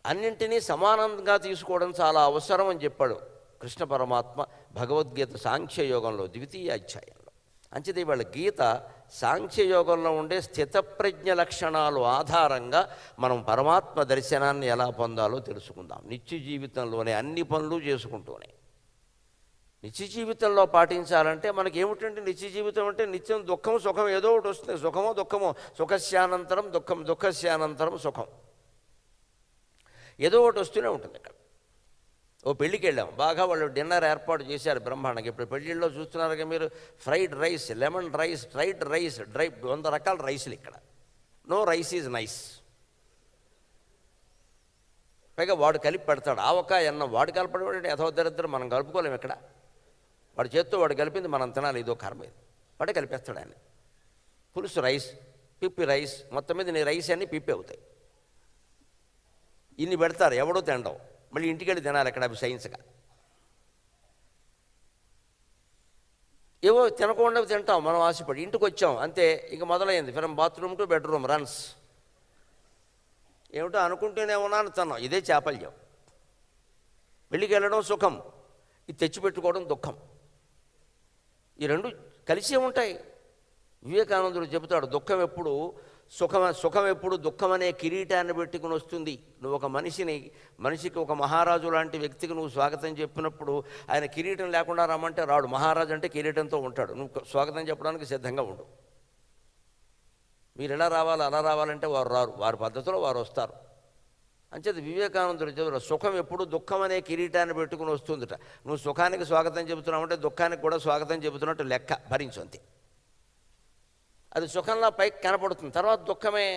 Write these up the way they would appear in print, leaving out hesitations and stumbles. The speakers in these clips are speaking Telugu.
అన్నింటినీ సమానంగా తీసుకోవడం చాలా అవసరం అని చెప్పాడు కృష్ణ పరమాత్మ భగవద్గీత సాంఖ్యయోగంలో ద్వితీయ అధ్యాయంలో. అంచేది వాళ్ళ గీత సాంఖ్యయోగంలో ఉండే స్థితప్రజ్ఞ లక్షణాలు ఆధారంగా మనం పరమాత్మ దర్శనాన్ని ఎలా పొందాలో తెలుసుకుందాం. నిత్య జీవితంలోనే అన్ని పనులు చేసుకుంటూనే నిత్య జీవితంలో పాటించాలంటే మనకి ఏమిటంటే నిత్య జీవితం అంటే నిత్యం దుఃఖం సుఖం ఏదో ఒకటి వస్తుంది. సుఖమో దుఃఖమో, సుఖస్యానంతరం దుఃఖం, దుఃఖస్యానంతరం సుఖం, ఏదో ఒకటి వస్తూనే ఉంటుంది. ఇక్కడ ఓ పెళ్ళికి వెళ్ళాం, బాగా వాళ్ళు డిన్నర్ ఏర్పాటు చేశారు బ్రహ్మాండంగా. ఇప్పుడు పెళ్ళిళ్ళలో చూస్తున్నారుగా మీరు, fried rice, lemon rice, fried rice, dry 100 రకాల రైసులు. ఇక్కడ నో రైస్ ఈజ్ నైస్. పైగా వాడు కలిపి పెడతాడు. ఆవకాయ అన్నం వాడు కలపడం యథోదరిద్దరు, మనం కలుపుకోలేము. ఇక్కడ వాడి చేత్తో వాడు కలిపింది మనం తినాలి, ఇదో కర్మ. ఇది వాడే కలిపేస్తాడు ఆయన. పులుసు రైస్, పిప్పి రైస్, మొత్తం మీద నీ రైస్ అన్నీ పిప్పి అవుతాయి. ఇన్ని పెడతారు, ఎవడో తినడం, మళ్ళీ ఇంటికి వెళ్ళి తినాలి. అక్కడ అవి సైన్స్గా ఏవో తినకుండా తింటాం మనం ఆశపడి. ఇంటికి వచ్చాం అంతే, ఇక మొదలైంది from bathroom to bedroom runs. ఏమిటో అనుకుంటూనే ఉన్నాను తిన్నాం. ఇదే చాపల్యం. పెళ్ళికి వెళ్ళడం సుఖం, ఇది తెచ్చిపెట్టుకోవడం దుఃఖం. ఈ రెండు కలిసే ఉంటాయి. వివేకానందుడు చెబుతాడు, దుఃఖం ఎప్పుడు సుఖం ఎప్పుడు దుఃఖం అనే కిరీటాన్ని పెట్టుకుని వస్తుంది. నువ్వు ఒక మనిషికి ఒక మహారాజు లాంటి వ్యక్తికి నువ్వు స్వాగతం చెప్పినప్పుడు ఆయన కిరీటం లేకుండా రమ్మంటే రాడు. మహారాజు అంటే కిరీటంతో ఉంటాడు. నువ్వు స్వాగతం చెప్పడానికి సిద్ధంగా ఉండు. మీరు ఎలా రావాలి అలా రావాలంటే వారు రారు, వారి పద్ధతిలో వారు వస్తారు. అంచేది వివేకానందుడు చెబుతారు, సుఖం ఎప్పుడు దుఃఖం అనే కిరీటాన్ని పెట్టుకుని వస్తుందిట. నువ్వు సుఖానికి స్వాగతం చెబుతున్నావంటే దుఃఖానికి కూడా స్వాగతం చెబుతున్నట్టు లెక్క, భరించు అంతే. అది సుఖంలో పైకి కనపడుతుంది, తర్వాత దుఃఖమే.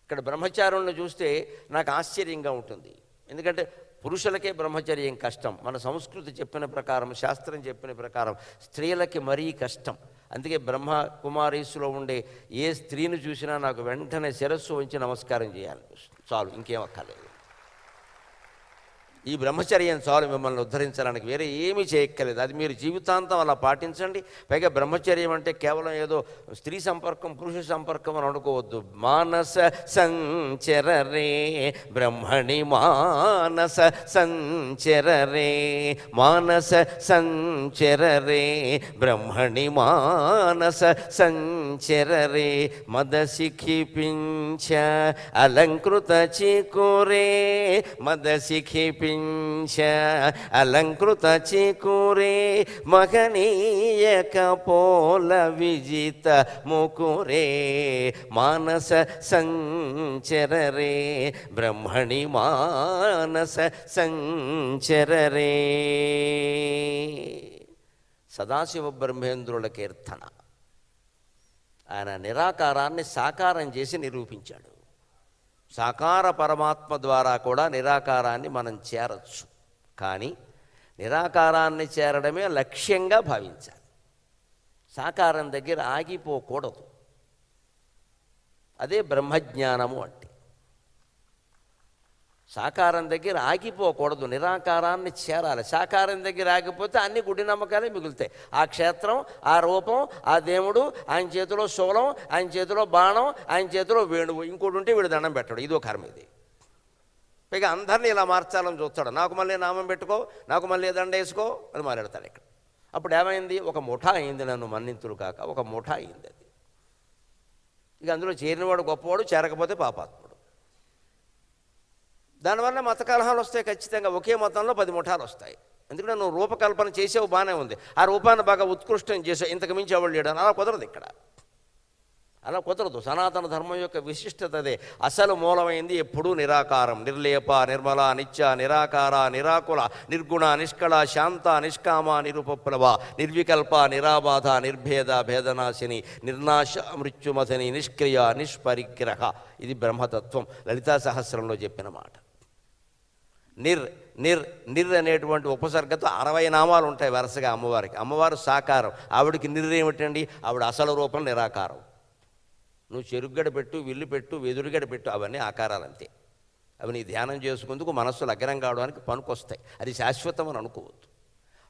ఇక్కడ బ్రహ్మచారులను చూస్తే నాకు ఆశ్చర్యంగా ఉంటుంది. ఎందుకంటే పురుషులకే బ్రహ్మచర్యం కష్టం. మన సంస్కృతి చెప్పిన ప్రకారం, శాస్త్రం చెప్పిన ప్రకారం స్త్రీలకి మరీ కష్టం. అందుకే బ్రహ్మ కుమారీసులో ఉండే ఏ స్త్రీని చూసినా నాకు వెంటనే శిరస్సు వంచి నమస్కారం చేయాలి, చాలు, ఇంకేం అక్కర్లేదు. ఈ బ్రహ్మచర్యం చాలు మిమ్మల్ని ఉద్ధరించడానికి, వేరే ఏమీ చేయక్కర్లేదు. అది మీరు జీవితాంతం అలా పాటించండి. పైగా బ్రహ్మచర్యం అంటే కేవలం ఏదో స్త్రీ సంపర్కం, పురుష సంపర్కం అని అనుకోవద్దు. మానస సంచరరే బ్రహ్మణి, మానస సంచరరే, మానస సంచరరే బ్రహ్మణి, మానస సంచరరే. మదశిఖిపించ అలంకృత చికురే, మదశిఖిపించ అలంకృత చికురే, మహనీయ కపోల విజిత ముకురే. మానస సంచరరే బ్రహ్మణి, మానస సంచరరే. సదాశివ బ్రహ్మేంద్రుల కీర్తన. ఆయన నిరాకారాన్ని సాకారం చేసి నిరూపించాడు. సాకార పరమాత్మ ద్వారా కూడా నిరాకారాన్ని మనం చేరచ్చు. కానీ నిరాకారాన్ని చేరడమే లక్ష్యంగా భావించాలి. సాకారం దగ్గర ఆగిపోకూడదు. అదే బ్రహ్మజ్ఞానము అంటే. సాకారం దగ్గర ఆగిపోకూడదు, నిరాకారాన్ని చేరాలి. సాకారం దగ్గర ఆగిపోతే అన్ని గుడి నమ్మకాలే మిగులుతాయి. ఆ క్షేత్రం, ఆ రూపం, ఆ దేవుడు, ఆయన చేతిలో శూలం, ఆయన చేతిలో బాణం, ఆయన చేతిలో వేణువు, ఇంకోటి ఉంటే వీడు దండం పెట్టడు. ఇదో కర్మ ఇది. పైగా అందరినీ ఇలా మార్చాలని చూస్తాడు. నాకు మళ్ళీ నామం పెట్టుకో, నాకు మళ్ళీ దండ వేసుకో అని మాట్లాడతాడు. ఇక్కడ అప్పుడు ఏమైంది? ఒక ముఠా అయింది. నన్ను మన్నింతులు కాక ఒక ముఠా అయింది అది. ఇక అందులో చేరినవాడు గొప్పవాడు, చేరకపోతే పాపాత్ముడు. దానివల్ల మత కలహాలు వస్తాయి ఖచ్చితంగా. ఒకే మతంలో 10 ముఠాలు వస్తాయి. ఎందుకంటే నువ్వు రూపకల్పన చేసావు, బాగానే ఉంది, ఆ రూపాన్ని బాగా ఉత్కృష్టం చేసావు, ఇంతకు మించి ఎవరు లేడు. అలా కుదరదు. ఇక్కడ అలా కుదరదు. సనాతన ధర్మం యొక్క విశిష్టత అదే. అసలు మూలమైంది ఎప్పుడూ నిరాకారం. నిర్లేప, నిర్మల, నిత్య, నిరాకార, నిరాకుల, నిర్గుణ, నిష్కళ, శాంత, నిష్కామ, నిరుపప్లవ, నిర్వికల్ప, నిరాబాధ, నిర్భేద, భేదనాశిని, నిర్నాశ, మృత్యుమథని, నిష్క్రియ, నిష్పరిగ్రహ. ఇది బ్రహ్మతత్వం. లలితా సహస్రంలో చెప్పిన మాట. నిర్ అనేటువంటి ఉపసర్గతో 60 నామాలు ఉంటాయి వరుసగా అమ్మవారికి. అమ్మవారు సాకారం, ఆవిడికి ఏమిటండి? ఆవిడ అసలు రూపం నిరాకారం. నువ్వు చెరుగ్గడ పెట్టు, విల్లు పెట్టు, వెదురుగడ పెట్టు, అవన్నీ ఆకారాలంతే. అవి నీ ధ్యానం చేసుకుందుకు మనస్సు లగ్నం కావడానికి పనికొస్తాయి. అది శాశ్వతం అని అనుకోవద్దు.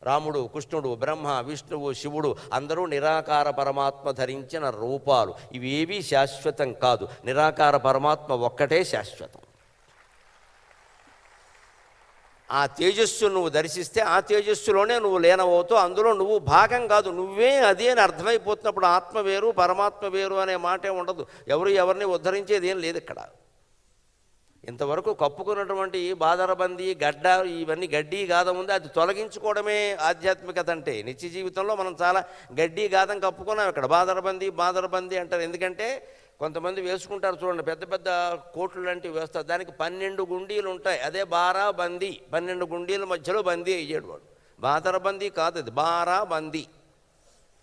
రాముడు, కృష్ణుడు, బ్రహ్మ, విష్ణువు, శివుడు అందరూ నిరాకార పరమాత్మ ధరించిన రూపాలు. ఇవేవీ శాశ్వతం కాదు. నిరాకార పరమాత్మ ఒక్కటే శాశ్వతం. ఆ తేజస్సును నువ్వు దర్శిస్తే ఆ తేజస్సులోనే నువ్వు లీనమవుతావు, అందులో నువ్వు భాగం కాదు, నువ్వే అదే అని అర్థమైపోతున్నప్పుడు ఆత్మ వేరు పరమాత్మ వేరు అనే మాటే ఉండదు. ఎవరిని ఉద్ధరించేది ఏం లేదు ఇక్కడ. ఇంతవరకు కప్పుకున్నటువంటి బాదరబంది గడ్డ ఇవన్నీ గడ్డి గాదం ఉంది, అది తొలగించుకోవడమే ఆధ్యాత్మికత అంటే. నిత్య జీవితంలో మనం చాలా గడ్డి గాదం కప్పుకున్నాం. ఇక్కడ బాదరబంది అంటారు. ఎందుకంటే కొంతమంది వేసుకుంటారు చూడండి, పెద్ద పెద్ద కోట్లు లాంటివి వేస్తారు, దానికి 12 గుండీలు ఉంటాయి, అదే బారాబందీ. 12 గుండీల మధ్యలో బందీ అయ్యాడు వాడు. బాదరబందీ కాదు, అది బారాబందీ.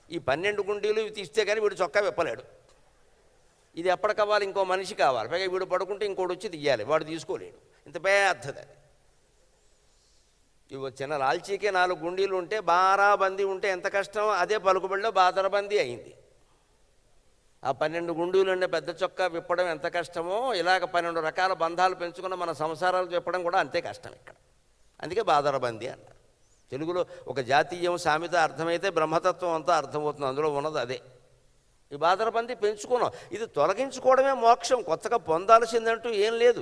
ఈ 12 గుండీలు తీస్తే కానీ వీడు చొక్కా విప్పలేడు. ఇది ఎప్పటికవ్వాలి, ఇంకో మనిషి కావాలి, పైగా వీడు పడుకుంటే ఇంకోటి వచ్చి తీయాలి, వాడు తీసుకోలేడు. ఇంత పెద్దది అది. ఇవి చిన్న లాల్చీకే 4 గుండీలు ఉంటే బారాబందీ ఉంటే ఎంత కష్టం, అదే పలుకుబడిలో బాదరబందీ అయింది. ఆ 12 గుండీలు ఉండే పెద్ద చొక్కా విప్పడం ఎంత కష్టమో, ఇలాగ 12 రకాల బంధాలు పెంచుకున్న మన సంసారాలు చెప్పడం కూడా అంతే కష్టం ఇక్కడ. అందుకే బాదరబందీ అన్నారు. తెలుగులో ఒక జాతీయం సామెత అర్థమైతే బ్రహ్మతత్వం అంతా అర్థమవుతుంది, అందులో ఉన్నది అదే. ఈ బాదరబందీ పెంచుకున్నాం, ఇది తొలగించుకోవడమే మోక్షం, కొత్తగా పొందాల్సిందంటూ ఏం లేదు.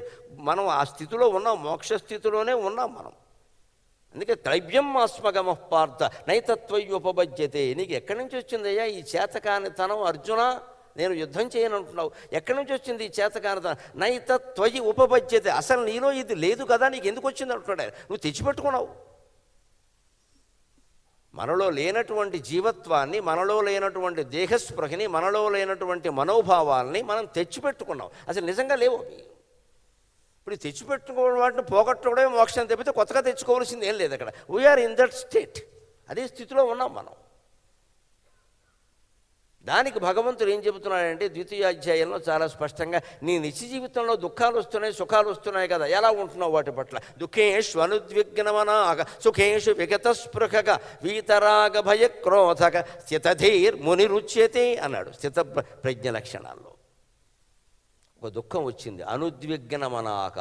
మనం ఆ స్థితిలో ఉన్నాం, మోక్ష స్థితిలోనే ఉన్నాం మనం. అందుకే త్రైవ్యం ఆస్మగమః పార్థ నైతత్వయుపబజ్యతే. నీకు ఎక్కడి నుంచి వచ్చిందయ్యా ఈ చేతకానితనం అర్జున? నేను యుద్ధం చేయనంటున్నావు, ఎక్కడి నుంచి వచ్చింది ఈ చేతకానితనం? నైతత్వయి ఉపబజ్యతే. అసలు నీలో ఇది లేదు కదా, నీకు ఎందుకు వచ్చింది అంటున్నాడు. నువ్వు తెచ్చిపెట్టుకున్నావు. మనలో లేనటువంటి జీవత్వాన్ని, మనలో లేనటువంటి దేహస్పృహని, మనలో లేనటువంటి మనోభావాల్ని మనం తెచ్చిపెట్టుకున్నాం. అసలు నిజంగా లేవు అవి. ఇప్పుడు తెచ్చిపెట్టుకోవడం వాటిని పోగొట్టుకోవడమే మోక్షం తప్పితే కొత్తగా తెచ్చుకోవాల్సింది ఏం లేదు అక్కడ. వీఆర్ ఇన్ దట్ స్టేట్, అదే స్థితిలో ఉన్నాం మనం. దానికి భగవంతుడు ఏం చెబుతున్నాడంటే ద్వితీయ అధ్యాయంలో చాలా స్పష్టంగా, నీ నిత్య జీవితంలో దుఃఖాలు వస్తున్నాయి, సుఖాలు వస్తున్నాయి కదా, ఎలా ఉంటున్నావు వాటి పట్ల? దుఃఖేషు అనుద్విగ్నమనాగ సుఖేషు విగతస్పృహక వీతరాగ భయక్రోధక స్థితధీర్ మునిరుచ్యతే అన్నాడు. స్థిత ప్రజ్ఞ లక్షణాల్లో ఒక దుఃఖం వచ్చింది, అనుద్విగ్నమనాక.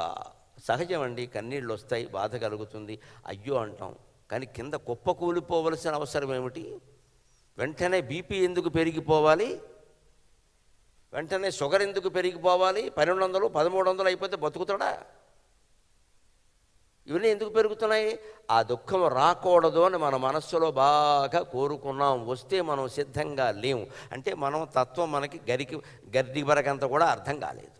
సహజమండి, కన్నీళ్ళు వస్తాయి, బాధ కలుగుతుంది, అయ్యో అంటాం. కానీ కింద కుప్ప కూలిపోవలసిన అవసరం ఏమిటి? వెంటనే బీపీ ఎందుకు పెరిగిపోవాలి? వెంటనే షుగర్ ఎందుకు పెరిగిపోవాలి? 1200 1300 అయిపోతే బతుకుతాడా? ఇవన్నీ ఎందుకు పెరుగుతున్నాయి? ఆ దుఃఖం రాకూడదు అని మన మనస్సులో బాగా కోరుకున్నాం, వస్తే మనం సిద్ధంగా లేము. అంటే మనం తత్వం మనకి గడ్డి బరకంత కూడా అర్థం కాలేదు.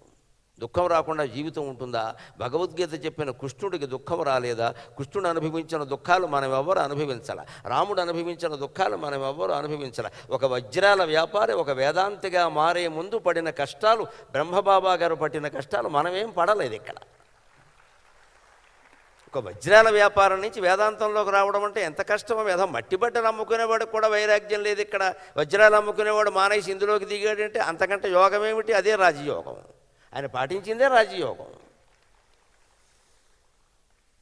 దుఃఖం రాకుండా జీవితం ఉంటుందా? భగవద్గీత చెప్పిన కృష్ణుడికి దుఃఖం రాలేదా? కృష్ణుడు అనుభవించిన దుఃఖాలు మనం ఎవ్వరు అనుభవించాల, రాముడు అనుభవించిన దుఃఖాలు మనం ఎవ్వరు అనుభవించాల. ఒక వజ్రాల వ్యాపారి ఒక వేదాంతిగా మారే ముందు పడిన కష్టాలు, బ్రహ్మబాబా గారు పట్టిన కష్టాలు మనమేం పడలేదు ఇక్కడ. ఒక వజ్రాల వ్యాపారం నుంచి వేదాంతంలోకి రావడం అంటే ఎంత కష్టమో. వేదం మట్టిబట్టలు అమ్ముకునేవాడికి కూడా వైరాగ్యం లేదు ఇక్కడ. వజ్రాలు అమ్ముకునేవాడు మానేసి ఇందులోకి దిగాడంటే అంతకంటే యోగం ఏమిటి? అదే రాజయోగం. ఆయన పాటించిందే రాజయోగం.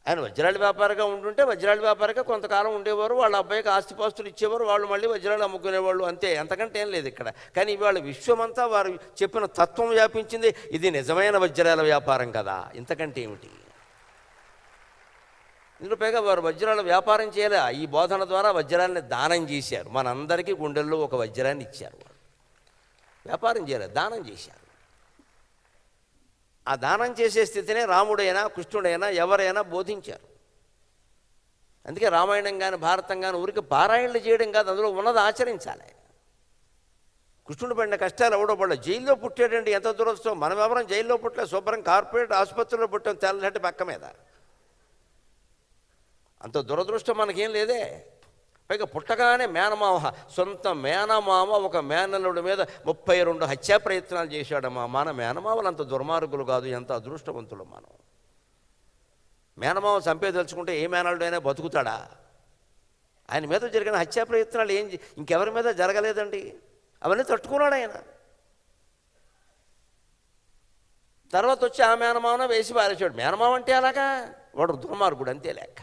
ఆయన వజ్రాల వ్యాపారిగా ఉంటుంటే వజ్రాల వ్యాపారిగా కొంతకాలం ఉండేవారు, వాళ్ళ అబ్బాయికి ఆస్తిపాస్తులు ఇచ్చేవారు, వాళ్ళు మళ్ళీ వజ్రాలు అమ్ముకునేవాళ్ళు, అంతే, అంతకంటే ఏం లేదు ఇక్కడ. కానీ ఇవాళ విశ్వమంతా వారు చెప్పిన తత్వం వ్యాపించింది. ఇది నిజమైన వజ్రాల వ్యాపారం కదా, ఇంతకంటే ఏమిటి? ఇందులో పైగా వారు వజ్రాల వ్యాపారం చేయలే, ఈ బోధన ద్వారా వజ్రాలని దానం చేశారు. మనందరికీ గుండెల్లో ఒక వజ్రాన్ని ఇచ్చారు. వారు వ్యాపారం చేయలేదు, దానం చేశారు. ఆ దానం చేసే స్థితినే రాముడైనా కృష్ణుడైనా ఎవరైనా బోధించారు. అందుకే రామాయణం కానీ భారతం కానీ ఊరికి పారాయణలు చేయడం కాదు, అందులో ఉన్నది ఆచరించాలి. కృష్ణుడు పడిన కష్టాలు ఎవడో పడలే. జైల్లో పుట్టాడండి, ఎంత దురదృష్టం. మనం ఎవరం జైల్లో పుట్టలే, శుభ్రం కార్పొరేట్ ఆసుపత్రిలో పుట్టాం, తెల్లటి పక్క మీద. అంత దురదృష్టం మనకేం లేదే. పైగా పుట్టగానే మేనమామ, సొంత మేనమామ ఒక మేనల్లుడి మీద 32 హత్యా ప్రయత్నాలు చేశాడమ్మా. మన మేనమామలు అంత దుర్మార్గులు కాదు, ఎంత అదృష్టవంతులు మనం. మేనమామ చంపేదలుచుకుంటే ఏ మేనల్లుడైనా బతుకుతాడా? ఆయన మీద జరిగిన హత్యా ప్రయత్నాలు ఇంకెవరి మీద జరగలేదండి. అవన్నీ తట్టుకున్నాడు ఆయన. తర్వాత వచ్చి ఆ మేనమామను వేసి పారేశాడు. మేనమామ అంటే అలాగా, వాడు దుర్మార్గుడు, అంతే లెక్క.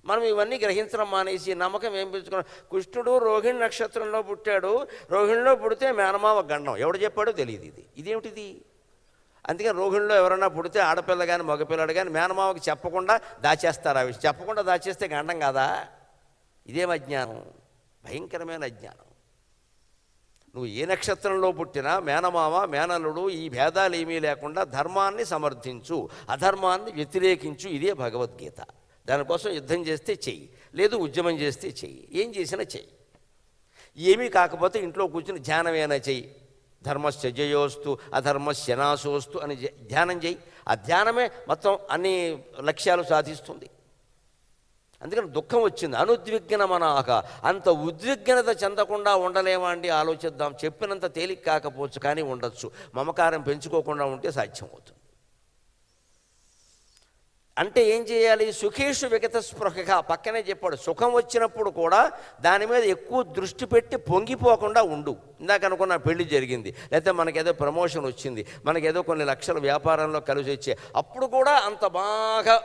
మనం ఇవన్నీ గ్రహించడం మానేసి నమ్మకం ఏం పెంచుకున్నాం? కృష్ణుడు రోహిణి నక్షత్రంలో పుట్టాడు, రోహిణిలో పుడితే మేనమామ గండం. ఎవడు చెప్పాడో తెలియదు. ఇదేమిటిది? అందుకని రోహిణిలో ఎవరైనా పుడితే ఆడపిల్ల కానీ మగపిల్లడు కానీ మేనమామకి చెప్పకుండా దాచేస్తారు. ఆ విషయం చెప్పకుండా దాచేస్తే గండం కాదా? ఇదేం అజ్ఞానం, భయంకరమైన అజ్ఞానం. నువ్వు ఏ నక్షత్రంలో పుట్టినా మేనమామ మేనల్లుడు ఈ భేదాలు ఏమీ లేకుండా ధర్మాన్ని సమర్థించు, అధర్మాన్ని వ్యతిరేకించు. ఇదే భగవద్గీత. దానికోసం యుద్ధం చేస్తే చెయ్యి, లేదు ఉద్యమం చేస్తే చెయ్యి, ఏం చేసినా చెయ్యి. ఏమీ కాకపోతే ఇంట్లో కూర్చుని ధ్యానమేనా చెయ్యి. ధర్మస్య జయోస్తు అధర్మస్య నాశోస్తు అని ధ్యానం చేయి. ఆ ధ్యానమే మొత్తం అన్ని లక్ష్యాలు సాధిస్తుంది. అందుకని దుఃఖం వచ్చింది, అనుద్విగ్నమనాక, అంత ఉద్విగ్నత చెందకుండా ఉండలేమా అండి? ఆలోచిద్దాం. చెప్పినంత తేలిక కాకపోవచ్చు, కానీ ఉండొచ్చు. మమకారం పెంచుకోకుండా ఉంటే సాధ్యమవుతుంది. అంటే ఏం చేయాలి? సుఖేషు విగత స్పృహగా, పక్కనే చెప్పాడు. సుఖం వచ్చినప్పుడు కూడా దాని మీద ఎక్కువ దృష్టి పెట్టి పొంగిపోకుండా ఉండు. ఇందాక అనుకున్న పెళ్లి జరిగింది, లేకపోతే మనకేదో ప్రమోషన్ వచ్చింది, మనకేదో కొన్ని లక్షల వ్యాపారంలో కలిసి వచ్చే, అప్పుడు కూడా అంత బాగా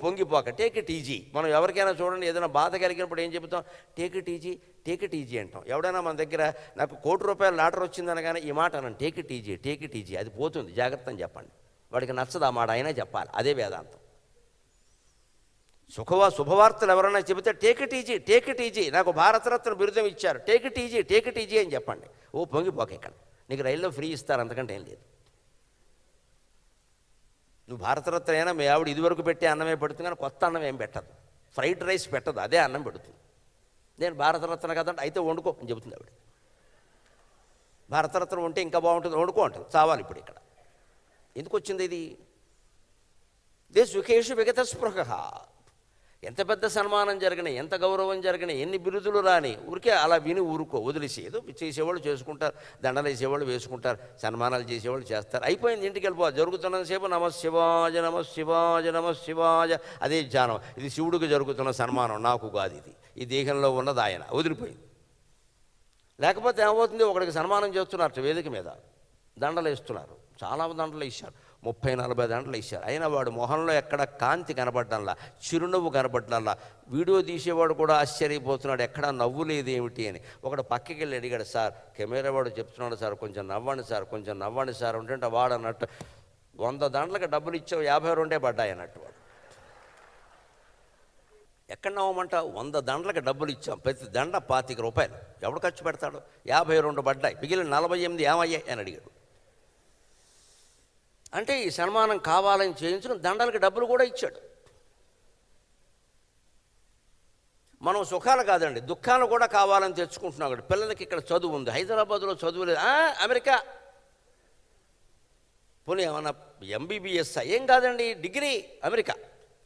పొంగిపోక. Take it easy. మనం ఎవరికైనా చూడండి, ఏదైనా బాధ కలిగినప్పుడు ఏం చెబుతాం? Take it easy, take it easy అంటాం. ఎవడైనా మన దగ్గర నాకు ₹1,00,00,000 లాటరీ వచ్చిందనగానే ఈ మాట అన్నాను, take it easy, take it easy, అది పోతుంది, జాగ్రత్త అని చెప్పండి. వాడికి నచ్చదు ఆ మాట, అయినా చెప్పాలి. అదే వేదాంతం. శుభవార్తలు ఎవరైనా చెబితే take it easy, take it easy, నాకు భారతరత్న బిరుదం ఇచ్చారు, take it easy, take it easy అని చెప్పండి. పొంగిపోక, ఇక్కడ నీకు రైల్లో ఫ్రీ ఇస్తారు, అంతకంటే ఏం లేదు. నువ్వు భారతరత్న అయినా మీ ఆవిడ ఇదివరకు పెట్టే అన్నమే పెడుతుంది, కానీ కొత్త అన్నం ఏం పెట్టదు, ఫ్రైడ్ రైస్ పెట్టదు, అదే అన్నం పెడుతుంది. నేను భారతరత్న కదంటే అయితే వండుకో అని చెబుతుంది ఆవిడ. భారతరత్న ఉంటే ఇంకా బాగుంటుంది, వండుకో అంటుంది. చావాలి ఇప్పుడు ఇక్కడ. ఎందుకు వచ్చింది ఇది? దే సుఖేషు విగత స్పృహ. ఎంత పెద్ద సన్మానం జరిగినాయి, ఎంత గౌరవం జరిగినాయి, ఎన్ని బిరుదులు రాని, ఊరికే అలా విని ఊరుకో, వదిలేసి. ఏదో చేసేవాళ్ళు చేసుకుంటారు, దండలు వేసేవాళ్ళు వేసుకుంటారు, సన్మానాలు చేసేవాళ్ళు చేస్తారు, అయిపోయింది, ఇంటికి వెళ్ళిపో. జరుగుతున్నంతసేపు నమశివాయ నమశివాయ నమశివాయ, అదే ధ్యానం. ఇది శివుడికి జరుగుతున్న సన్మానం, నాకు కాదు. ఇది ఈ దేహంలో ఉన్నది ఆయన, వదిలిపోయింది. లేకపోతే ఏమవుతుంది? ఒకడికి సన్మానం చేస్తున్నారు వేదిక మీద, దండలు వేస్తున్నారు, చాలా దండలు ఇచ్చారు, 30-40 దండలు ఇచ్చారు. అయినా వాడు మొహంలో ఎక్కడ కాంతి కనబడ్డంలా, చిరునవ్వు కనబడ్డంలా. వీడియో తీసేవాడు కూడా ఆశ్చర్యపోతున్నాడు, ఎక్కడా నవ్వు లేదు ఏమిటి అని. ఒకడు పక్కకి వెళ్ళి అడిగాడు, సార్ కెమెరా వాడు చెప్తున్నాడు సార్, కొంచెం నవ్వండి సార్, కొంచెం నవ్వండి సార్ అంటే వాడు అన్నట్టు 100 దండలకు డబ్బులు ఇచ్చావు, 52 పడ్డాయి అన్నట్టు. వాడు ఎక్కడ నవ్వమంట? 100 దండలకు డబ్బులు ఇచ్చాం, ప్రతి దండ ₹25. ఎవడు ఖర్చు పెడతాడు? 52 పడ్డాయి, మిగిలిన 48 ఏమయ్యాయి అని అడిగాడు. అంటే ఈ సన్మానం కావాలని చేయించిన దండలకి డబ్బులు కూడా ఇచ్చాడు. మనం సుఖాలు కాదండి, దుఃఖాలు కూడా కావాలని తెచ్చుకుంటున్నాం. పిల్లలకి ఇక్కడ చదువు ఉంది, హైదరాబాద్లో చదువు లేదు, అమెరికా. పోనీ ఏమన్నా MBBS ఏం కాదండి, డిగ్రీ అమెరికా.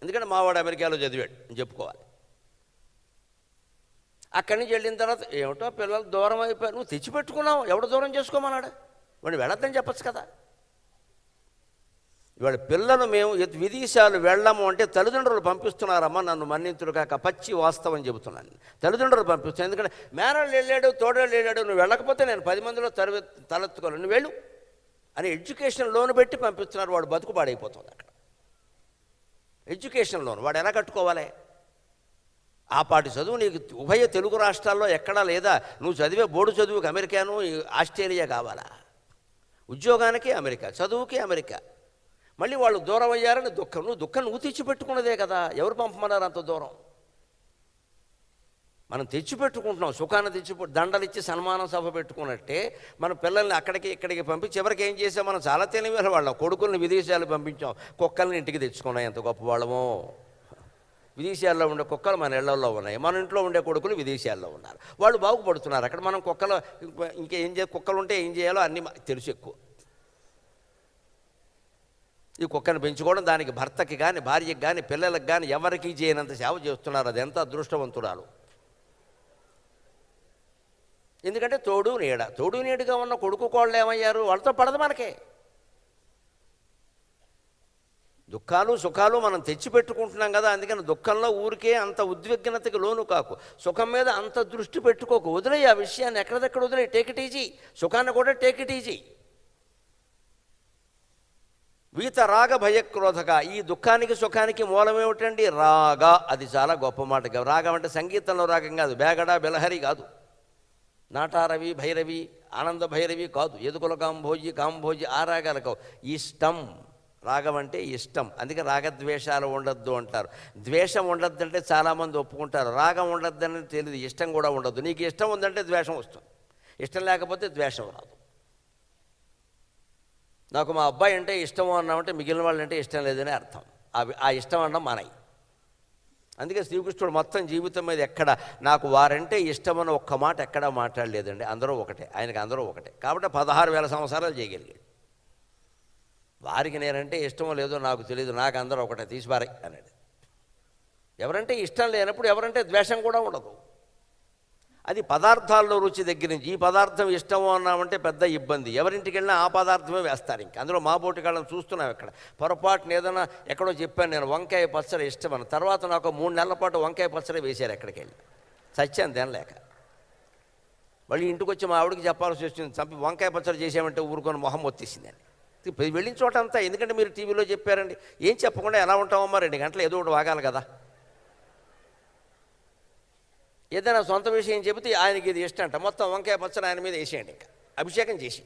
ఎందుకంటే మావాడు అమెరికాలో చదివాడు అని చెప్పుకోవాలి. అక్కడి నుంచి వెళ్ళిన తర్వాత ఏమిటో పిల్లలు దూరం అయిపోయారు. నువ్వు తెచ్చిపెట్టుకున్నావు, ఎవడు దూరం చేసుకోమన్నాడు? వాడు వెళ్ళొద్దని చెప్పచ్చు కదా. ఇవాళ పిల్లలు మేము విదేశాలు వెళ్ళము అంటే తల్లిదండ్రులు పంపిస్తున్నారమ్మా, నన్ను మన్నింతుడు కాక పచ్చి వాస్తవం చెబుతున్నాను. తల్లిదండ్రులు పంపిస్తున్నాను, ఎందుకంటే మేనళ్ళు వెళ్ళాడు, తోడళ్ళు వెళ్ళాడు, నువ్వు వెళ్ళకపోతే నేను 10 మందిలో తలెత్తుకోవాలి, నువ్వు వెళ్ళు అని ఎడ్యుకేషన్ లోన్ పెట్టి పంపిస్తున్నారు. వాడు బతుకు పాడైపోతుంది అక్కడ. ఎడ్యుకేషన్ లోన్ వాడు ఎలా కట్టుకోవాలి? ఆ పాటి చదువు నీకు ఉభయ తెలుగు రాష్ట్రాల్లో ఎక్కడా లేదా? నువ్వు చదివే బోర్డు చదువుకి అమెరికాను ఆస్ట్రేలియా కావాలా? ఉద్యోగానికి అమెరికా, చదువుకి అమెరికా. మళ్ళీ వాళ్ళు దూరం అయ్యారని దుఃఖం. నువ్వు తెచ్చిపెట్టుకున్నదే కదా, ఎవరు పంపమన్నారు అంత దూరం? మనం తెచ్చిపెట్టుకుంటున్నాం, సుఖాన్ని దండలు ఇచ్చి సన్మానం సభ పెట్టుకున్నట్టే మన పిల్లల్ని అక్కడికి ఇక్కడికి పంపించి చివరికి ఏం చేసాం? మనం చాలా తెలివైన వాళ్ళం, కొడుకుల్ని విదేశాలు పంపించాం, కుక్కల్ని ఇంటికి తెచ్చుకున్నాం. ఎంత గొప్ప వాళ్ళమో! విదేశాల్లో ఉండే కుక్కలు మన ఇళ్లలో ఉన్నాయి, మన ఇంట్లో ఉండే కొడుకులు విదేశాల్లో ఉన్నారు, వాళ్ళు బాగుపడుతున్నారు అక్కడ. మనం కుక్కలు కుక్కలు ఉంటే ఏం చేయాలో అన్నీ తెలుసు ఎక్కువ. ఈ కుక్కను పెంచుకోవడం, దానికి భర్తకి కానీ భార్యకి కానీ పిల్లలకు కానీ ఎవరికి చేయనంత సేవ చేస్తున్నారు. అది ఎంత అదృష్టవంతురాలు! ఎందుకంటే తోడు నీడుగా ఉన్న కొడుకు కోళ్ళు ఏమయ్యారు? వాళ్ళతో పడదు మనకే. దుఃఖాలు సుఖాలు మనం తెచ్చిపెట్టుకుంటున్నాం కదా, అందుకని దుఃఖంలో ఊరికే అంత ఉద్విగ్నతకి లోను కాకు, సుఖం మీద అంత దృష్టి పెట్టుకోకు, వదిలేయి ఆ విషయాన్ని, ఎక్కడిదెక్కడ వదిలేయి. Take it easy. సుఖాన్ని కూడా టేక్ ఇట్ ఈజీ. వీత రాగ భయక్రోధక. ఈ దుఃఖానికి సుఖానికి మూలమేమిటండి? రాగ. అది చాలా గొప్ప మాట. రాగం అంటే సంగీతంలో రాగం కాదు, బేగడ బెలహరి కాదు, నాటారవి భైరవి ఆనంద భైరవి కాదు, ఎదుకుల కాంభోజి ఆ రాగాలు కావు. ఇష్టం. రాగం అంటే ఇష్టం. అందుకే రాగద్వేషాలు ఉండొద్దు అంటారు. ద్వేషం ఉండొద్దు అంటే చాలామంది ఒప్పుకుంటారు, రాగం ఉండొద్దని తెలియదు, ఇష్టం కూడా ఉండొద్దు. నీకు ఇష్టం ఉందంటే ద్వేషం వస్తుంది, ఇష్టం లేకపోతే ద్వేషం రాదు. నాకు మా అబ్బాయి అంటే ఇష్టం అన్నామంటే మిగిలిన వాళ్ళంటే ఇష్టం లేదని అర్థం. ఆ ఇష్టం అన్నం మానయి. అందుకే శ్రీకృష్ణుడు మొత్తం జీవితం మీద ఎక్కడ నాకు వారంటే ఇష్టమని ఒక్క మాట ఎక్కడా మాట్లాడలేదండి. అందరూ ఒకటే, ఆయనకి అందరూ ఒకటే. కాబట్టి 16,000 సంవత్సరాలు చేయగలిగాడు. వారికి నేనంటే ఇష్టమో లేదో నాకు తెలియదు, నాకు అందరూ ఒకటే, తీసిపారాయి అన్నాడు. ఎవరంటే ఇష్టం లేనప్పుడు ఎవరంటే ద్వేషం కూడా ఉండదు. అది పదార్థాల్లో రుచి దగ్గర నుంచి ఈ పదార్థం ఇష్టమో అన్నామంటే పెద్ద ఇబ్బంది. ఎవరింటికి వెళ్ళినా ఆ పదార్థమే వేస్తారు. ఇంక అందులో మా బోటికాళ్ళని చూస్తున్నాం. ఇక్కడ పొరపాటున ఏదైనా ఎక్కడో చెప్పాను నేను వంకాయ పచ్చడి ఇష్టమని, తర్వాత నాకు 3 నెలల పాటు వంకాయ పచ్చడి వేశారు ఎక్కడికి వెళ్ళి. సత్యాన్ని తినలేక మళ్ళీ ఇంటికి వచ్చి మా ఆవిడకి చెప్పాల్సి వచ్చింది, చంపి వంకాయ పచ్చడి చేసామంటే ఊరుకొని మొహం వచ్చేసిందని. వెళ్ళిన చోట అంతా ఎందుకంటే మీరు టీవీలో చెప్పారండి, ఏం చెప్పకుండా ఎలా ఉంటామమ్మా, 2 గంటలు ఏదో ఒకటి వాగాలి కదా. ఏదైనా సొంత విషయం చెబితే ఆయనకి ఇది ఇష్టం అంట, మొత్తం వంకాయ పచ్చడి ఆయన మీద వేసేయండి, ఇంకా అభిషేకం చేసి.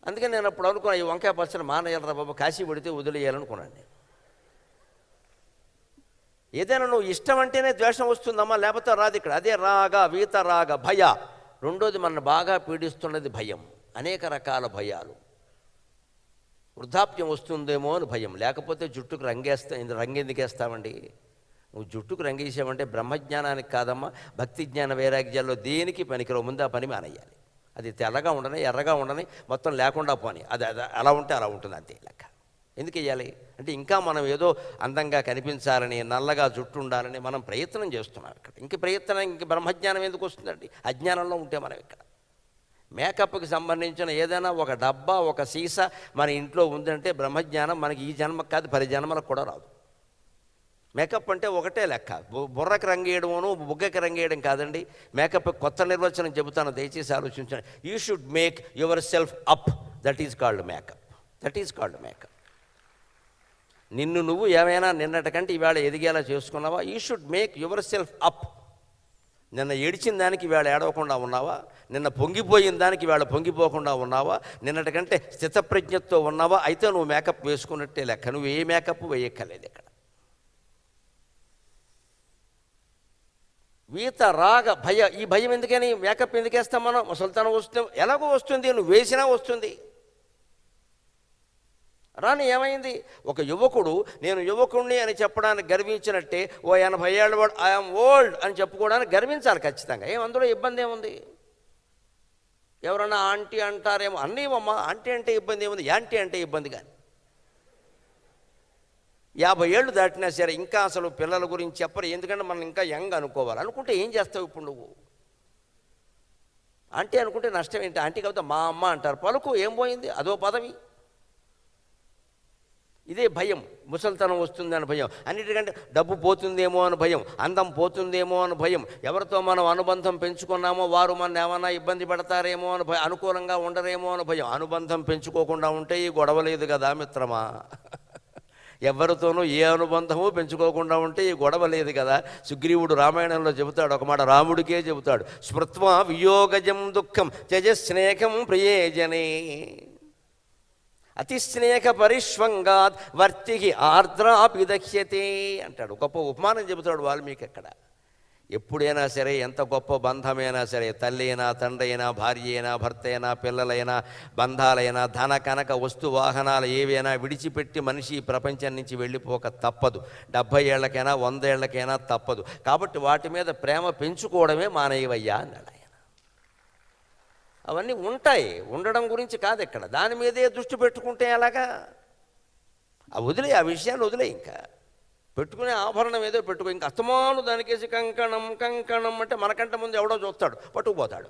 అందుకని నేను అప్పుడు అనుకున్నాను, ఈ వంకాయ పచ్చడి మానేయాలరా బాబు, కాశీ పడితే వదిలేయాలనుకున్నాను నేను. ఏదైనా నువ్వు ఇష్టం అంటేనే ద్వేషం వస్తుందమ్మా, లేకపోతే రాదు ఇక్కడ. అదే రాగ, వీత రాగ, భయ. రెండోది మన బాగా పీడిస్తున్నది భయం, అనేక రకాల భయాలు. వృద్ధాప్యం వస్తుందేమో అని భయం, లేకపోతే జుట్టుకు రంగెందుకేస్తామండి. నువ్వు జుట్టుకు రంగేసావంటే బ్రహ్మజ్ఞానానికి కాదమ్మా, భక్తి జ్ఞాన వైరాగ్యాల్లో దేనికి పనికిరావు. ముందు ఆ పని మానేయాలి. అది తెల్లగా ఉండని, ఎర్రగా ఉండని, మొత్తం లేకుండా పోని, అది అలా ఉంటే అలా ఉంటుంది, అంతే లెక్క. ఎందుకు వేయాలి అంటే ఇంకా మనం ఏదో అందంగా కనిపించాలని, నల్లగా జుట్టు ఉండాలని మనం ప్రయత్నం చేస్తున్నాం ఇక్కడ. ఇంక బ్రహ్మజ్ఞానం ఎందుకు వస్తుందండి అజ్ఞానంలో ఉంటే మనం ఇక్కడ. మేకప్కి సంబంధించిన ఏదైనా ఒక డబ్బా, ఒక సీసా మన ఇంట్లో ఉందంటే బ్రహ్మజ్ఞానం మనకి ఈ జన్మకు కాదు 10 జన్మలకు కూడా రాదు. మేకప్ అంటే ఒకటే లెక్క, బుర్రకి రంగేయడమును బుగ్గకి రంగేయడం కాదండి. మేకప్ కొత్త నిర్వచనం చెబుతాను, దయచేసి ఆలోచించండి. You should make your self up, that is called makeup. That is called makeup. నిన్ను నువ్వు ఏమైనా నిన్నటికంటే ఇవాళ ఎదిగేలా చేసుకున్నావా? You should make your self up. నిన్న ఏడిచిన దానికి ఇవాళ ఏడవకుండా ఉన్నావా? నిన్న పొంగిపోయిన దానికి ఇవాళ పొంగిపోకుండా ఉన్నావా? నిన్నటికంటే స్థితప్రజ్ఞతో ఉన్నావా? అయితే నువ్వు మేకప్ వేసుకున్నట్టే లెక్క. నువ్వు ఏ మేకప్ వేయక్కర్లేదు ఇక్కడ. వీత రాగ భయ, ఈ భయం ఎందుకని? మేకప్ ఎందుకు వేస్తాం మనం? ముసలితనం వస్తుంది, ఎలాగో వస్తుంది, నువ్వు వేసినా వస్తుంది. రాని ఏమైంది? ఒక యువకుడు నేను యువకుడిని అని చెప్పడానికి గర్వించినట్టే ఓ 80 ఏళ్ళ వాడు ఐఎమ్ ఓల్డ్ అని చెప్పుకోవడానికి గర్వించాలి ఖచ్చితంగా. అందులో ఇబ్బంది ఏముంది? ఎవరన్నా ఆంటీ అంటారేమో, అన్నీవమ్మా ఆంటీ అంటే ఇబ్బంది ఏముంది, యాంటీ అంటే ఇబ్బంది. కానీ 50 ఏళ్ళు దాటినా సరే ఇంకా అసలు పిల్లల గురించి చెప్పరు, ఎందుకంటే మనం ఇంకా యంగ్ అనుకోవాలి. అనుకుంటే ఏం చేస్తావు ఇప్పుడు నువ్వు? ఆంటీ అనుకుంటే నష్టం ఏంటి? ఆంటీ కాకపోతే మా అమ్మ అంటారు, పలుకు, ఏం పోయింది, అదో పదవి. ఇదే భయం, ముసలితనం వస్తుందని భయం, అన్నిటికంటే డబ్బు పోతుందేమో అని భయం, అందం పోతుందేమో అని భయం, ఎవరితో మనం అనుబంధం పెంచుకున్నామో వారు మన ఏమన్నా ఇబ్బంది పడతారేమో అని భయం, అనుకూలంగా ఉండరేమో అని భయం. అనుబంధం పెంచుకోకుండా ఉంటే ఈ గొడవ లేదు కదా మిత్రమా. ఎవరితోనూ ఏ అనుబంధము పెంచుకోకుండా ఉంటే ఈ గొడవ లేదు కదా. సుగ్రీవుడు రామాయణంలో చెబుతాడు ఒక మాట, రాముడికే చెబుతాడు, స్మృత్వా వియోగజం దుఃఖం త్యజస్నేహం ప్రియేజనే అతిస్నేహ పరిష్వంగాత్ వర్తికి ఆర్ద్రాపి దహ్యతే అంటాడు. గొప్ప ఉపమానం చెబుతాడు వాల్మీకి అక్కడ. ఎప్పుడైనా సరే, ఎంత గొప్ప బంధమైనా సరే, తల్లి అయినా, తండ్రి అయినా, భార్య అయినా, భర్త అయినా, పిల్లలైనా, బంధాలైనా, ధన కనక వస్తు వాహనాలు ఏవైనా విడిచిపెట్టి మనిషి ఈ ప్రపంచం నుంచి వెళ్ళిపోక తప్పదు. 70 ఏళ్లకైనా 100 ఏళ్లకైనా తప్పదు. కాబట్టి వాటి మీద ప్రేమ పెంచుకోవడమే మానేయవయ్యా అన్నాడు ఆయన. అవన్నీ ఉంటాయి, ఉండడం గురించి కాదు ఇక్కడ. దాని మీదే దృష్టి పెట్టుకుంటే ఎలాగా? వదిలే, ఆ విషయాన్ని వదిలే. ఇంకా పెట్టుకునే ఆభరణం ఏదో పెట్టుకో, ఇంకా అస్తమాను దానికేసి కంకణం కంకణం అంటే మనకంటే ముందు ఎవడో చూస్తాడు, పట్టుకుపోతాడు.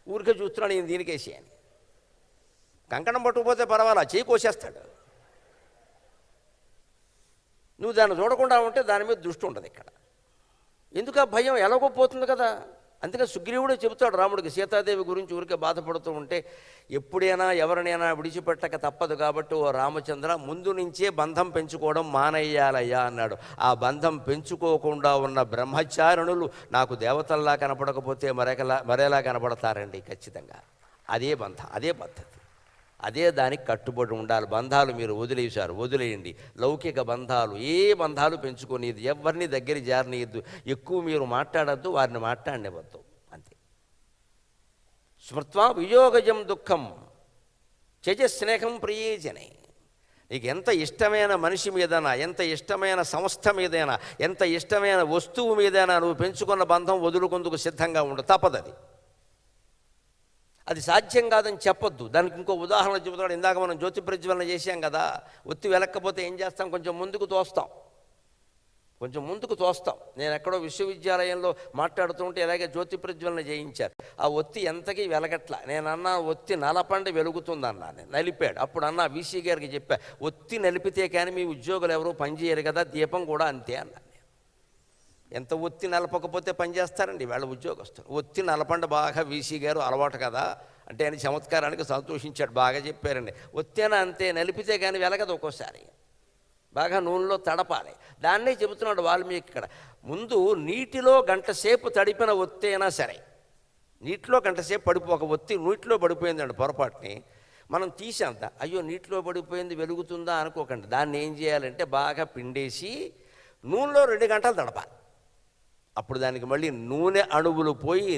ఊరికే చూస్తున్నాడు ఈయన దీనికేసి అని. కంకణం పట్టుకుపోతే పర్వాలా, చేయి కోసేస్తాడు. నువ్వు దాన్ని చూడకుండా ఉంటే దాని మీద దృష్టి ఉండదు ఇక్కడ. ఎందుకు? ఆ భయం ఎలాగో పోతుంది కదా. అందుకే సుగ్రీవుడే చెబుతాడు రాముడికి, సీతాదేవి గురించి ఊరికే బాధపడుతూ ఉంటే, ఎప్పుడైనా ఎవరినైనా విడిచిపెట్టక తప్పదు కాబట్టి ఓ రామచంద్ర, ముందు నుంచే బంధం పెంచుకోవడం మానేయాలయ్యా అన్నాడు. ఆ బంధం పెంచుకోకుండా ఉన్న బ్రహ్మచారిణులు నాకు దేవతల్లా కనపడకపోతే మరేలా కనపడతారండి? ఖచ్చితంగా అదే బంధం, అదే పద్ధతి, అదే దానికి కట్టుబడి ఉండాలి. బంధాలు మీరు వదిలేశారు, వదిలేయండి. లౌకిక బంధాలు, ఏ బంధాలు పెంచుకోనిది, ఎవరిని దగ్గర జారనీయద్దు, ఎక్కువ మీరు మాట్లాడద్దు, వారిని మాట్లాడనివ్వద్దు, అంతే. స్మృత్వా వియోగజం దుఃఖం త్యజస్నేహం ప్రియేజనే. నీకు ఎంత ఇష్టమైన మనిషి మీదైనా, ఎంత ఇష్టమైన సంస్థ మీదైనా, ఎంత ఇష్టమైన వస్తువు మీదైనా నువ్వు పెంచుకున్న బంధం వదులుకుందుకు సిద్ధంగా ఉండు, తప్పదది. అది సాధ్యం కాదని చెప్పొద్దు. దానికి ఇంకో ఉదాహరణ చెబుతాడు. ఇందాక మనం జ్యోతి ప్రజ్వలన చేశాం కదా, ఒత్తి వెలక్కపోతే ఏం చేస్తాం? కొంచెం ముందుకు తోస్తాం. నేను ఎక్కడో విశ్వవిద్యాలయంలో మాట్లాడుతుంటే ఇలాగే జ్యోతి ప్రజ్వలన చేయించారు. ఆ ఒత్తి ఎంతకీ వెలగట్లా. నేను అన్నా ఒత్తి నలపండి వెలుగుతుందన్నా. నేను నలిపాడు. అప్పుడు అన్నా వీసీ గారికి చెప్పా, ఒత్తి నలిపితే కానీ మీ ఉద్యోగులు ఎవరూ పనిచేయరు కదా, దీపం కూడా అంతే అన్నా. ఎంత ఒత్తి నలపకపోతే పనిచేస్తారండి వాళ్ళ ఉద్యోగస్తులు. ఒత్తి నలపండి బాగా, వీసీ గారు అలవాటు కదా అంటే ఆయన చమత్కారానికి సంతోషించాడు. బాగా చెప్పారండి. ఒత్తేనా అంతే, నలిపితే కానీ వెలగదు. ఒక్కోసారి బాగా నూనెలో తడపాలి. దాన్నే చెబుతున్నాడు వాల్మీకి ఇక్కడ. ముందు నీటిలో గంట సేపు తడిపిన ఒత్తైనా సరే, నీటిలో గంట సేపు ఒక ఒత్తి నీటిలో పడిపోయిందండి పొరపాటుని, మనం తీసేంత అయ్యో నీటిలో పడిపోయింది వెలుగుతుందా అనుకోకండి. దాన్ని ఏం చేయాలంటే బాగా పిండేసి నూనెలో 2 గంటలు తడపాలి. అప్పుడు దానికి మళ్ళీ నూనె అణువులు పోయి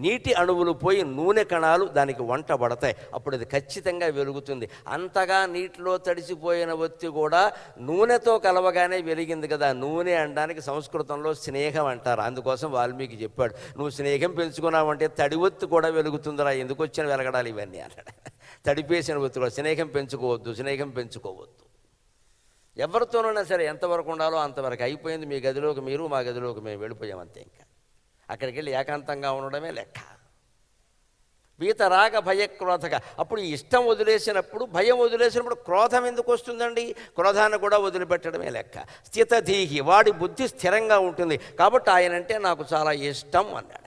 నీటి అణువులు పోయి నూనె కణాలు దానికి వంట పడతాయి. అప్పుడు అది ఖచ్చితంగా వెలుగుతుంది. అంతగా నీటిలో తడిసిపోయిన ఒత్తి కూడా నూనెతో కలవగానే వెలిగింది కదా. నూనె అనడానికి సంస్కృతంలో స్నేహం అంటారు. అందుకోసం వాల్మీకి చెప్పాడు, నువ్వు స్నేహం పెంచుకున్నావంటే తడి ఒత్తి కూడా వెలుగుతుందిరా, ఎందుకు వచ్చిన వెలగడాలి ఇవన్నీ అన్నాడు. తడిపేసిన ఒత్తి కూడా స్నేహం పెంచుకోవద్దు. ఎవరితోనైనా సరే ఎంతవరకు ఉండాలో అంతవరకు. అయిపోయింది, మీ గదిలోకి మీరు, మా గదిలోకి మేము వెళ్ళిపోయామంతే. ఇంకా అక్కడికి వెళ్ళి ఏకాంతంగా ఉండడమే లెక్క. వీతరాగ భయక్రోధక. అప్పుడు ఇష్టం వదిలేసినప్పుడు, భయం వదిలేసినప్పుడు క్రోధం ఎందుకు వస్తుందండి? క్రోధాన్ని కూడా వదిలిపెట్టడమే లెక్క. స్థితధీహి, వాడి బుద్ధి స్థిరంగా ఉంటుంది. కాబట్టి ఆయనంటే నాకు చాలా ఇష్టం అన్నాడు.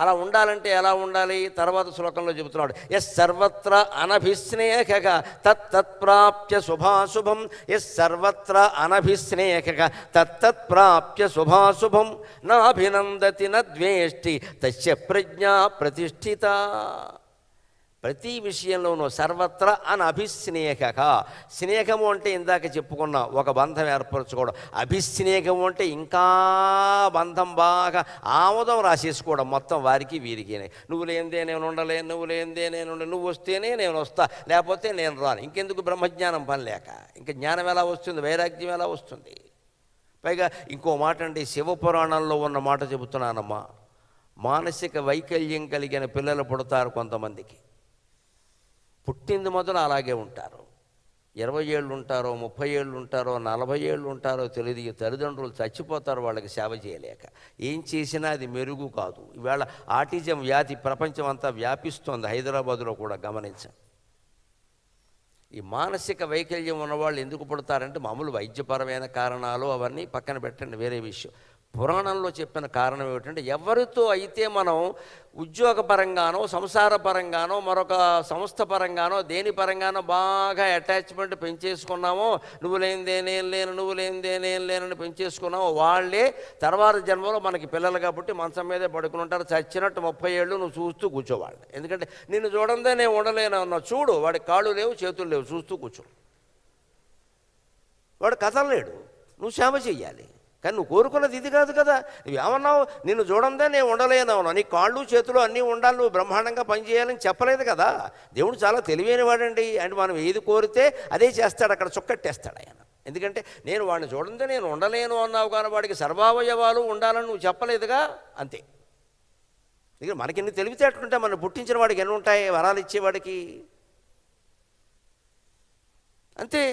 అలా ఉండాలంటే ఎలా ఉండాలి? తర్వాత శ్లోకంలో చెబుతున్నాడు, ఎస్ సర్వత్ర అనభిస్నేహక తత్తత్ప్రాప్య శుభాశుభం. ఎస్ సర్వత్ర అనభిస్నేహక తత్తత్ప్రాప్య శుభాశుభం. నాభినందతి నద్వేష్టి తస్య ప్రజ్ఞా ప్రతిష్ఠిత. ప్రతి విషయంలోనూ సర్వత్ర అనభిస్నేహక. స్నేహము అంటే ఇందాక చెప్పుకున్నాం, ఒక బంధం ఏర్పరచుకోవడం. అభిస్నేహము అంటే ఇంకా బంధం బాగా ఆముదం రాసేసుకోవడం మొత్తం వారికి వీరికి. నువ్వు లేనిదే నేను ఉండలేను, నువ్వు వస్తేనే నేను వస్తా, లేకపోతే నేను రాను. ఇంకెందుకు బ్రహ్మజ్ఞానం పని లేక? ఇంకా జ్ఞానం ఎలా వస్తుంది? వైరాగ్యం ఎలా వస్తుంది? పైగా ఇంకో మాట అండి, శివపురాణంలో ఉన్న మాట చెబుతున్నానమ్మా. మానసిక వైకల్యం కలిగిన పిల్లలు పుడతారు కొంతమందికి. పుట్టింది మొదలు అలాగే ఉంటారు. 20 ఏళ్ళు ఉంటారో, 30 ఏళ్ళు ఉంటారో, 40 ఏళ్ళు ఉంటారో తెలియదు. తల్లిదండ్రులు చచ్చిపోతారు వాళ్ళకి సేవ చేయలేక. ఏం చేసినా అది మెరుగు కాదు. ఈవేళ ఆటిజం వ్యాధి ప్రపంచం అంతా వ్యాపిస్తోంది, హైదరాబాదులో కూడా గమనించాం. ఈ మానసిక వైకల్యం ఉన్నవాళ్ళు ఎందుకు పుడతారంటే మామూలు వైద్యపరమైన కారణాలు అవన్నీ పక్కన పెట్టండి, వేరే విషయం. పురాణంలో చెప్పిన కారణం ఏమిటంటే, ఎవరితో అయితే మనం ఉద్యోగపరంగానో, సంసార పరంగానో, మరొక సంస్థ పరంగానో, దేని పరంగానో బాగా అటాచ్మెంట్ పెంచేసుకున్నామో, నువ్వు లేనిదే నేను లేను, నువ్వు లేనిదే నేను లేనని పెంచేసుకున్నామో, వాళ్ళే తర్వాత జన్మలో మనకి పిల్లలు కాబట్టి మంచం మీదే పడుకుని ఉంటారు. చచ్చినట్టు 30 ఏళ్ళు నువ్వు చూస్తూ కూర్చోవాలి. ఎందుకంటే నిన్ను చూడందే నేను ఉండలేను అన్నావు. చూడు, వాడి కాళ్ళు లేవు, చేతులు లేవు, చూస్తూ కూర్చో. వాడు కదలలేడు, నువ్వు సేవ చెయ్యాలి. కానీ నువ్వు కోరుకున్నది ఇది కాదు కదా. నువ్వేమన్నావు? నిన్ను చూడందే నేను ఉండలేనవునా, నీ కాళ్ళు చేతులు అన్నీ ఉండాలి, నువ్వు బ్రహ్మాండంగా పనిచేయాలని చెప్పలేదు కదా. దేవుడు చాలా తెలివైన వాడండి. అంటే మనం ఏది కోరితే అదే చేస్తాడు, అక్కడ చుక్కట్టేస్తాడు ఆయన. ఎందుకంటే నేను వాడిని చూడందే నేను ఉండలేను అన్నావు, కానీ వాడికి సర్వావయవాలు ఉండాలని నువ్వు చెప్పలేదుగా, అంతే. ఎందుకంటే మనకి ఎన్ని తెలివితేటలుంటాయి, మనం పుట్టించిన వాడికి ఎన్ని ఉంటాయి వరాలు ఇచ్చేవాడికి, అంతే.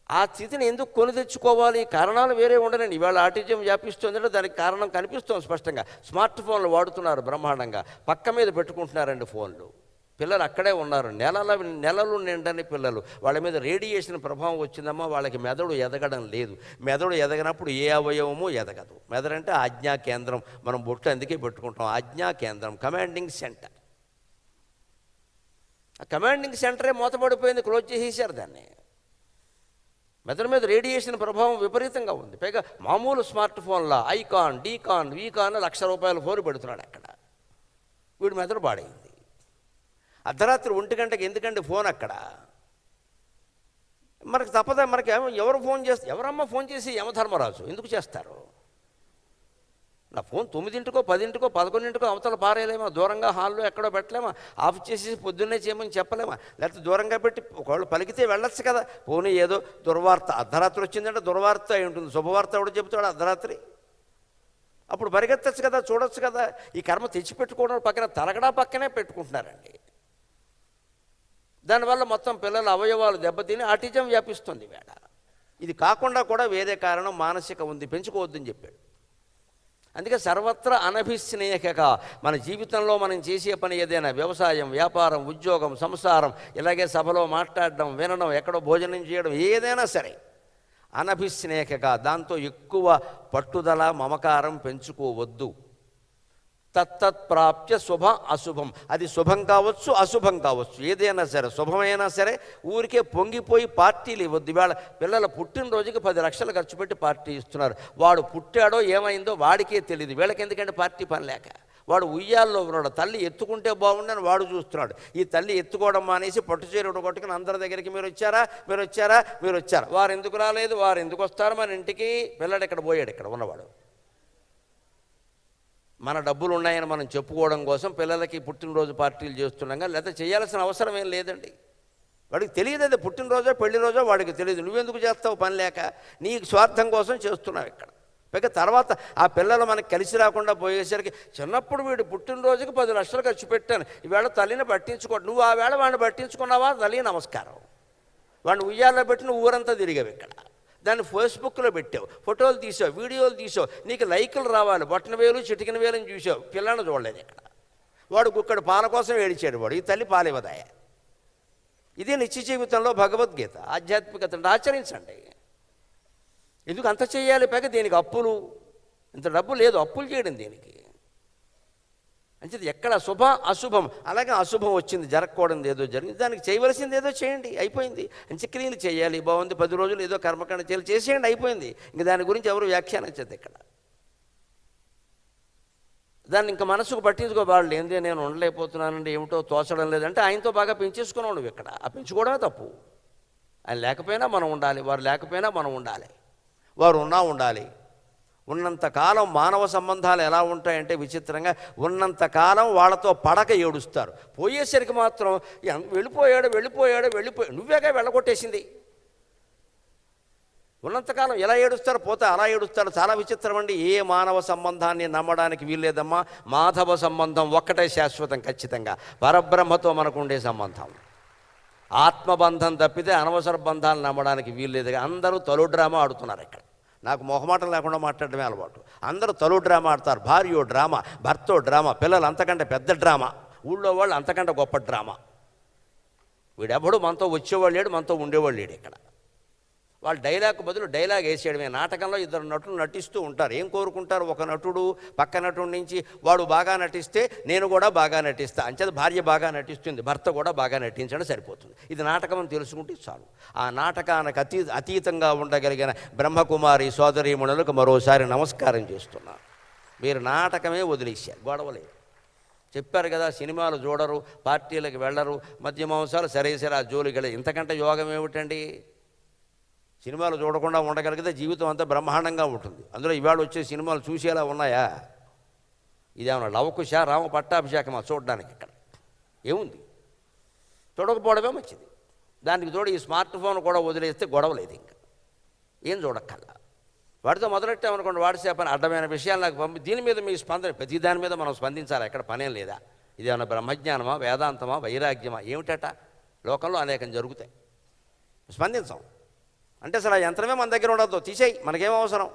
ఆ స్థితిని ఎందుకు కొని తెచ్చుకోవాలి? కారణాలు వేరే ఉండనండి. ఇవాళ ఆటిజం వ్యాపిస్తుందంటే దానికి కారణం కనిపిస్తుంది స్పష్టంగా. స్మార్ట్ ఫోన్లు వాడుతున్నారు బ్రహ్మాండంగా, పక్క మీద పెట్టుకుంటున్నారండి ఫోన్లు. పిల్లలు అక్కడే ఉన్నారు, నెలలు నిండని పిల్లలు. వాళ్ళ మీద రేడియేషన్ ప్రభావం వచ్చిందమ్మా, వాళ్ళకి మెదడు ఎదగడం లేదు. మెదడు ఎదగనప్పుడు ఏ అవయవమూ ఎదగదు. మెదడు అంటే ఆజ్ఞా కేంద్రం, మనం బొట్టు అందుకే పెట్టుకుంటాం. ఆజ్ఞా కేంద్రం, కమాండింగ్ సెంటర్. ఆ కమాండింగ్ సెంటరే మూతపడిపోయింది, క్లోజ్ చేసేసారు దాన్ని. మెదడు మీద రేడియేషన్ ప్రభావం విపరీతంగా ఉంది. పైగా మామూలు స్మార్ట్ ఫోన్లా ఐకాన్, డీకాన్, వీకాన్ ₹1,00,000 ఫోన్ పెడుతున్నాడు అక్కడ. వీడు మెదడు పాడైంది. అర్ధరాత్రి 1 గంటకి ఎందుకంటే ఫోన్ అక్కడ. మనకు తప్పదా? మనకి ఎవరు ఫోన్ చేస్తారు? ఎవరమ్మా ఫోన్ చేసి? యమధర్మరాజు. ఎందుకు చేస్తారు? నా ఫోన్ 9కో 10కో 11కో అవతల పారేయలేమా, దూరంగా హాల్లో ఎక్కడో పెట్టలేమా, ఆఫ్ చేసి పొద్దున్నే చేయమని చెప్పలేమా, లేకపోతే దూరంగా పెట్టి ఒకళ్ళు పలికితే వెళ్ళొచ్చు కదా. పోనీ ఏదో దుర్వార్త అర్ధరాత్రి వచ్చిందంటే దుర్వార్త అయి ఉంటుంది, శుభవార్త ఎవడు చెబుతాడు అర్ధరాత్రి? అప్పుడు పరిగెత్తచ్చు కదా, చూడొచ్చు కదా. ఈ కర్మ తెచ్చిపెట్టుకోవడం పక్కన తలగడా పక్కనే పెట్టుకుంటున్నారండి. దానివల్ల మొత్తం పిల్లల అవయవాలు దెబ్బతిని ఆటిజం వ్యాపిస్తుంది వేళ. ఇది కాకుండా కూడా వేరే కారణం మానసిక ఉంది, పెంచుకోవద్దని చెప్పాడు. అందుకే సర్వత్రా అనభిస్నేహక, మన జీవితంలో మనం చేసే పని ఏదైనా వ్యవసాయం, వ్యాపారం, ఉద్యోగం, సంసారం, ఇలాగే సభలో మాట్లాడడం, వినడం, ఎక్కడో భోజనం చేయడం, ఏదైనా సరే అనభిస్నేహక, దాంతో ఎక్కువ పట్టుదల మమకారం పెంచుకోవద్దు. తత్తత్ప్రాప్య శుభ అశుభం, అది శుభం కావచ్చు అశుభం కావచ్చు, ఏదైనా సరే శుభమైనా సరే ఊరికే పొంగిపోయి పార్టీలు ఇవ్వద్దు. ఇవాళ పిల్లల పుట్టినరోజుకి 10 లక్షలు ఖర్చు పెట్టి పార్టీ ఇస్తున్నారు. వాడు పుట్టాడో ఏమైందో వాడికే తెలియదు, వీళ్ళకి ఎందుకంటే పార్టీ పని లేక. వాడు ఉయ్యాల్లో ఉన్నాడు, తల్లి ఎత్తుకుంటే బాగుండని వాడు చూస్తున్నాడు. ఈ తల్లి ఎత్తుకోవడం మానేసి పట్టుచీరడు కొట్టుకుని అందరి దగ్గరికి మీరు వచ్చారా, వారు ఎందుకు రాలేదు, వారు ఎందుకు వస్తారు మన ఇంటికి, పిల్లడు ఇక్కడ పోయాడు, ఇక్కడ ఉన్నవాడు. మన డబ్బులు ఉన్నాయని మనం చెప్పుకోవడం కోసం పిల్లలకి పుట్టినరోజు పార్టీలు చేస్తున్నాగా, లేకపోతే చేయాల్సిన అవసరం ఏం లేదండి. వాడికి తెలియదు, అది పుట్టినరోజో పెళ్లి రోజో వాడికి తెలియదు. నువ్వెందుకు చేస్తావు పని లేక, నీ స్వార్థం కోసం చేస్తున్నావు ఇక్కడ. పైగా తర్వాత ఆ పిల్లలు మనకు కలిసి రాకుండా పోయేసరికి, చిన్నప్పుడు వీడు పుట్టినరోజుకి 10 లక్షలు ఖర్చు పెట్టాను, ఈవేళ తల్లిని పట్టించుకోవడం, నువ్వు ఆ వేళ వాడిని పట్టించుకున్నావా, తల్లి నమస్కారం. వాడిని ఉయ్యాల్లో పెట్టి నువ్వు ఊరంతా తిరిగావు ఇక్కడ, దాన్ని ఫేస్బుక్లో పెట్టావు, ఫోటోలు తీసావు, వీడియోలు తీసావు, నీకు లైకులు రావాలి, బొట్టన వేలు చిటికిన వేలని చూసావు, పిల్లని చూడలేదు ఇక్కడ. వాడు గుక్కడు పాల కోసం ఏడిచాడు, వాడు ఈ తల్లి పాలివదాయ. ఇదే నిత్య జీవితంలో భగవద్గీత, ఆధ్యాత్మికతను ఆచరించండి. ఎందుకు అంత చేయాలి? పైగా దీనికి అప్పులు, ఇంత డబ్బు లేదు అప్పులు చేయడం దీనికి. అంచేది ఎక్కడ శుభ అశుభం, అలాగే అశుభం వచ్చింది, జరగకూడదు ఏదో జరిగింది, దానికి చేయవలసింది ఏదో చేయండి, అయిపోయింది. అంత్యక్రియలు చేయాలి, బాగుంది, 10 రోజులు ఏదో కర్మకాండ చేసేయండి, అయిపోయింది. ఇంక దాని గురించి ఎవరు వ్యాఖ్యానించదు ఇక్కడ. దాన్ని ఇంకా మనసుకు పట్టించుకోబాడు, ఏంది నేను ఉండలేకపోతున్నానండి, ఏమిటో తోచడం లేదంటే ఆయనతో బాగా పెంచేసుకున్నావు నువ్వు ఇక్కడ. ఆ పెంచుకోవడమే తప్పు. ఆయన లేకపోయినా మనం ఉండాలి, వారు లేకపోయినా మనం ఉండాలి, వారు ఉన్నా ఉండాలి. ఉన్నంతకాలం మానవ సంబంధాలు ఎలా ఉంటాయంటే విచిత్రంగా, ఉన్నంతకాలం వాళ్ళతో పడక ఏడుస్తారు, పోయేసరికి మాత్రం వెళ్ళిపోయాడు, నువ్వేగా వెళ్ళగొట్టేసింది. ఉన్నంతకాలం ఎలా ఏడుస్తారు, పోతే అలా ఏడుస్తారు. చాలా విచిత్రం అండి. ఏ మానవ సంబంధాన్ని నమ్మడానికి వీల్లేదమ్మా. మాధవ సంబంధం ఒక్కటే శాశ్వతం, ఖచ్చితంగా పరబ్రహ్మతో మనకు ఉండే సంబంధం. ఆత్మబంధం తప్పితే అనవసర బంధాలు నమ్మడానికి వీల్లేదుగా. అందరూ తలు డ్రామా ఆడుతున్నారు ఇక్కడ. నాకు మొహమాటం లేకుండా మాట్లాడడమే అలవాటు. అందరూ తలు డ్రామా ఆడతారు. భార్యో డ్రామా, భర్తో డ్రామా, పిల్లలు అంతకంటే పెద్ద డ్రామా, ఊళ్ళో వాళ్ళు అంతకంటే గొప్ప డ్రామా. వీడెవడు మనతో వచ్చేవాళ్ళు లేడు, మనతో ఉండేవాళ్ళు లేడు ఇక్కడ. వాళ్ళు డైలాగ్ బదులు డైలాగ్ వేసేయడమే. నాటకంలో 2 నటులు నటిస్తూ ఉంటారు. ఏం కోరుకుంటారు? ఒక నటుడు పక్క నటుడి నుంచి వాడు బాగా నటిస్తే నేను కూడా బాగా నటిస్తా, అంచేత భార్య బాగా నటిస్తుంది, భర్త కూడా బాగా నటించడం సరిపోతుంది. ఇది నాటకం అని తెలుసుకుంటే చాలు. ఆ నాటకానికి అతీతంగా ఉండగలిగిన బ్రహ్మకుమారి సోదరీమణులకు మరోసారి నమస్కారం చేస్తున్నాను. మీరు నాటకమే వదిలేశారు, గొడవలేదు. చెప్పారు కదా, సినిమాలు చూడరు, పార్టీలకు వెళ్ళరు, మద్య మాంసాలు సరేసరి ఆ జోలికి. ఇంతకంటే యోగం ఏమిటండి? సినిమాలు చూడకుండా ఉండగలిగితే జీవితం అంతా బ్రహ్మాండంగా ఉంటుంది. అందులో ఇవాళ వచ్చే సినిమాలు చూసేలా ఉన్నాయా? ఇదేమన్నా లవకుశ రామ పట్టాభిషేకమా చూడడానికి? ఇక్కడ ఏముంది? చూడకపోవడమే మంచిది. దానికి తోడు ఈ స్మార్ట్ ఫోన్ కూడా వదిలేస్తే గొడవలేదు. ఇంకా ఏం చూడక్కల్లా. వాడితో మొదలెట్టామనుకోండి, వాట్సాప్ అని అడ్డమైన విషయాలు నాకు పంపి, దీని మీద మీ స్పందన, ప్రతి దాని మీద మనం స్పందించాలి. ఎక్కడ పనేం లేదా? ఇదేమన్నా బ్రహ్మజ్ఞానమా, వేదాంతమా, వైరాగ్యమా? ఏమిటట? లోకంలో అనేకం జరుగుతాయి, స్పందించాం అంటే అసలు ఆ యంత్రమే మన దగ్గర ఉండదు, తీసేయి, మనకేం అవసరం.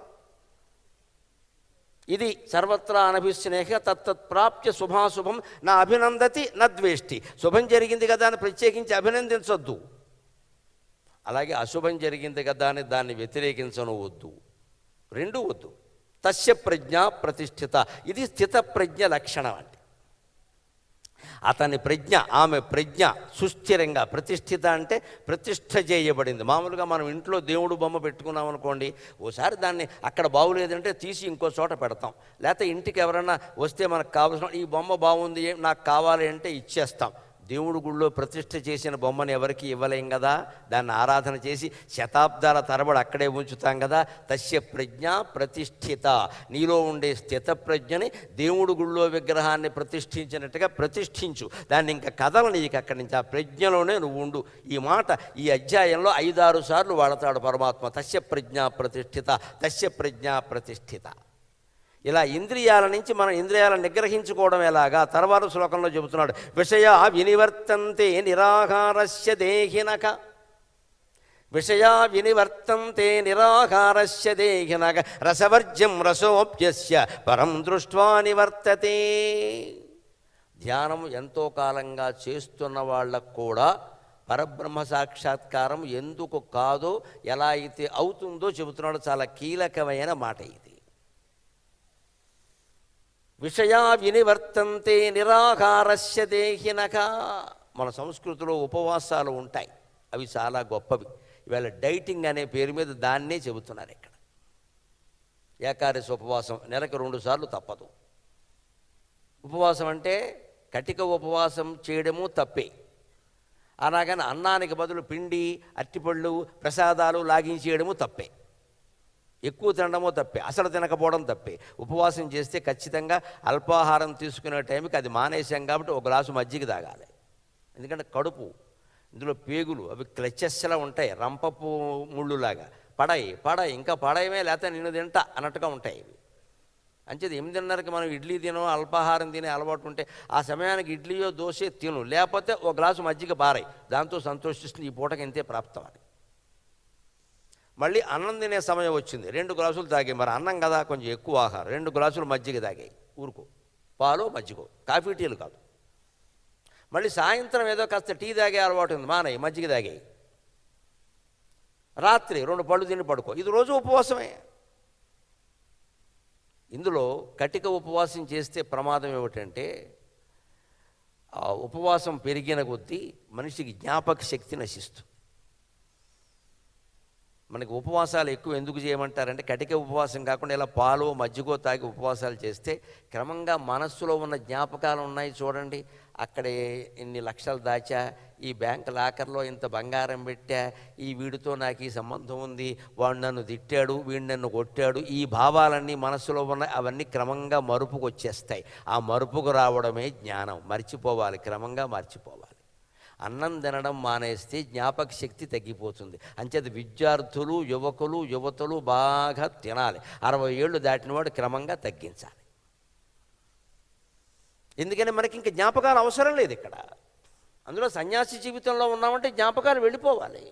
ఇది సర్వత్రా అనభిస్నేహ తత్తత్ప్రాప్య శుభాశుభం నా అభినందతి నద్వేష్టి. శుభం జరిగింది కదా అని ప్రత్యేకించి అభినందించొద్దు, అలాగే అశుభం జరిగింది కదా అని దాన్ని వ్యతిరేకించను వద్దు, రెండూ వద్దు. తస్య ప్రజ్ఞ ప్రతిష్ఠిత, ఇది స్థిత ప్రజ్ఞ లక్షణం. అంటే అతని ప్రజ్ఞ, ఆమె ప్రజ్ఞ సుస్థిరంగా, ప్రతిష్ఠిత అంటే ప్రతిష్ఠ చేయబడింది. మామూలుగా మనం ఇంట్లో దేవుడు బొమ్మ పెట్టుకున్నాం అనుకోండి, ఓసారి దాన్ని అక్కడ బాగులేదంటే తీసి ఇంకో చోట పెడతాం. లేకపోతే ఇంటికి ఎవరైనా వస్తే మనకు కావాల్సిన ఈ బొమ్మ బాగుంది నాకు కావాలి అంటే ఇచ్చేస్తాం. దేవుడు గుళ్ళో ప్రతిష్ఠ చేసిన బొమ్మను ఎవరికి ఇవ్వలేం కదా, దాన్ని ఆరాధన చేసి శతాబ్దాల తరబడి అక్కడే ఉంచుతాం కదా. తస్య ప్రజ్ఞ ప్రతిష్ఠిత, నీలో ఉండే స్థిత ప్రజ్ఞని దేవుడు గుళ్ళో విగ్రహాన్ని ప్రతిష్ఠించినట్టుగా ప్రతిష్ఠించు, దాన్ని ఇంకా కథలు నీకు అక్కడి నుంచి, ఆ ప్రజ్ఞలోనే నువ్వు ఉండు. ఈ మాట ఈ అధ్యాయంలో 5-6 సార్లు వాడతాడు పరమాత్మ. తస్య ప్రజ్ఞ ప్రతిష్ఠిత, తస్య ప్రజ్ఞ ప్రతిష్ఠిత. ఇలా ఇంద్రియాల నుంచి మనం ఇంద్రియాలను నిగ్రహించుకోవడం ఎలాగా తర్వాత శ్లోకంలో చెబుతున్నాడు. విషయా వినివర్తంతే నిరాహారస్య దేహినక, విషయా వినివర్తంతే నిరాహారస్య దేహినక, రసవర్జ్యం రసోప్యస్య పరం దృష్ట్వా నివర్తతే. ధ్యానం ఎంతో కాలంగా చేస్తున్న వాళ్ళకు కూడా పరబ్రహ్మ సాక్షాత్కారం ఎందుకు కాదో, ఎలా అయితే అవుతుందో చెబుతున్నాడు. చాలా కీలకమైన మాట ఇది. విషయా వినివర్తంతే నిరాహారస్య దేహినక. మన సంస్కృతిలో ఉపవాసాలు ఉంటాయి, అవి చాలా గొప్పవి. ఇవాళ డైటింగ్ అనే పేరు మీద దాన్నే చెబుతున్నారు ఇక్కడ. ఏకాదశి ఉపవాసం నెలకు 2 సార్లు తప్పదు. ఉపవాసం అంటే కటిక ఉపవాసం చేయడము తప్పే. అలాగని అన్నానికి బదులు పిండి, అరటిపళ్ళు, ప్రసాదాలు లాగించేయడము తప్పే. ఎక్కువ తినడమో తప్పే, అసలు తినకపోవడం తప్పే. ఉపవాసం చేస్తే ఖచ్చితంగా అల్పాహారం తీసుకునే టైంకి అది మానేసాం కాబట్టి 1 గ్లాసు మజ్జిగ తాగాలి. ఎందుకంటే కడుపు, ఇందులో పేగులు అవి క్లచెస్లా ఉంటాయి, రంపపు ముళ్ళులాగా. పడాయి ఇంకా పడాయమే, లేకపోతే నిన్ను తింటా అన్నట్టుగా ఉంటాయి ఇవి. అంచేది 8:30కి మనం ఇడ్లీ తినో అల్పాహారం తినే అలవాటు ఉంటే ఆ సమయానికి ఇడ్లీయో దోశ తిను, లేకపోతే 1 గ్లాసు మజ్జిగ పారాయి, దాంతో సంతోషిస్తుంది. ఈ పూటకి ఇంతే ప్రాప్తం అని. మళ్ళీ అన్నం తినే సమయం వచ్చింది, 2 గ్లాసులు తాగాయి. మరి అన్నం కదా, కొంచెం ఎక్కువ ఆహారం, 2 గ్లాసులు మజ్జిగ తాగాయి. ఊరుకో, పాలు మజ్జిగో, కాఫీ టీలు కాదు. మళ్ళీ సాయంత్రం ఏదో కాస్త టీ తాగే అలవాటు ఉంది, మానయ్య మజ్జిగ తాగాయి. రాత్రి 2 పళ్ళు తిని పడుకో. ఇది రోజు ఉపవాసమే. ఇందులో కటిక ఉపవాసం చేస్తే ప్రమాదం ఏమిటంటే, ఆ ఉపవాసం పెరిగిన కొద్దీ మనిషికి జ్ఞాపక శక్తి నశిస్తుంది. మనకి ఉపవాసాలు ఎక్కువ ఎందుకు చేయమంటారంటే, కటిక ఉపవాసం కాకుండా ఇలా పాలు మజ్జిగో తాగి ఉపవాసాలు చేస్తే క్రమంగా మనస్సులో ఉన్న జ్ఞాపకాలు ఉన్నాయి చూడండి. అక్కడే ఇన్ని లక్షలు దాచా, ఈ బ్యాంక్ లాకర్లో ఇంత బంగారం పెట్టా, ఈ వీడితో నాకు ఈ సంబంధం ఉంది, వాడు నన్ను తిట్టాడు, వీడు నన్ను కొట్టాడు, ఈ భావాలన్నీ మనస్సులో ఉన్నాయి. అవన్నీ క్రమంగా మరుపుకు వచ్చేస్తాయి. ఆ మరుపుకు రావడమే జ్ఞానం. మర్చిపోవాలి, క్రమంగా మర్చిపోవాలి. అన్నం తినడం మానేస్తే జ్ఞాపక శక్తి తగ్గిపోతుంది. అంచేది విద్యార్థులు, యువతులు బాగా తినాలి. 60 ఏళ్ళు దాటినవాడు క్రమంగా తగ్గించాలి. ఎందుకని మనకి ఇంక జ్ఞాపకాలు అవసరం లేదు ఇక్కడ. అందులో సన్యాసి జీవితంలో ఉన్నామంటే జ్ఞాపకాలు వెళ్ళిపోవాలి.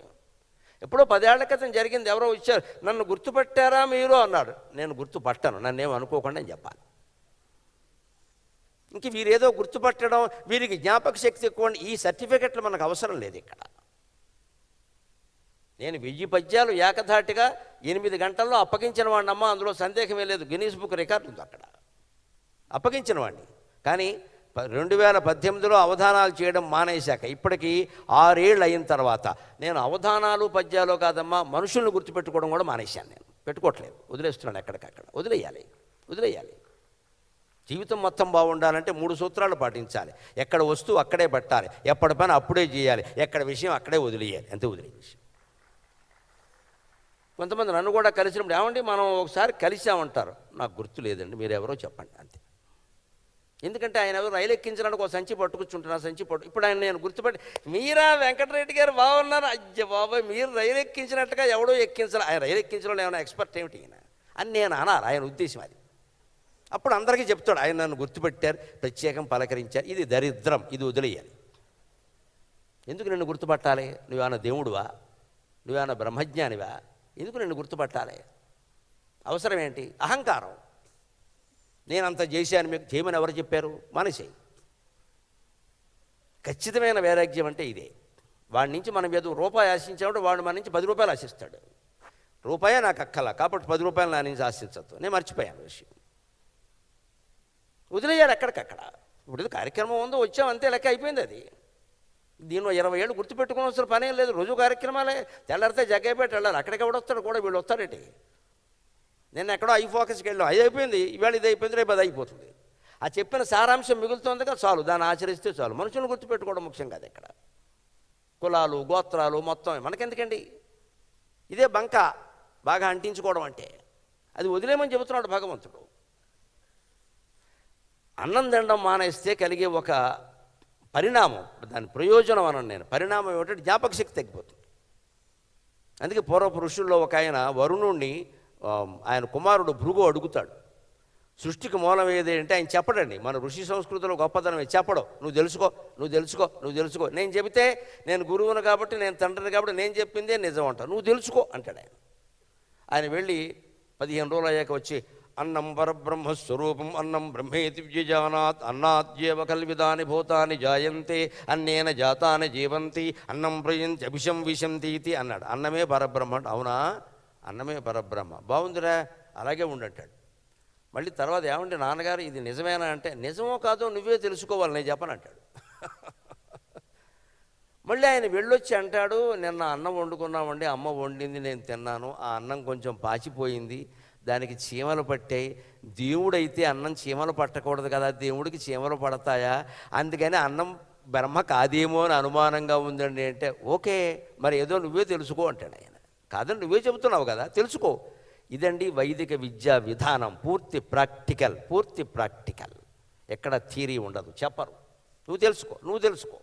ఎప్పుడో 10 ఏళ్ల క్రితం జరిగింది. ఎవరో వచ్చారు, నన్ను గుర్తుపట్టారా మీరు అన్నాడు. నేను గుర్తుపట్టాను, నన్నేం అనుకోకుండా అని చెప్పాలి. ఇంక వీరేదో గుర్తుపట్టడం, వీరికి జ్ఞాపక శక్తి ఎక్కువ, ఈ సర్టిఫికెట్లు మనకు అవసరం లేదు ఇక్కడ. నేను 1000 పద్యాలు ఏకధాటిగా 8 గంటల్లో అప్పగించిన వాడిని అమ్మ, అందులో సందేహమే లేదు. గిన్నీస్ బుక్ రికార్డు ఉంది అక్కడ, అప్పగించిన వాడిని. కానీ 2018లో అవధానాలు చేయడం మానేశాక ఇప్పటికీ 6 ఏళ్ళు అయిన తర్వాత నేను అవధానాలు పద్యాలు కాదమ్మా, మనుషులను గుర్తుపెట్టుకోవడం కూడా మానేశాను. నేను పెట్టుకోవట్లేదు, వదిలేస్తున్నాను. ఎక్కడికక్కడ వదిలేయాలి. జీవితం మొత్తం బాగుండాలంటే 3 సూత్రాలు పాటించాలి. ఎక్కడ వస్తువు అక్కడే పెట్టాలి, ఎప్పటి పని అప్పుడే చేయాలి, ఎక్కడ విషయం అక్కడే వదిలేయాలి. అంతే, వదిలే విషయం. కొంతమంది నన్ను కూడా కలిసినప్పుడు, ఏమండి మనం ఒకసారి కలిసామంటారు. నాకు గుర్తు లేదండి, మీరెవరో చెప్పండి అంతే. ఎందుకంటే ఆయన ఎవరు రైలు ఎక్కించడానికి ఒక సంచి పట్టుకొచ్చుంటున్నారు, ఇప్పుడు ఆయన నేను గుర్తుపెట్టి, మీరా వెంకటరెడ్డి గారు బాగున్నారు, అయ్య బాబాయ్ మీరు రైలు ఎక్కించినట్టుగా ఎవడో ఎక్కించాలి. ఆయన రైలు ఎక్కించడంలో ఏమైనా ఎక్స్పర్ట్ ఏమిటి ఈయన అని నేను అనాలి, ఆయన ఉద్దేశం అది. అప్పుడు అందరికీ చెప్తాడు, ఆయన నన్ను గుర్తుపెట్టారు, ప్రత్యేకం పలకరించారు. ఇది దరిద్రం, ఇది వదిలేయాలి. ఎందుకు నిన్ను గుర్తుపట్టాలి? నువ్వేమైనా దేవుడువా? నువ్వేమైనా బ్రహ్మజ్ఞానివా? ఎందుకు నిన్ను గుర్తుపట్టాలి? అవసరం ఏంటి? అహంకారం. నేనంత చేశాను, మీకు చేయమని ఎవరు చెప్పారు? మానేసేయి. ఖచ్చితమైన వైరాగ్యం అంటే ఇదే. వాడి నుంచి మనం ఏదో రూపాయి ఆశించామంటే వాడు మన నుంచి 10 రూపాయలు ఆశిస్తాడు. రూపాయే నాకు అక్కల, కాబట్టి 10 రూపాయలు నా నుంచి ఆశించద్దు. నేను మర్చిపోయాను విషయం. వదిలేయాలి ఎక్కడికక్కడ. ఇప్పుడు ఇది కార్యక్రమం ఉందో వచ్చాం అంతే, లెక్క అయిపోయింది అది. దీనిలో 20 ఏళ్ళు గుర్తుపెట్టుకోవాల్సిన పనేం లేదు. రోజు కార్యక్రమాలే. తెల్లారితే జగ్గైపోయి వెళ్ళాలి. అక్కడికి ఎవడొస్తాడు కూడా, వీళ్ళు వస్తారేంటి? నేను ఎక్కడో ఐ ఫోకస్కి వెళ్ళాం, అది అయిపోయింది, ఇవాళ ఇది అయిపోయింది, రేపు అది అయిపోతుంది. ఆ చెప్పిన సారాంశం మిగులుతుందిగా చాలు, దాన్ని ఆచరిస్తే చాలు. మనుషులను గుర్తుపెట్టుకోవడం ముఖ్యం కాదు ఇక్కడ. కులాలు గోత్రాలు మొత్తం మనకెందుకండి? ఇదే బంక బాగా అంటించుకోవడం అంటే. అది వదిలేమని చెబుతున్నాడు భగవంతుడు. అన్నం తినడం మానేస్తే కలిగే ఒక పరిణామం, దాని ప్రయోజనం అన్నాను నేను. పరిణామం ఏమిటంటే జ్ఞాపక శక్తి తగ్గిపోతుంది. అందుకే పూర్వపు ఋషుల్లో ఒక ఆయన వరుణుణ్ణి ఆయన కుమారుడు భృగు అడుగుతాడు, సృష్టికి మూలం ఏది అంటే ఆయన చెప్పడండి. మన ఋషి సంస్కృతిలో గొప్పతనమే చెప్పడం. నువ్వు తెలుసుకో, నువ్వు తెలుసుకో, నువ్వు తెలుసుకో. నేను చెబితే నేను గురువును కాబట్టి, నేను తండ్రిని కాబట్టి నేను చెప్పిందే నిజం అంటాను, నువ్వు తెలుసుకో అంటాడు ఆయన. ఆయన వెళ్ళి 15 రోజులు అయ్యాక వచ్చి, అన్నం పరబ్రహ్మస్వరూపం అన్నం బ్రహ్మేతి విజానాత్ అన్నాద్యేవ కల్విదాని భూతాని జాయంతే అన్నేన జాతాని జీవంతి అన్నం ప్రయంతి అభిషం విశంతీతి అన్నాడు. అన్నమే పరబ్రహ్మ అంటే, అవునా అన్నమే పరబ్రహ్మ, బాగుందిరా అలాగే ఉండంటాడు. మళ్ళీ తర్వాత ఏమంటే నాన్నగారు ఇది నిజమేనా అంటే, నిజమో కాదో నువ్వే తెలుసుకోవాలి, నేను చెప్పనంటాడు. మళ్ళీ ఆయన వెళ్ళొచ్చి అంటాడు, నిన్న అన్నం వండుకున్నామండి, అమ్మ వండింది, నేను తిన్నాను, ఆ అన్నం కొంచెం పాచిపోయింది, దానికి చీమలు పట్టాయి. దేవుడైతే అన్నం చీమలు పట్టకూడదు కదా, దేవుడికి చీమలు పడతాయా, అందుకని అన్నం బ్రహ్మ కాదేమో అని అనుమానంగా ఉందండి అంటే, ఓకే మరి ఏదో నువ్వే తెలుసుకో అంటాడు ఆయన. కాదని నువ్వే చెబుతున్నావు కదా, తెలుసుకో. ఇదండి వైదిక విద్యా విధానం. పూర్తి ప్రాక్టికల్, పూర్తి ప్రాక్టికల్. ఎక్కడ థియరీ ఉండదు, చెప్పరు. నువ్వు తెలుసుకో, నువ్వు తెలుసుకో.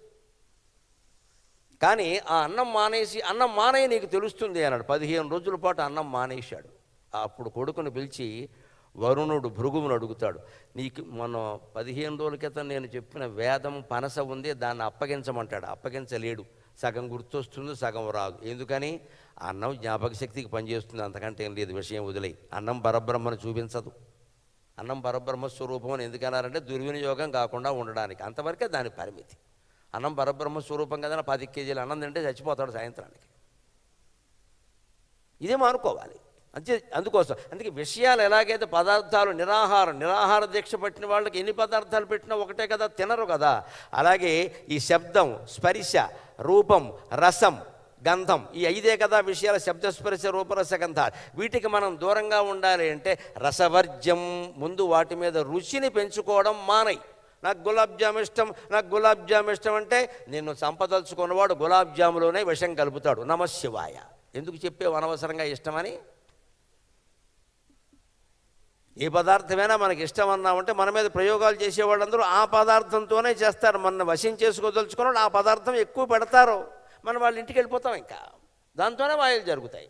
కానీ ఆ అన్నం మానేసి, అన్నం మానేయి నీకు తెలుస్తుంది అన్నాడు. 15 రోజుల పాటు అన్నం మానేశాడు. అప్పుడు కొడుకును పిలిచి వరుణుడు భృగువును అడుగుతాడు, నీకు మొన్న 15 రోజుల క్రితం నేను చెప్పిన వేదం పనస ఉంది, దాన్ని అప్పగించమంటాడు. అప్పగించలేడు. సగం గుర్తొస్తుంది, సగం రాదు. ఎందుకని? అన్నం జ్ఞాపక శక్తికి పనిచేస్తుంది, అంతకంటే ఏం లేదు. విషయం వదిలేయి. అన్నం పరబ్రహ్మను చూపించదు. అన్నం పరబ్రహ్మ స్వరూపం అని ఎందుకన్నారంటే దుర్వినియోగం కాకుండా ఉండడానికి, అంతవరకే దాని పరిమితి. అన్నం పరబ్రహ్మ స్వరూపం కదా, 10 కేజీలు అన్నం తింటే చచ్చిపోతాడు సాయంత్రానికి. ఇదే మానుకోవాలి. అందుకోసం అందుకే విషయాలు ఎలాగైతే పదార్థాలు నిరాహార దీక్ష పట్టిన వాళ్ళకి ఎన్ని పదార్థాలు పెట్టినా ఒకటే కదా, తినరు కదా. అలాగే ఈ శబ్దం, స్పర్శ, రూపం, రసం, గంధం, ఈ 5 కదా విషయాల. శబ్దస్పర్శ రూపరస గంధాలు. వీటికి మనం దూరంగా ఉండాలి అంటే రసవర్జ్యం. ముందు వాటి మీద రుచిని పెంచుకోవడం మానై. నాకు గులాబ్ జామ్ ఇష్టం, నాకు గులాబ్ జామ్ ఇష్టం అంటే నిన్ను సంపదలుచుకున్నవాడు గులాబ్ జాములోనే విషం కలుపుతాడు. నమశివాయ. ఎందుకు చెప్పేవు అనవసరంగా ఇష్టమని? ఏ పదార్థమైనా మనకి ఇష్టం అన్నామంటే మన మీద ప్రయోగాలు చేసేవాళ్ళందరూ ఆ పదార్థంతోనే చేస్తారు. మన వశం చేసుకోదలుచుకున్నాడు ఆ పదార్థం ఎక్కువ పెడతారు, మనం వాళ్ళ ఇంటికి వెళ్ళిపోతాం. ఇంకా దాంతోనే వాయులు జరుగుతాయి.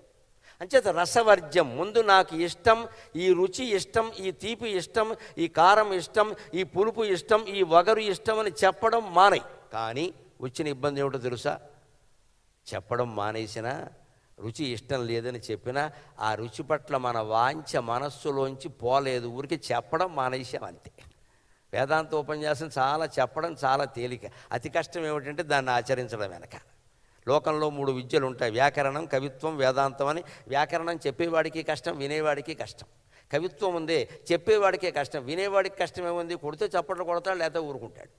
అంచేత రసవర్జ్యం. ముందు నాకు ఇష్టం, ఈ రుచి ఇష్టం, ఈ తీపి ఇష్టం, ఈ కారం ఇష్టం, ఈ పులుపు ఇష్టం, ఈ వగరు ఇష్టం అని చెప్పడం మానే. కానీ వచ్చిన ఇబ్బంది ఏమిటో తెలుసా? చెప్పడం మానేసినా, రుచి ఇష్టం లేదని చెప్పినా ఆ రుచి పట్ల మన వాంఛ మనస్సులోంచి పోలేదు. ఊరికి చెప్పడం మానేసాం అంతే. వేదాంత ఉపన్యాసం చాలా చెప్పడం చాలా తేలిక. అతి కష్టం ఏమిటంటే దాన్ని ఆచరించడం వెనక. లోకంలో 3 విద్యలు ఉంటాయి: వ్యాకరణం, కవిత్వం, వేదాంతం అని. వ్యాకరణం చెప్పేవాడికి కష్టం, వినేవాడికి కష్టం. కవిత్వం ఉందే చెప్పేవాడికే కష్టం, వినేవాడికి కష్టం ఏముంది? కొడితే చప్పట్లు కొడతాడు, లేకపోతే ఊరుకుంటాడు.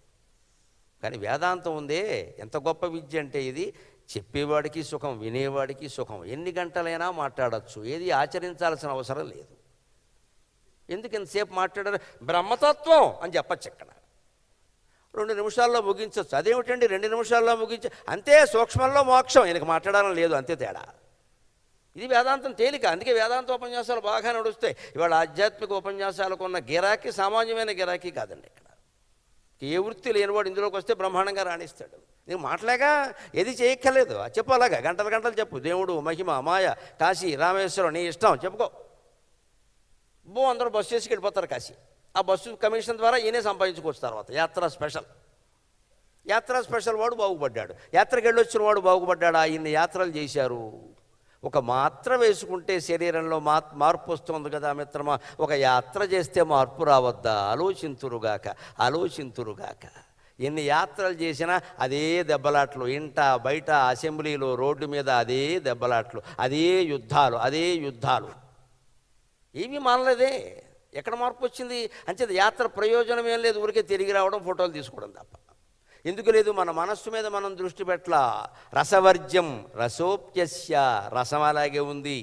కానీ వేదాంతం ఉందే ఎంత గొప్ప విద్య అంటే ఇది. చెప్పేవాడికి సుఖం, వినేవాడికి సుఖం. ఎన్ని గంటలైనా మాట్లాడచ్చు, ఏది ఆచరించాల్సిన అవసరం లేదు. ఎందుకు ఇంతసేపు మాట్లాడారు? బ్రహ్మతత్వం అని చెప్పచ్చు. ఇక్కడ 2 నిమిషాల్లో ముగించవచ్చు. అదేమిటండి 2 నిమిషాల్లో ముగించ? అంతే, సూక్ష్మంలో మోక్షం. ఈయనకు మాట్లాడాలని లేదు, అంతే తేడా. ఇది వేదాంతం తేలిక. అందుకే వేదాంత ఉపన్యాసాలు బాగా నడుస్తాయి. ఇవాళ ఆధ్యాత్మిక ఉపన్యాసాలకు ఉన్న గిరాకీ సామాన్యమైన గిరాకీ కాదండి. ఇక్కడ ఏ వృత్తి లేనివాడు ఇందులోకి వస్తే బ్రహ్మాండంగా రాణిస్తాడు. నీకు మాటలేగా ఏది చేయక్కర్లేదు, చెప్పలాగా గంటలు గంటలు చెప్పు. దేవుడు, మహిమ, మాయ, కాశీ, రామేశ్వరం, నీ ఇష్టం చెప్పుకో. అందరూ బస్సు చేసి వెళ్ళిపోతారు కాశీ. ఆ బస్సు కమిషన్ ద్వారా ఈయనే సంపాదించుకోవచ్చు. తర్వాత యాత్రా స్పెషల్ వాడు బాగుపడ్డాడు. యాత్రకి వెళ్ళొచ్చిన వాడు బాగుపడ్డాడు. ఇన్ని యాత్రలు చేశారు. ఒక మాత్ర వేసుకుంటే శరీరంలో మార్పు వస్తుంది కదా మిత్రమా. ఒక యాత్ర చేస్తే మార్పు రావద్దా? ఆలోచింతురుగాక. ఎన్ని యాత్రలు చేసినా అదే దెబ్బలాట్లు. ఇంట బయట, అసెంబ్లీలో, రోడ్డు మీద అదే దెబ్బలాట్లు, అదే యుద్ధాలు. ఏమీ మానలేదే. ఎక్కడ మార్పు వచ్చింది? అంచేత యాత్ర ప్రయోజనం ఏం లేదు, ఊరికే తిరిగి రావడం, ఫోటోలు తీసుకోవడం తప్ప. ఎందుకు లేదు? మన మనస్సు మీద మనం దృష్టి పెట్టలా. రసవర్జ్యం రసోప్యస్య. రసం అలాగే ఉంది,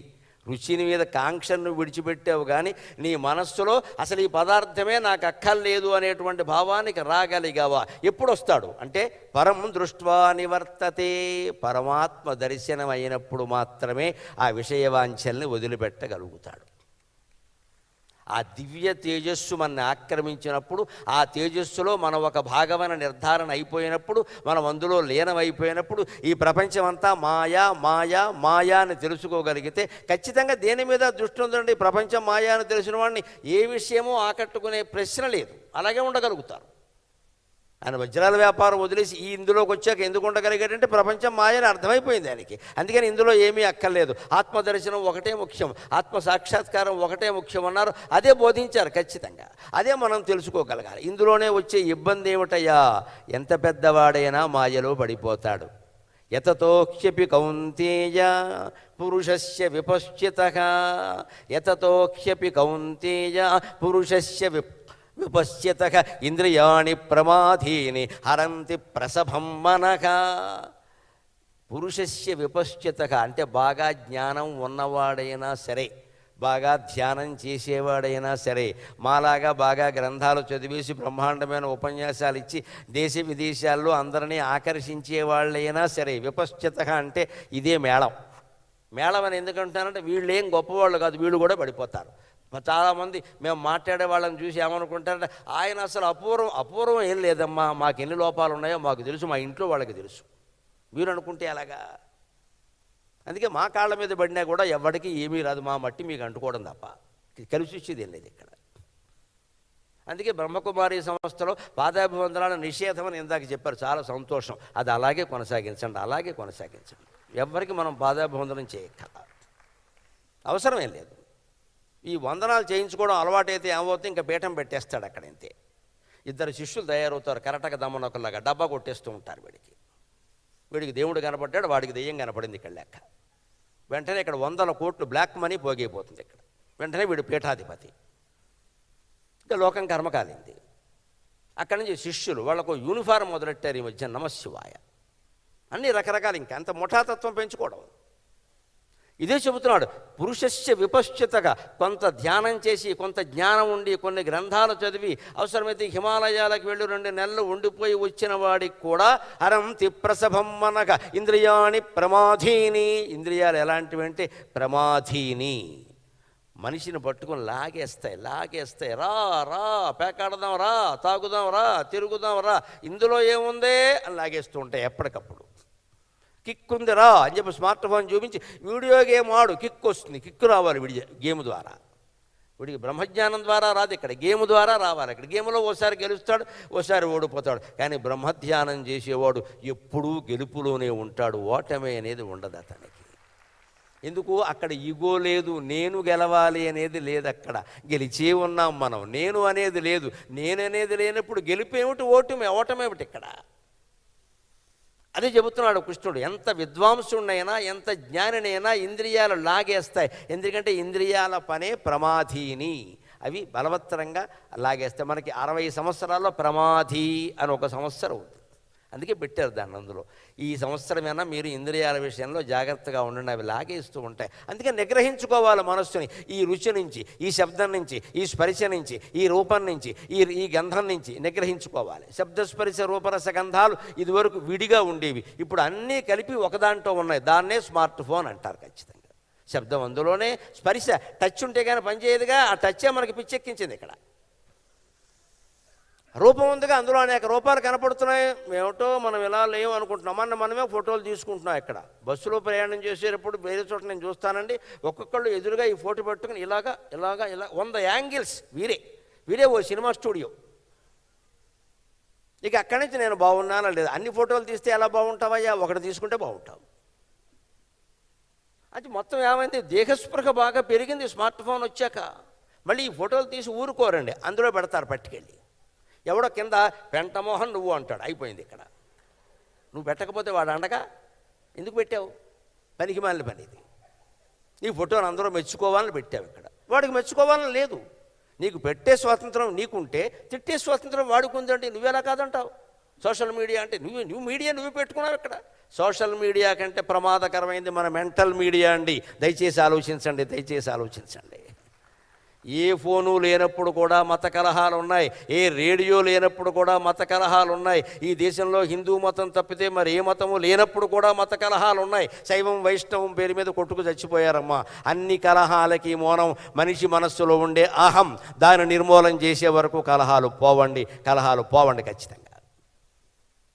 రుచిని మీద కాంక్షను విడిచిపెట్టావు కానీ నీ మనస్సులో అసలు ఈ పదార్థమే నాకు అక్కర్లేదు అనేటువంటి భావానికి రాగలిగావా? ఎప్పుడు వస్తాడు అంటే పరం దృష్ట్వా నివర్తతే, పరమాత్మ దర్శనం అయినప్పుడు మాత్రమే ఆ విషయవాంఛల్ని వదిలిపెట్టగలుగుతాడు. ఆ దివ్య తేజస్సు మనని ఆక్రమించినప్పుడు, ఆ తేజస్సులో మనం ఒక భాగమైన నిర్ధారణ అయిపోయినప్పుడు, మనం అందులో లీనమైపోయినప్పుడు ఈ ప్రపంచమంతా మాయా మాయా మాయా అని తెలుసుకోగలిగితే ఖచ్చితంగా దేని మీద దృష్టి ఉందండి. ప్రపంచం మాయా అని తెలిసిన వాడిని ఏ విషయమో ఆకట్టుకునే ప్రశ్న లేదు, అలాగే ఉండగలుగుతారు. ఆయన వజ్రాల వ్యాపారం వదిలేసి ఈ ఇందులోకి వచ్చాక ఎందుకు ఉండగలిగాడంటే ప్రపంచం మాయని అర్థమైపోయింది ఆయనకి. అందుకని ఇందులో ఏమీ అక్కర్లేదు, ఆత్మదర్శనం ఒకటే ముఖ్యం, ఆత్మ సాక్షాత్కారం ఒకటే ముఖ్యం అన్నారు. అదే బోధించారు ఖచ్చితంగా, అదే మనం తెలుసుకోగలగాలి. ఇందులోనే వచ్చే ఇబ్బంది ఏమిటయ్యా, ఎంత పెద్దవాడైనా మాయలో పడిపోతాడు. యతతోక్ష్యపి కౌంతేయ పురుషస్య విపశ్చితః, యతతోక్ష్యపి కౌంతేయ పురుషస్య విపశ్యతః ఇంద్రియాణి ప్రమాధీని హరంతి ప్రసభం మనః. పురుషస్య విపశ్చితః అంటే బాగా జ్ఞానం ఉన్నవాడైనా సరే, బాగా ధ్యానం చేసేవాడైనా సరే, మాలాగా బాగా గ్రంథాలు చదివేసి బ్రహ్మాండమైన ఉపన్యాసాలు ఇచ్చి దేశ విదేశాల్లో అందరినీ ఆకర్షించేవాళ్ళైనా సరే, విపశ్చితః అంటే ఇదే మేళం. మేళం అని ఎందుకంటానంటే వీళ్ళేం గొప్పవాళ్ళు కాదు, వీళ్ళు కూడా పడిపోతారు. చాలామంది మేము మాట్లాడే వాళ్ళని చూసి ఏమనుకుంటారంటే ఆయన అసలు అపూర్వం ఏం లేదమ్మా, మాకు ఎన్ని లోపాలు ఉన్నాయో మాకు తెలుసు, మా ఇంట్లో వాళ్ళకి తెలుసు. మీరు అనుకుంటే అలాగా? అందుకే మా కాళ్ళ మీద పడినా కూడా ఎవరికి ఏమీ రాదు, మా మట్టి మీకు అంటుకోవడం తప్ప కలిసి వచ్చేది ఏం లేదు ఇక్కడ. అందుకే బ్రహ్మకుమారి సంస్థలో పాదాభివందనాల నిషేధం అని ఇందాక చెప్పారు, చాలా సంతోషం. అది అలాగే కొనసాగించండి, అలాగే కొనసాగించండి. ఎవరికి మనం పాదాభివందనం చేయక్కల అవసరమేం లేదు. ఈ వందనాలు చేయించుకోవడం అలవాటైతే ఏమవుతుంది, ఇంకా పీఠం పెట్టేస్తాడు అక్కడ. అంతే, ఇద్దరు శిష్యులు తయారవుతారు కరటక దమ్మనొకలాగా, డబ్బా కొట్టేస్తూ ఉంటారు. వీడికి దేవుడు కనపడ్డాడు, వాడికి దెయ్యం కనపడింది ఇక్కడ లెక్క. వెంటనే ఇక్కడ 100 కోట్లు బ్లాక్ మనీ పోగైపోతుంది ఇక్కడ. వెంటనే వీడు పీఠాధిపతి, ఇంకా లోకం కర్మ కాలింది. అక్కడి నుంచి శిష్యులు వాళ్ళకు యూనిఫారం మొదలెట్టారు ఈ మధ్య, నమశివాయ అన్ని రకరకాలు. ఇంకా అంత ముఠాతత్వం పెంచుకోవడం. ఇదే చెబుతున్నాడు, పురుషస్య విపశ్చితగా, కొంత ధ్యానం చేసి కొంత జ్ఞానం ఉండి కొన్ని గ్రంథాలు చదివి అవసరమైతే హిమాలయాలకు వెళ్ళి 2 నెలలు ఉండిపోయి వచ్చిన వాడికి కూడా హరంతి ప్రసభం మనక ఇంద్రియాణి ప్రమాధీని. ఇంద్రియాలు ఎలాంటివి అంటే ప్రమాధీని, మనిషిని పట్టుకొని లాగేస్తాయి. రా రా పేకాడదాం రా, తాగుదాం రా, తిరుగుదాం రా, ఇందులో ఏముందే అని లాగేస్తూ ఉంటాయి ఎప్పటికప్పుడు. కిక్ ఉందిరా అని చెప్పి స్మార్ట్ ఫోన్ చూపించి వీడియో గేమ్ ఆడు, కిక్ వస్తుంది. కిక్కు రావాలి వీడి గేమ్ ద్వారా. వీడికి బ్రహ్మజ్ఞానం ద్వారా రాదు, ఇక్కడ గేమ్ ద్వారా రావాలి. ఇక్కడ గేమ్లో ఓసారి గెలుస్తాడు, ఓసారి ఓడిపోతాడు. కానీ బ్రహ్మధ్యానం చేసేవాడు ఎప్పుడూ గెలుపులోనే ఉంటాడు, ఓటమి అనేది ఉండదు అతనికి. ఎందుకు? అక్కడ ఈగో లేదు, నేను గెలవాలి అనేది లేదు. అక్కడ గెలిచే ఉన్నాం మనం, నేను అనేది లేదు. నేను అనేది లేనప్పుడు గెలిపేమిటి, ఓటమేమిటి ఇక్కడ? అదే చెబుతున్నాడు కృష్ణుడు. ఎంత విద్వాంసుడినైనా ఎంత జ్ఞానినైనా ఇంద్రియాలు లాగేస్తాయి. ఎందుకంటే ఇంద్రియాల పనే ప్రమాధీని, అవి బలవత్తరంగా లాగేస్తాయి. మనకి 60 సంవత్సరాల్లో ప్రమాధి అని ఒక సంవత్సరం ఉంది, అందుకే పెట్టారు దాన్ని అందులో. ఈ సంవత్సరమైనా మీరు ఇంద్రియాల విషయంలో జాగ్రత్తగా ఉండండి, అవి లాగేస్తూ ఉంటాయి. అందుకే నిగ్రహించుకోవాలి మనస్సుని. ఈ రుచి నుంచి, ఈ శబ్దం నుంచి, ఈ స్పర్శ నుంచి, ఈ రూపం నుంచి, ఈ గంధం నుంచి నిగ్రహించుకోవాలి. శబ్దస్పర్శ రూపరస గంధాలు ఇదివరకు విడిగా ఉండేవి, ఇప్పుడు అన్నీ కలిపి ఒకదాంట్లో ఉన్నాయి. దాన్నే స్మార్ట్ ఫోన్ అంటారు ఖచ్చితంగా. శబ్దం అందులోనే, స్పర్శ టచ్ ఉంటే కానీ పనిచేయదుగా, ఆ టచ్చే మనకి పిచ్చెక్కించింది. ఇక్కడ రూపం ఉందిగా, అందులో అనేక రూపాలు కనపడుతున్నాయి. ఏమిటో మనం ఇలా లేవు అనుకుంటున్నాం, మనమే ఫోటోలు తీసుకుంటున్నాం. ఇక్కడ బస్సులో ప్రయాణం చేసేటప్పుడు వేరే చోట నేను చూస్తానండి, ఒక్కొక్కళ్ళు ఎదురుగా ఈ ఫోటో పెట్టుకుని ఇలాగా 100 యాంగిల్స్. వీడే ఓ సినిమా స్టూడియో. ఇక అక్కడి నుంచి నేను బాగున్నానా లేదా, అన్ని ఫోటోలు తీస్తే ఎలా బాగుంటావయ్యా, ఒకటి తీసుకుంటే బాగుంటావు. అది మొత్తం ఏమైంది, దేహస్పృహ బాగా పెరిగింది స్మార్ట్ ఫోన్ వచ్చాక. మళ్ళీ ఈ ఫోటోలు తీసి ఊరుకోరండి, అందులో పెడతారు పట్టుకెళ్ళి. ఎవడో కింద పెంటమోహన్ నువ్వు అంటాడు, అయిపోయింది ఇక్కడ. నువ్వు పెట్టకపోతే వాడు అండగా ఎందుకు పెట్టావు, పనికి మాలిన పని ఇది. నీ ఫోటోని అందరూ మెచ్చుకోవాలని పెట్టావు, ఇక్కడ వాడికి మెచ్చుకోవాలని లేదు. నీకు పెట్టే స్వాతంత్రం నీకుంటే తిట్టే స్వాతంత్రం వాడుకుందంటే నువ్వెలా కాదంటావు? సోషల్ మీడియా అంటే నువ్వు మీడియా నువ్వు పెట్టుకున్నావు. ఇక్కడ సోషల్ మీడియా కంటే ప్రమాదకరమైంది మన మెంటల్ మీడియా అండి. దయచేసి ఆలోచించండి, దయచేసి ఆలోచించండి. ఏ ఫోను లేనప్పుడు కూడా మత కలహాలు ఉన్నాయి, ఏ రేడియో లేనప్పుడు కూడా మత కలహాలు ఉన్నాయి. ఈ దేశంలో హిందూ మతం తప్పితే మరి ఏ మతము లేనప్పుడు కూడా మత కలహాలు ఉన్నాయి. శైవం వైష్ణవం పేరు మీద కొట్టుకు చచ్చిపోయారమ్మా. అన్ని కలహాలకి మౌనం మనిషి మనస్సులో ఉండే అహం. దాన్ని నిర్మూలన చేసే వరకు కలహాలు పోవండి ఖచ్చితంగా.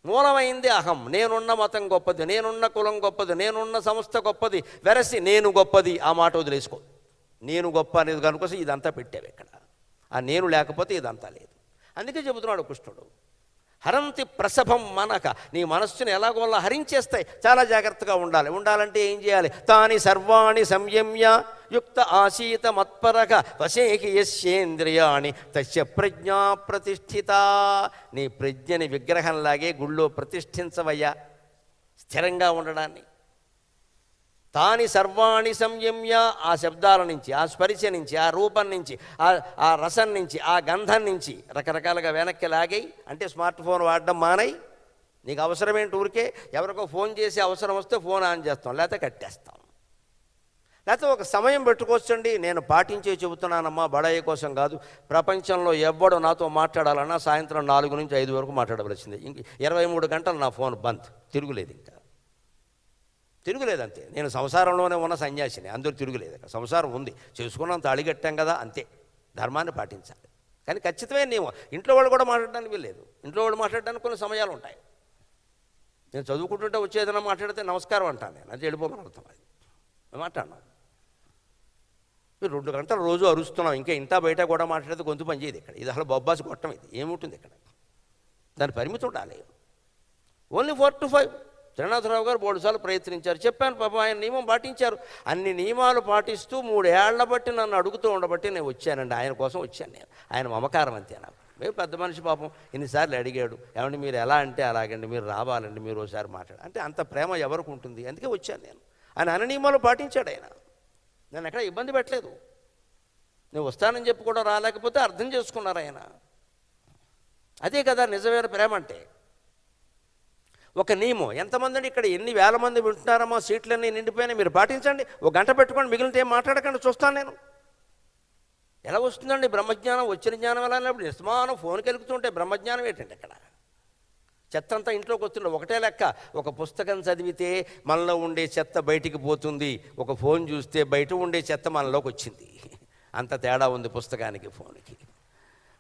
మూలమైంది అహం. నేనున్న మతం గొప్పది, నేనున్న కులం గొప్పది, నేనున్న సంస్థ గొప్పది, వెరసి నేను గొప్పది. ఆ మాట వదిలేసుకో. నేను గొప్ప అనేది కనుకోసం ఇదంతా పెట్టావు ఇక్కడ. ఆ నేను లేకపోతే ఇదంతా లేదు. అందుకే చెబుతున్నాడు కృష్ణుడు, హరంతి ప్రసభం మనక. నీ మనస్సుని ఎలాగోలా హరించేస్తాయి. చాలా జాగ్రత్తగా ఉండాలంటే ఏం చేయాలి? తాని సర్వాణి సంయమ్య యుక్త ఆసీత మత్పరక వశేకి యస్యేంద్రియాణి తస్య ప్రజ్ఞా ప్రతిష్ఠిత. నీ ప్రజ్ఞని విగ్రహంలాగే గుళ్ళో ప్రతిష్ఠించవయ్యా, స్థిరంగా ఉండడాన్ని. తాని సర్వాణి సంయమ్య. ఆ శబ్దాల నుంచి, ఆ స్పర్శ నుంచి, ఆ రూపం నుంచి, ఆ రసం నుంచి, ఆ గంధం నుంచి రకరకాలుగా వెనక్కి లాగాయి. అంటే స్మార్ట్ ఫోన్ వాడడం మానై. నీకు అవసరమేంటి? ఊరికే ఎవరికో ఫోన్ చేసి అవసరం వస్తే ఫోన్ ఆన్ చేస్తాం, లేకపోతే కట్టేస్తాం. లేకపోతే ఒక సమయం పెట్టుకోవచ్చండి. నేను పాటించే చెబుతున్నానమ్మా, బడాయి కోసం కాదు. ప్రపంచంలో ఎవ్వడు నాతో మాట్లాడాలన్నా సాయంత్రం 4 నుంచి 5 వరకు మాట్లాడవలసిందే. ఇంక 23 గంటలు నా ఫోన్ బంద్, తిరుగులేదు. ఇంకా తిరుగులేదంతే. నేను సంసారంలోనే ఉన్న సన్యాసిని, అందరూ తిరుగులేదు. సంసారం ఉంది, చేసుకున్నంత అడిగట్టాం కదా, అంతే. ధర్మాన్ని పాటించాలి. కానీ ఖచ్చితమైన నియమం. ఇంట్లో వాళ్ళు కూడా మాట్లాడడానికి వీల్లేదు. ఇంట్లో వాళ్ళు మాట్లాడడానికి కొన్ని సమయాలు ఉంటాయి. నేను చదువుకుంటుంటే వచ్చేదన్నా మాట్లాడితే నమస్కారం అంటాను నేను, అది వెళ్ళిపోమని అర్థం. అది మాట్లాడినా మీరు 2 గంటలు రోజు అరుస్తున్నాం, ఇంకా ఇంటా బయట కూడా మాట్లాడితే గొంతు పనిచేయదు ఇక్కడ. ఇది అసలు బొబ్బాసి కొట్టం. ఇది ఏముంటుంది ఇక్కడ? దాని పరిమితి ఉండాలి. Only 4 to 5. త్రినాథరావు గారు 3 సార్లు ప్రయత్నించారు. చెప్పాను, పాపం ఆయన నియమం పాటించారు. అన్ని నియమాలు పాటిస్తూ 3 ఏళ్ల బట్టి నన్ను అడుగుతూ ఉండబట్టి నేను వచ్చానండి. ఆయన కోసం వచ్చాను నేను. ఆయన మమకారం అంతే నాకు. మేము పెద్ద మనిషి పాపం ఇన్నిసార్లు అడిగాడు, ఏమంటే మీరు ఎలా అంటే అలాగండి, మీరు రావాలండి, మీరు ఒకసారి మాట్లాడు అంటే. అంత ప్రేమ ఎవరికి ఉంటుంది? అందుకే వచ్చాను నేను. ఆయన అన్ని నియమాలు పాటించాడు. ఆయన నన్ను ఎక్కడ ఇబ్బంది పెట్టలేదు. నేను వస్తానని చెప్పి కూడా రాలేకపోతే అర్థం చేసుకున్నారు ఆయన. అదే కదా నిజమైన ప్రేమ అంటే. ఒక నియమం. ఎంతమంది ఇక్కడ ఎన్ని వేల మంది వింటున్నారమ్మా, సీట్లన్నీ నిండిపోయినాయి. మీరు పాటించండి. 1 గంట పెట్టుకోండి, మిగిలితే ఏం మాట్లాడకండి, చూస్తాను నేను. ఎలా వస్తుందండి బ్రహ్మజ్ఞానం? వచ్చిన జ్ఞానం ఎలా అన్నప్పుడు నిస్మానం ఫోన్కి వెలుగుతుంటే బ్రహ్మజ్ఞానం ఏంటండి అక్కడ? చెత్త అంతా ఇంట్లోకి వస్తుంది. ఒకటే లెక్క. ఒక పుస్తకం చదివితే మనలో ఉండే చెత్త బయటికి పోతుంది, ఒక ఫోన్ చూస్తే బయట ఉండే చెత్త మనలోకి వచ్చింది. అంత తేడా ఉంది పుస్తకానికి, ఫోన్కి.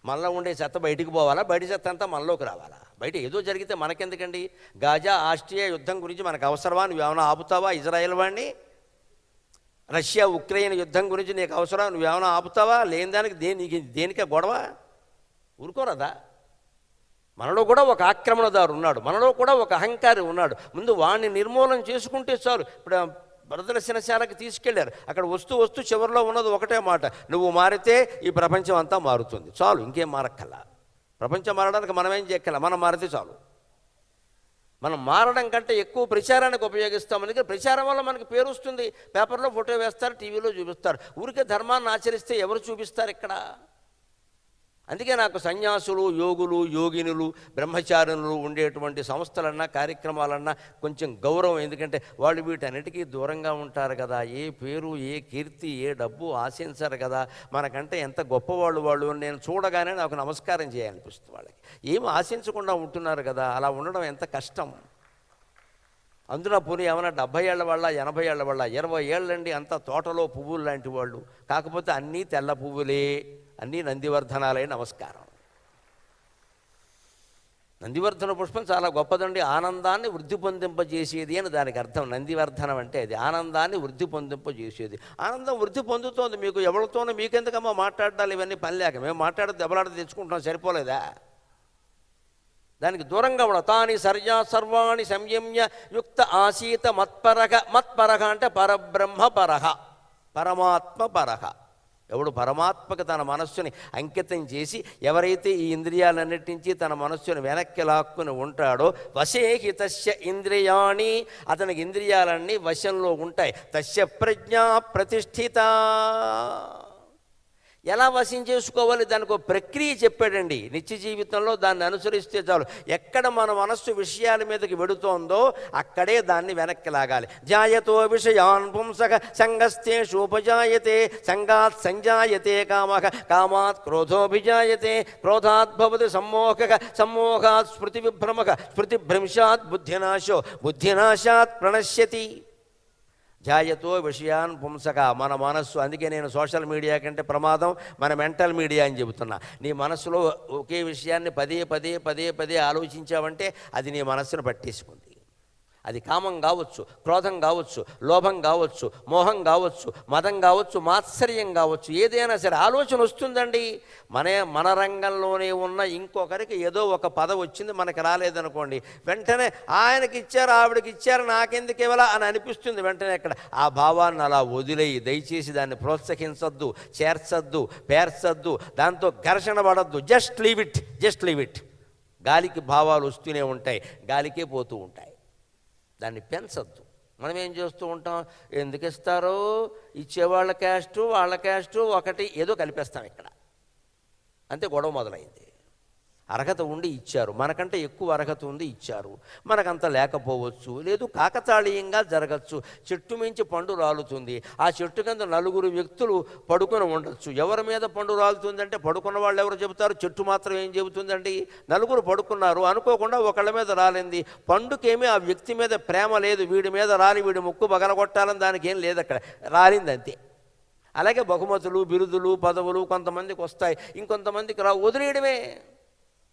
మనలో ఉండే చెత్త బయటికి పోవాలా, బయట చెత్త అంతా మనలోకి రావాలా? బయట ఏదో జరిగితే మనకెందుకండి? గాజా ఆస్ట్రియా యుద్ధం గురించి మనకు అవసరమా? నువ్వేమైనా ఆపుతావా? ఇజ్రాయెల్ వాడిని. రష్యా ఉక్రెయిన్ యుద్ధం గురించి నీకు అవసరం, నువ్వేమైనా ఆపుతావా? లేని దానికి దేనికే గొడవ? ఊరుకోరదా? మనలో కూడా ఒక ఆక్రమణదారు ఉన్నాడు, మనలో కూడా ఒక అహంకారి ఉన్నాడు. ముందు వాడిని నిర్మూలన చేసుకుంటే చాలు. ఇప్పుడు ప్రదర్శనశాలకు తీసుకెళ్లారు. అక్కడ వస్తూ చివరిలో ఉన్నది ఒకటే మాట, నువ్వు మారితే ఈ ప్రపంచం అంతా మారుతుంది. చాలు, ఇంకేం మారక్కల్లా. ప్రపంచం మారడానికి మనమేం చేయక్కల, మనం మారితే చాలు. మనం మారడం కంటే ఎక్కువ ప్రచారానికి ఉపయోగిస్తాం. అందుకని ప్రచారం వల్ల మనకి పేరు వస్తుంది. పేపర్లో ఫోటో వేస్తారు, టీవీలో చూపిస్తారు. ఊరికే ధర్మాన్ని ఆచరిస్తే ఎవరు చూపిస్తారు ఇక్కడ? అందుకే నాకు సన్యాసులు, యోగులు, యోగినులు, బ్రహ్మచారులు ఉండేటువంటి సంస్థలన్నా కార్యక్రమాలన్నా కొంచెం గౌరవం. ఎందుకంటే వాళ్ళు వీటన్నిటికీ దూరంగా ఉంటారు కదా. ఏ పేరు, ఏ కీర్తి, ఏ డబ్బు ఆశించరు కదా. మనకంటే ఎంత గొప్పవాళ్ళు వాళ్ళు. నేను చూడగానే నాకు నమస్కారం చేయాలనిపిస్తుంది వాళ్ళకి. ఏమి ఆశించకుండా ఉంటున్నారు కదా. అలా ఉండడం ఎంత కష్టం. అందులో పోనీ ఏమన్నా 70 ఏళ్ల వాళ్ళ, 80 ఏళ్ల వాళ్ళ, 20 ఏళ్ళండి అంతా తోటలో పువ్వులు లాంటి వాళ్ళు. కాకపోతే అన్నీ తెల్ల పువ్వులే, అన్నీ నందివర్ధనాలే. నమస్కారం. నందివర్ధన పుష్పం చాలా గొప్పదండి. ఆనందాన్ని వృద్ధి పొందింపజేసేది అని దానికి అర్థం. నందివర్ధనం అంటే అది ఆనందాన్ని వృద్ధి పొందింపజేసేది. ఆనందం వృద్ధి పొందుతోంది. మీకు ఎవరితోనూ మీకెందుకమ్మా మాట్లాడాలి? ఇవన్నీ పని లేక మేము మాట్లాడితే దెబ్బలాట తెచ్చుకుంటాం, సరిపోలేదా? దానికి దూరంగా కూడా. తాని సర్వాణి సంయమ్య యుక్త ఆసీత మత్పరహ. మత్పరహ అంటే పరబ్రహ్మపరహ, పరమాత్మ పరహ. ఎవడు పరమాత్మకు తన మనస్సుని అంకితం చేసి ఎవరైతే ఈ ఇంద్రియాలన్నిటి నుంచి తన మనస్సుని వెనక్కి లాక్కుని ఉంటాడో, వశేహి తస్య ఇంద్రియాణి, అతనికి ఇంద్రియాలన్నీ వశంలో ఉంటాయి. తస్య ప్రజ్ఞా ప్రతిష్ఠిత. ఎలా వశం చేసుకోవాలి దానికి ఒక ప్రక్రియ చెప్పాడండి. నిత్య జీవితంలో దాన్ని అనుసరిస్తే చాలు. ఎక్కడ మన మనస్సు విషయాల మీదకి వెడుతోందో అక్కడే దాన్ని వెనక్కి లాగాలి. జాయతో విషయాన్ పుంసక సంగస్తేషోపజాయతే సంగాత్ సంజాయతే కామః కామాత్ క్రోధోభిజాయతే క్రోధాత్ భవతి సమ్మోహక సమ్మోహాత్ స్మృతి విభ్రమక స్మృతిభ్రంశాత్ బుద్ధినాశో బుద్ధినాశాత్ ప్రణశ్యతి. ధ్యాయతో విషయాన్ పుంసక, మన మనస్సు. అందుకే నేను సోషల్ మీడియా కంటే ప్రమాదం మన మెంటల్ మీడియా అని చెబుతున్నా. నీ మనస్సులో ఒకే విషయాన్ని పదే పదే పదే పదే ఆలోచించావంటే అది నీ మనస్సును పట్టేసుకుంది. అది కామం కావచ్చు, క్రోధం కావచ్చు, లోభం కావచ్చు, మోహం కావచ్చు, మదం కావచ్చు, మాత్సర్యం కావచ్చు, ఏదైనా సరే ఆలోచన వస్తుందండి. మన రంగంలోనే ఉన్న ఇంకొకరికి ఏదో ఒక పదవి వచ్చింది, మనకి రాలేదనుకోండి, వెంటనే ఆయనకి ఇచ్చారు ఆవిడకి ఇచ్చారు నాకెందుకు ఇవ్వాలా అని అనిపిస్తుంది వెంటనే. అక్కడ ఆ భావాన్ని అలా వదిలేయి, దయచేసి దాన్ని ప్రోత్సహించద్దు, చేర్చద్దు, పేర్చద్దు, దాంతో ఘర్షణ పడద్దు. Just leave it, just leave it. గాలికి భావాలు వస్తూనే ఉంటాయి, గాలికే పోతూ ఉంటాయి. దాన్ని పెంచద్దు. మనం ఏం చేస్తూ ఉంటాం, ఎందుకు ఇస్తారో, ఇచ్చేవాళ్ళ క్యాస్టు వాళ్ళ క్యాస్టు ఒకటి, ఏదో కలిపేస్తాం ఇక్కడ, అంతే గొడవ మొదలైంది. అర్హత ఉండి ఇచ్చారు, మనకంటే ఎక్కువ అర్హత ఉంది ఇచ్చారు, మనకంత లేకపోవచ్చు, లేదు కాకతాళీయంగా జరగచ్చు. చెట్టు మించి పండు రాలుతుంది, ఆ చెట్టు కింద 4 వ్యక్తులు పడుకొని ఉండొచ్చు. ఎవరి మీద పండు రాలుతుందంటే పడుకున్న వాళ్ళు ఎవరు చెబుతారు, చెట్టు మాత్రం ఏం చెబుతుందండి. 4 పడుకున్నారు, అనుకోకుండా ఒకళ్ళ మీద రాలింది. పండుకేమీ ఆ వ్యక్తి మీద ప్రేమ లేదు, వీడి మీద రాలి వీడి ముక్కు పగలగొట్టాలని దానికి ఏం లేదు, అక్కడ రాలింది అంతే. అలాగే బహుమతులు, బిరుదులు, పదవులు కొంతమందికి వస్తాయి, ఇంకొంతమందికి రావు, వదిలేయడమే.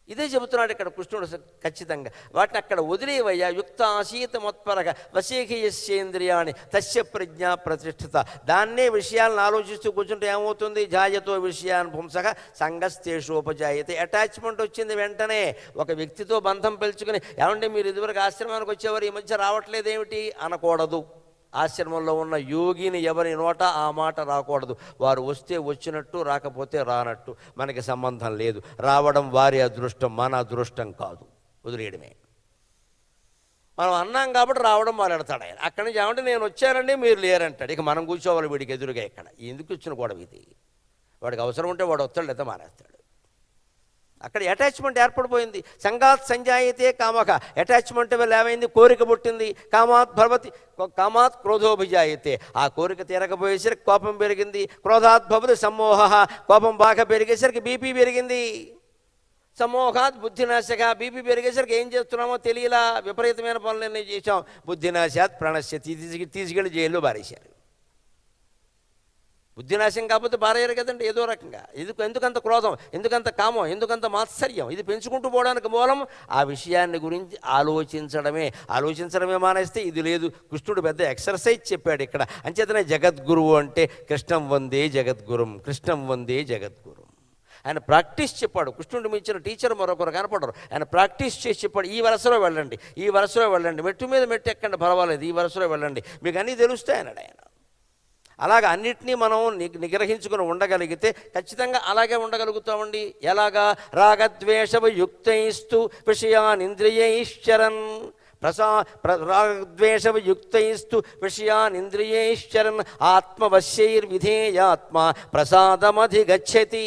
ఇదే చెబుతున్నాడు ఇక్కడ కృష్ణుడు ఖచ్చితంగా. వాటిని అక్కడ వదిలేవయ్యా. యుక్త ఆశీత మత్పరగ వశీకయస్యేంద్రియాణి తస్య ప్రజ్ఞా ప్రతిష్ఠిత. దాన్నే విషయాలను ఆలోచిస్తూ కూర్చుంటే ఏమవుతుంది, జాయతో విషయాన్ని పుంసక సంగస్తేషోపజాయతే. అటాచ్మెంట్ వచ్చింది వెంటనే. ఒక వ్యక్తితో బంధం పెంచుకుని, ఏమంటే మీరు ఇదివరకు ఆశ్రమానికి వచ్చేవారు ఈ మధ్య రావట్లేదేమిటి అనకూడదు. ఆశ్రమంలో ఉన్న యోగిని ఎవరి నోట ఆ మాట రాకూడదు. వారు వస్తే వచ్చినట్టు, రాకపోతే రానట్టు, మనకి సంబంధం లేదు. రావడం వారి అదృష్టం, మన అదృష్టం కాదు, వదిలేయడమే. మనం అన్నాం కాబట్టి రావడం మొదలెడతాడు ఆయన. అక్కడి నుంచి ఏమంటే నేను వచ్చానండి మీరు లేరంటాడు. ఇక మనం కూర్చోవాలి వీడికి ఎదురుగా. ఇక్కడ ఎందుకు వచ్చిన గొడవ ఇది? వాడికి అవసరం ఉంటే వాడు వస్తాడు, లేదా మానేస్తాడు. అక్కడ అటాచ్మెంట్ ఏర్పడిపోయింది. సంగాత్ సంజాయితే కామక, అటాచ్మెంట్ వల్ల ఏమైంది, కోరిక పుట్టింది. కామాత్ భవతి కామాత్ క్రోధోభిజాయితే, ఆ కోరిక తీరకపోయేసరికి కోపం పెరిగింది. క్రోధాత్ భవతి సమ్మోహ, కోపం బాగా పెరిగేసరికి బీపీ పెరిగింది. సమ్మోహాత్ బుద్ధినాశగా, బీపీ పెరిగేసరికి ఏం చేస్తున్నామో తెలియలా, విపరీతమైన పనులన్నీ చేశాం. బుద్ధినాశాత్ ప్రణశ్య, తీసుకెళ్ళి జైల్లో బారేశారు. బుద్ధినాశం కాకపోతే పారేయరు కదండి ఏదో రకంగా. ఎందుకంత క్రోధం, ఎందుకంత కామం, ఎందుకంత మాత్సర్యం? ఇది పెంచుకుంటూ పోవడానికి మూలం ఆ విషయాన్ని గురించి ఆలోచించడమే మానేస్తే ఇది లేదు. కృష్ణుడు పెద్ద ఎక్సర్సైజ్ చెప్పాడు ఇక్కడ. అంచేతనే జగద్గురువు అంటే కృష్ణం వందే జగద్గురుం, కృష్ణం వందే జగద్గురుం. ఆయన ప్రాక్టీస్ చెప్పాడు. కృష్ణుడు మించిన టీచర్ మరొకరు కనపడరు. ఆయన ప్రాక్టీస్ చేసి చెప్పాడు, ఈ వరుసలో వెళ్ళండి, ఈ వరుసలో వెళ్ళండి, మెట్టు మీద మెట్టు ఎక్కండి పర్వాలేదు, ఈ వరుసలో వెళ్ళండి, మీకు అన్నీ తెలుస్తాయి అన్నాడు ఆయన. అలాగ అన్నిటినీ మనం నిగ్రహించుకుని ఉండగలిగితే ఖచ్చితంగా అలాగే ఉండగలుగుతామండి. ఎలాగా? రాగద్వేషవయుక్తైస్తు విషయానింద్రియైశ్చరన్ రాగద్వేషవయుక్తైస్తు విషయానింద్రియైశ్చరన్ ఆత్మవశ్యైర్విధేయాత్మ ప్రసాదమధిగచ్చతి.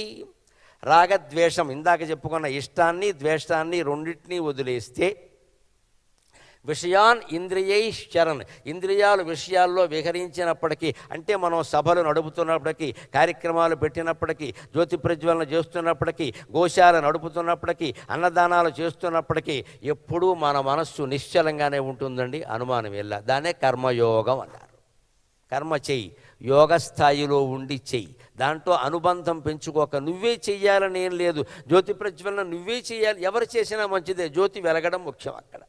రాగద్వేషం, ఇందాక చెప్పుకున్న ఇష్టాన్ని ద్వేషాన్ని రెండింటినీ వదిలేస్తే, విషయాన్ ఇంద్రియైశ్చరన్, ఇంద్రియాలు విషయాల్లో విహరించినప్పటికీ, అంటే మనం సభలు నడుపుతున్నప్పటికీ, కార్యక్రమాలు పెట్టినప్పటికీ, జ్యోతి ప్రజ్వలన చేస్తున్నప్పటికీ, గోశాల నడుపుతున్నప్పటికీ, అన్నదానాలు చేస్తున్నప్పటికీ ఎప్పుడూ మన మనస్సు నిశ్చలంగానే ఉంటుందండి, అనుమానం వెళ్ళా. దాన్నే కర్మయోగం అన్నారు. కర్మ చెయ్యి, యోగ స్థాయిలో ఉండి చెయ్యి, దాంట్లో అనుబంధం పెంచుకోక. నువ్వే చెయ్యాలని ఏం లేదు. జ్యోతి ప్రజ్వలన నువ్వే చెయ్యాలి, ఎవరు చేసినా మంచిదే. జ్యోతి వెలగడం ముఖ్యం. అక్కడ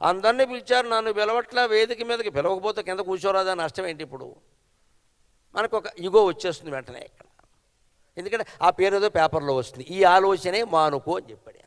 అందరినీ పిలిచారు, నన్ను పిలవట్లా, వేదిక మీదకి పిలవకపోతే కింద కూర్చోరాదా, నష్టం ఏంటి? ఇప్పుడు మనకు ఒక ఇగో వచ్చేస్తుంది వెంటనే ఇక్కడ. ఎందుకంటే ఆ పేరు ఏదో పేపర్లో వస్తుంది. ఈ ఆలోచనే మానుకో అని చెప్పాడు.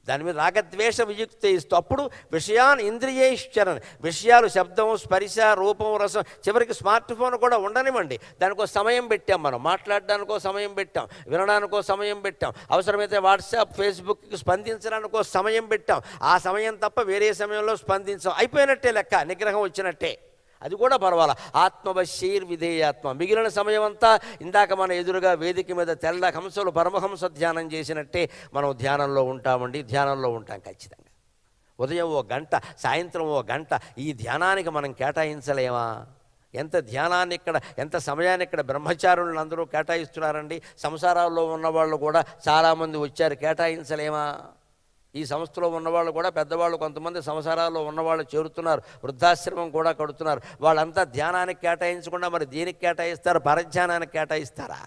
దాని మీద రాగద్వేష వియుక్త ఇస్తూ అప్పుడు విషయాన్ ఇంద్రియైశ్చరన్, విషయాలు శబ్దం, స్పర్శ, రూపం, రసం, చివరికి స్మార్ట్ ఫోన్ కూడా ఉండనివ్వండి. దానికో సమయం పెట్టాం, మనం మాట్లాడడానికో సమయం పెట్టాం, వినడానికో సమయం పెట్టాం, అవసరమైతే వాట్సాప్, ఫేస్బుక్కి స్పందించడానికో సమయం పెట్టాం. ఆ సమయం తప్ప వేరే సమయంలో స్పందించాం, అయిపోయినట్టే లెక్క, నిగ్రహం వచ్చినట్టే. అది కూడా పర్వాలా. ఆత్మవశ్యైర్ విధేయాత్మ. మిగిలిన సమయం అంతా ఇందాక మన ఎదురుగా వేదిక మీద తెల్ల హంసలు పరమహంస ధ్యానం చేసినట్టే మనం ధ్యానంలో ఉంటామండి. ధ్యానంలో ఉంటాం ఖచ్చితంగా. ఉదయం 1 గంట, సాయంత్రం 1 గంట ఈ ధ్యానానికి మనం కేటాయించలేమా? ఎంత ధ్యానాన్ని ఇక్కడ, ఎంత సమయాన్ని ఇక్కడ బ్రహ్మచారులను అందరూ కేటాయిస్తున్నారండి. సంసారాల్లో ఉన్నవాళ్ళు కూడా చాలామంది వచ్చారు, కేటాయించలేమా? ఈ సంస్థలో ఉన్నవాళ్ళు కూడా పెద్దవాళ్ళు కొంతమంది సంసారాల్లో ఉన్నవాళ్ళు చేరుతున్నారు, వృద్ధాశ్రమం కూడా కడుతున్నారు. వాళ్ళంతా ధ్యానానికి కేటాయించకుండా మరి దేనికి కేటాయిస్తారు? పరధ్యానానికి కేటాయిస్తారా?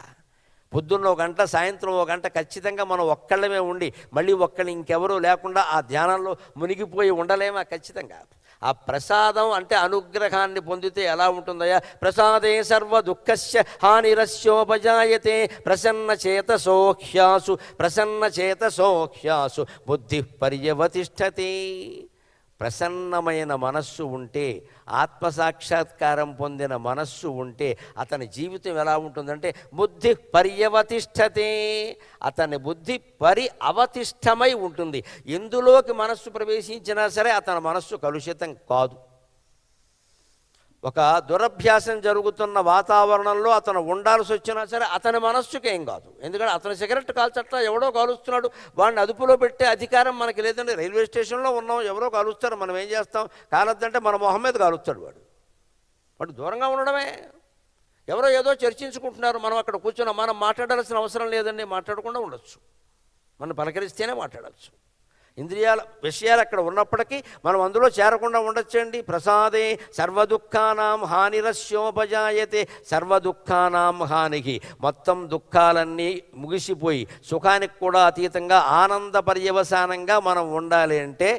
పొద్దున్న 1 గంట, సాయంత్రం 1 గంట ఖచ్చితంగా మనం ఒక్కళ్ళమే ఉండి మళ్ళీ ఒక్కళ్ళు ఇంకెవరూ లేకుండా ఆ ధ్యానంలో మునిగిపోయి ఉండలేమా? ఖచ్చితంగా. ఆ ప్రసాదం అంటే అనుగ్రహాన్ని పొందితే ఎలా ఉంటుందయ్యా? ప్రసాదే సర్వ దుఃఖస్య హానిరస్యోపజాయతే ప్రసన్నచేతసోహ్యాసు బుద్ధి పర్యవతిష్ఠతి. ప్రసన్నమైన మనస్సు ఉంటే, ఆత్మసాక్షాత్కారం పొందిన మనస్సు ఉంటే అతని జీవితం ఎలా ఉంటుందంటే బుద్ధి పర్యవతిష్ఠతే. అతని బుద్ధి అవతిష్టమై ఉంటుంది. ఎందులోకి మనస్సు ప్రవేశించినా సరే అతని మనస్సు కలుషితం కాదు. ఒక దురభ్యాసం జరుగుతున్న వాతావరణంలో అతను ఉండాల్సి వచ్చినా సరే అతని మనస్సుకి ఏం కాదు. ఎందుకంటే అతను సిగరెట్ కాల్చట్లా, ఎవడో కాలుస్తున్నాడు, వాడిని అదుపులో పెట్టే అధికారం మనకి లేదండి. రైల్వే స్టేషన్లో ఉన్నాం, ఎవరో కాలుస్తారు, మనం ఏం చేస్తాం? కాలొద్దంటే మన మొహం మీద కాలుస్తాడు వాడు దూరంగా ఉండడమే. ఎవరో ఏదో చర్చించుకుంటున్నారు, మనం అక్కడ కూర్చున్నాం, మనం మాట్లాడాల్సిన అవసరం లేదండి. మాట్లాడకుండా ఉండొచ్చు, మనం పలకరిస్తేనే మాట్లాడచ్చు. ఇంద్రియాల విషయాలు అక్కడ ఉన్నప్పటికీ మనం అందులో చేరకుండా ఉండొచ్చండి. ప్రసాదే సర్వదుఃఖానాం హానిరస్యోపజాయతే. సర్వదుఃఖానాం హానికి, మొత్తం దుఃఖాలన్నీ ముగిసిపోయి సుఖానికి కూడా అతీతంగా ఆనంద పర్యవసానంగా మనం ఉండాలి అంటే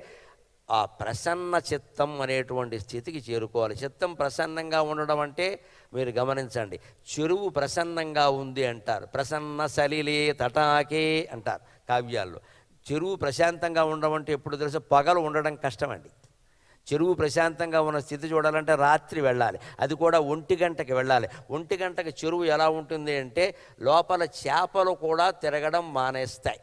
ఆ ప్రసన్న చిత్తం అనేటువంటి స్థితికి చేరుకోవాలి. చిత్తం ప్రసన్నంగా ఉండడం అంటే మీరు గమనించండి, చెరువు ప్రసన్నంగా ఉంది అంటారు, ప్రసన్న సలిలే తటాకే అంటారు కావ్యాల్లో. చెరువు ప్రశాంతంగా ఉండడం అంటే ఎప్పుడు తెలుసా? పగలు ఉండడం కష్టమండి. చెరువు ప్రశాంతంగా ఉన్న స్థితి చూడాలంటే రాత్రి వెళ్ళాలి, అది కూడా 1 గంటకి వెళ్ళాలి. 1 గంటకి చెరువు ఎలా ఉంటుంది అంటే లోపల చేపలు కూడా తిరగడం మానేస్తాయి.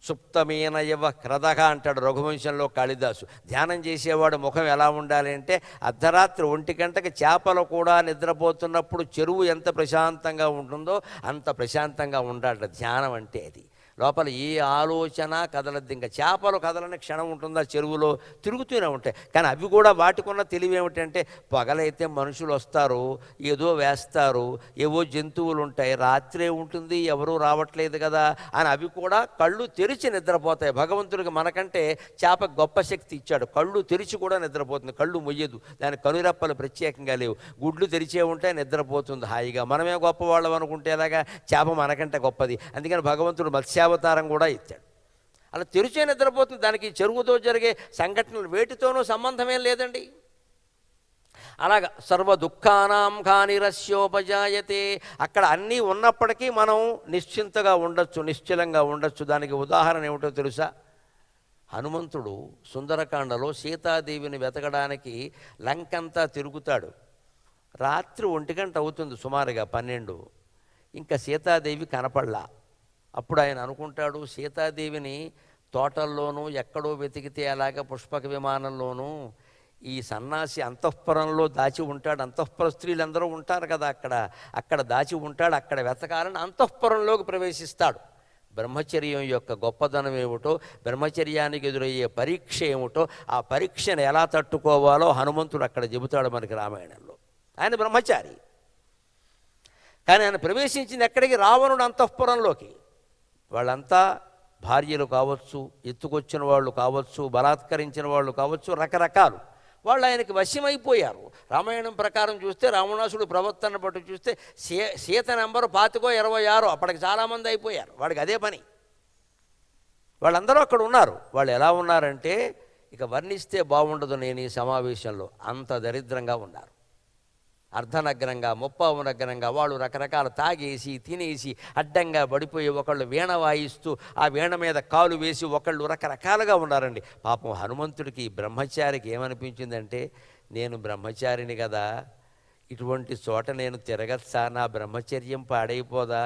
సుప్తమీన యవ క్రదగా అంటాడు రఘువంశంలో కాళిదాసు. ధ్యానం చేసేవాడు ముఖం ఎలా ఉండాలి అంటే అర్ధరాత్రి 1 గంటకి చేపలు కూడా నిద్రపోతున్నప్పుడు చెరువు ఎంత ప్రశాంతంగా ఉంటుందో అంత ప్రశాంతంగా ఉండాలి ధ్యానం అంటే. అది లోపల ఏ ఆలోచన కదలద్దు. ఇంకా చేపలు కదలని క్షణం ఉంటుందా? చెరువులో తిరుగుతూనే ఉంటాయి. కానీ అవి కూడా వాటికున్న తెలివి ఏమిటంటే పగలైతే మనుషులు వస్తారు, ఏదో వేస్తారు, ఏవో జంతువులు ఉంటాయి, రాత్రే ఉంటుంది, ఎవరూ రావట్లేదు కదా అని అవి కూడా కళ్ళు తెరిచి నిద్రపోతాయి. భగవంతుడికి మనకంటే చేప గొప్ప శక్తి ఇచ్చాడు, కళ్ళు తెరిచి కూడా నిద్రపోతుంది, కళ్ళు మొయ్యదు, దాని కనురెప్పలు ప్రత్యేకంగా లేవు, గుడ్లు తెరిచే ఉంటే నిద్రపోతుంది హాయిగా. మనమే గొప్పవాళ్ళం అనుకుంటే ఎలాగా? చేప మనకంటే గొప్పది. అందుకని భగవంతుడు మత్స్యావతారం కూడా ఇచ్చాడు. అలా తెరిచే నిద్రపోతుంది. దానికి చెరువుతో జరిగే సంఘటనలు వేటితోనూ సంబంధమేం లేదండి. అలాగా సర్వ దుఃఖానాం హానిరస్యోపజాయతే. అక్కడ అన్నీ ఉన్నప్పటికీ మనం నిశ్చింతగా ఉండొచ్చు, నిశ్చలంగా ఉండొచ్చు. దానికి ఉదాహరణ ఏమిటో తెలుసా? హనుమంతుడు సుందరకాండలో సీతాదేవిని వెతకడానికి లంకంతా తిరుగుతాడు. రాత్రి 1 గంట అవుతుంది, సుమారుగా 12. ఇంకా సీతాదేవి కనపడలా. అప్పుడు ఆయన అనుకుంటాడు, సీతాదేవిని తోటల్లోనూ ఎక్కడో వెతికితే అలాగా పుష్పక విమానంలోనూ ఈ సన్నాసి అంతఃపురంలో దాచి ఉంటాడు. అంతఃపుర స్త్రీలందరూ ఉంటారు కదా అక్కడ దాచి ఉంటాడు. అక్కడ వెతకాలని అంతఃపురంలోకి ప్రవేశిస్తాడు. బ్రహ్మచర్యం యొక్క గొప్పదనం ఏమిటో, బ్రహ్మచర్యానికి ఎదురయ్యే పరీక్ష ఏమిటో, ఆ పరీక్షను ఎలా తట్టుకోవాలో హనుమంతుడు అక్కడ చెబుతాడు మనకి రామాయణంలో. ఆయన బ్రహ్మచారి, కానీ ఆయన ప్రవేశించింది ఎక్కడికి? రావణుడు అంతఃపురంలోకి. వాళ్ళంతా భార్యలు కావచ్చు, ఎత్తుకొచ్చిన వాళ్ళు కావచ్చు, బలాత్కరించిన వాళ్ళు కావచ్చు, రకరకాలు వాళ్ళు ఆయనకి వశ్యమైపోయారు. రామాయణం ప్రకారం చూస్తే, రావణాసుడు ప్రవర్తన బట్టి చూస్తే సీత నెంబరు 25-26, అప్పటికి చాలామంది అయిపోయారు. వాడికి అదే పని. వాళ్ళందరూ అక్కడ ఉన్నారు. వాళ్ళు ఎలా ఉన్నారంటే ఇక వర్ణిస్తే బాగుండదు నేను ఈ సమావేశంలో, అంత దరిద్రంగా ఉన్నారు. అర్ధనగ్నంగా, ముప్పావునగ్నంగా వాళ్ళు రకరకాల తాగేసి తినేసి అడ్డంగా పడిపోయి ఒకళ్ళు వీణ వాయిస్తూ ఆ వీణ మీద కాలు వేసి ఒకళ్ళు రకరకాలుగా ఉన్నారండి. పాపం హనుమంతుడికి, బ్రహ్మచారికి ఏమనిపించిందంటే, నేను బ్రహ్మచారిని కదా, ఇటువంటి చోట నేను తిరగచ్చా? నా బ్రహ్మచర్యం పాడైపోదా?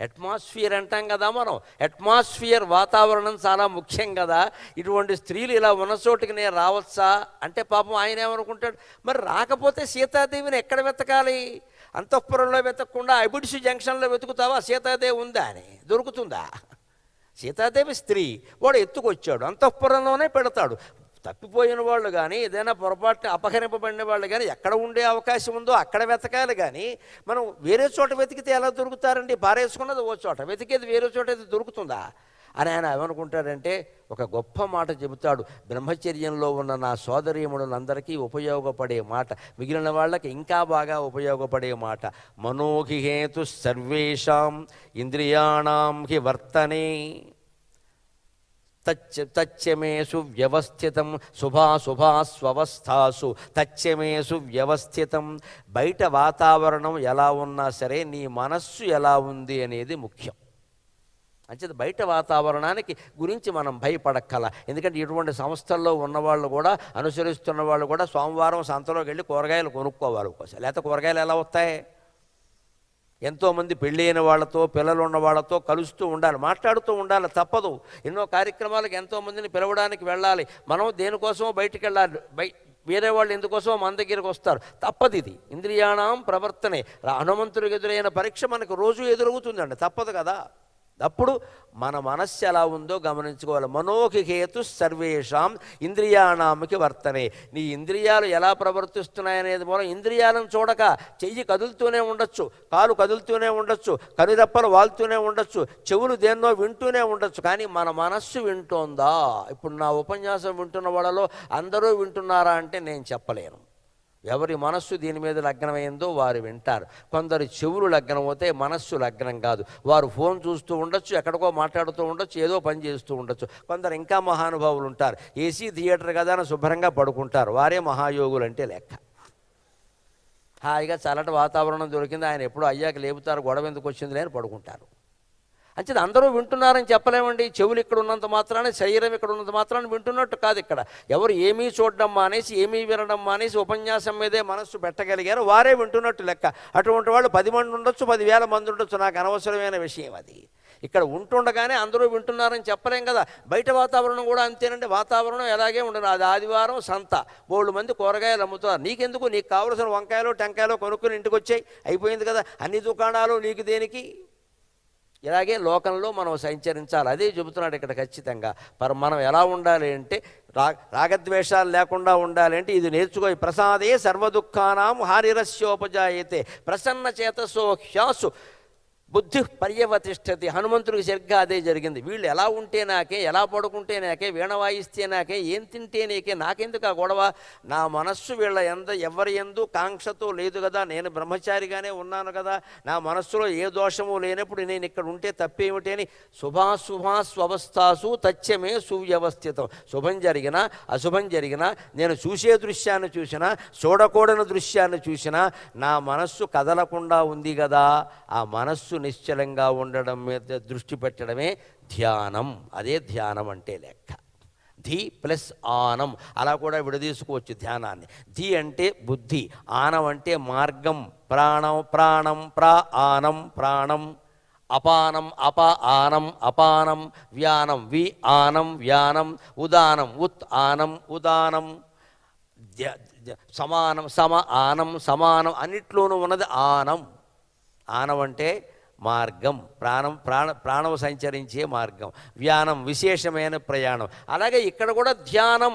అట్మాస్ఫియర్ అంటాం కదా మనం. అట్మాస్ఫియర్, వాతావరణం చాలా ముఖ్యం కదా. ఇటువంటి స్త్రీలు ఇలా ఉన్న చోటికి నేను రావచ్చా అంటే పాపం ఆయన ఏమనుకుంటాడు, మరి రాకపోతే సీతాదేవిని ఎక్కడ వెతకాలి? అంతఃపురంలో వెతకకుండా అబిడ్స్ జంక్షన్లో వెతుకుతావా సీతాదేవి ఉందా అని? దొరుకుతుందా? సీతాదేవి స్త్రీ, వాడు ఎత్తుకొచ్చాడు, అంతఃపురంలోనే పెడతాడు. తప్పిపోయిన వాళ్ళు కానీ ఏదైనా పొరపాటున అపహరింపబడిన వాళ్ళు కానీ ఎక్కడ ఉండే అవకాశం ఉందో అక్కడ వెతకాలి. కానీ మనం వేరే చోట వెతికితే ఎలా దొరుకుతారండి? పారేసుకున్నది ఓ చోట, వెతికేది వేరే చోట అయితే దొరుకుతుందా అని ఆయన ఏమనుకుంటాడంటే ఒక గొప్ప మాట చెబుతాడు. బ్రహ్మచర్యంలో ఉన్న నా సోదరీమణులందరికీ ఉపయోగపడే మాట, మిగిలిన వాళ్ళకి ఇంకా బాగా ఉపయోగపడే మాట. మనోహిహేతు సర్వేషాం ఇంద్రియాణం హి వర్తనే తచ్చమేషు వ్యవస్థితం శుభాశుభాస్వస్థాసు తచ్చమేషు వ్యవస్థితం. బయట వాతావరణం ఎలా ఉన్నా సరే నీ మనస్సు ఎలా ఉంది అనేది ముఖ్యం. అంచేది బయట వాతావరణానికి గురించి మనం భయపడక్కల. ఎందుకంటే ఇటువంటి సంస్థల్లో ఉన్నవాళ్ళు కూడా, అనుసరిస్తున్న వాళ్ళు కూడా సోమవారం సంతలోకి వెళ్ళి కూరగాయలు కొనుక్కోవాలి కోసం, లేకపోతే కూరగాయలు ఎలా వస్తాయి? ఎంతోమంది పెళ్ళైన వాళ్ళతో, పిల్లలు ఉన్న వాళ్ళతో కలుస్తూ ఉండాలి, మాట్లాడుతూ ఉండాలి, తప్పదు. ఎన్నో కార్యక్రమాలకు ఎంతోమందిని పిలవడానికి వెళ్ళాలి. మనం దేనికోసమో బయటికి వెళ్ళాలి, వేరే వాళ్ళు ఎందుకోసమో మన దగ్గరికి వస్తారు, తప్పదు. ఇది ఇంద్రియాణం ప్రవర్తనే. హనుమంతుడికి ఎదురైన పరీక్ష మనకు రోజు ఎదురవుతుందండి, తప్పదు కదా. అప్పుడు మన మనస్సు ఎలా ఉందో గమనించుకోవాలి. మనోహిహేతు సర్వేషాం ఇంద్రియాణాంకి వర్తనే. నీ ఇంద్రియాలు ఎలా ప్రవర్తిస్తున్నాయనేది మూలం. ఇంద్రియాలను చూడక చెయ్యి కదులుతూనే ఉండొచ్చు, కాలు కదులుతూనే ఉండొచ్చు, కనురెప్పలు వాళ్తూనే ఉండొచ్చు, చెవులు దేన్నో వింటూనే ఉండొచ్చు, కానీ మన మనస్సు వింటోందా? ఇప్పుడు నా ఉపన్యాసం వింటున్న వాళ్ళలో అందరూ వింటున్నారా అంటే నేను చెప్పలేను. ఎవరి మనస్సు దీని మీద లగ్నమైందో వారు వింటారు. కొందరు చెవులు లగ్నమవుతే మనస్సు లగ్నం కాదు. వారు ఫోన్ చూస్తూ ఉండొచ్చు, ఎక్కడికో మాట్లాడుతూ ఉండొచ్చు, ఏదో పని చేస్తూ ఉండొచ్చు. కొందరు ఇంకా మహానుభావులు ఉంటారు, ఏసీ థియేటర్ కదా అని శుభ్రంగా పడుకుంటారు. వారే మహాయోగులు అంటే లెక్క. హాయిగా చల్లటి వాతావరణం దొరికింది, ఆయన ఎప్పుడూ అయ్యాక లేపుతారు, గొడవ ఎందుకు వచ్చింది అని పడుకుంటారు. అంచేది అందరూ వింటున్నారని చెప్పలేమండి. చెవులు ఇక్కడ ఉన్నంత మాత్రాన్ని, శరీరం ఇక్కడ ఉన్నంత మాత్రాన్ని వింటున్నట్టు కాదు. ఇక్కడ ఎవరు ఏమీ చూడడం మానేసి, ఏమీ వినడం మానేసి ఉపన్యాసం మీదే మనస్సు పెట్టగలిగారు, వారే వింటున్నట్టు లెక్క. అటువంటి వాళ్ళు 10 మంది ఉండొచ్చు, 10,000 మంది ఉండొచ్చు, నాకు అనవసరమైన విషయం అది. ఇక్కడ ఉంటుండగానే అందరూ వింటున్నారని చెప్పలేం కదా. బయట వాతావరణం కూడా అంతేనండి. వాతావరణం ఎలాగే ఉండదు. అది ఆదివారం సంత, బోళ్ళు మంది కూరగాయలు అమ్ముతున్నారు. నీకెందుకు? నీకు కావలసిన వంకాయలు టెంకాయలు కొనుక్కుని ఇంటికి వచ్చాయి, అయిపోయింది కదా. అన్ని దుకాణాలు నీకు దేనికి? ఇలాగే లోకంలో మనం సంచరించాలి. అదే చెబుతున్నాడు ఇక్కడ ఖచ్చితంగా. మనం ఎలా ఉండాలి అంటే రాగద్వేషాలు లేకుండా ఉండాలి అంటే ఇది నేర్చుకో. ప్రసాదే సర్వదుఃఖానాం హారిరస్యోపజాయతే ప్రసన్న చేతసో హ్యాసు బుద్ధి పర్యవతిష్టతి. హనుమంతుడికి సరిగ్గా అదే జరిగింది. వీళ్ళు ఎలా ఉంటే నాకే, ఎలా పడుకుంటే నాకే, వీణ వాయిస్తే నాకే, ఏం తింటే నీకే, నాకెందుకు ఆ గొడవ? నా మనస్సు వీళ్ళ ఎవరి ఎందు కాంక్షతో లేదు కదా. నేను బ్రహ్మచారిగానే ఉన్నాను కదా. నా మనస్సులో ఏ దోషము లేనప్పుడు నేను ఇక్కడ ఉంటే తప్పేమిటి అని శుభాశుభాస్వస్థాసు తచ్చమే సువ్యవస్థితం. శుభం జరిగినా అశుభం జరిగినా, నేను చూసే దృశ్యాన్ని చూసినా, చూడకూడని దృశ్యాన్ని చూసినా నా మనస్సు కదలకుండా ఉంది కదా. ఆ మనస్సు నిశ్చలంగా ఉండడం మీద దృష్టి పెట్టడమే ధ్యానం. అదే ధ్యానం అంటే లెక్క. ధీ ప్లస్ ఆనం, అలా కూడా విడదీసుకోవచ్చు ధ్యానాన్ని. ధీ అంటే బుద్ధి, ఆనం అంటే మార్గం. ప్రాణం ప్రాణం ఆనం ప్రాణం, అపానం ఆనం అపానం, వ్యానం వి ఆనం వ్యానం, ఉదానం ఉత్ ఆనం ఉదానం, సమానం సమ ఆనం సమానం, అన్నిట్లోనూ ఉన్నది ఆనం. ఆనం అంటే మార్గం, ప్రాణం సంచరించే మార్గం. వ్యానం విశేషమైన ప్రయాణం. అలాగే ఇక్కడ కూడా ధ్యానం,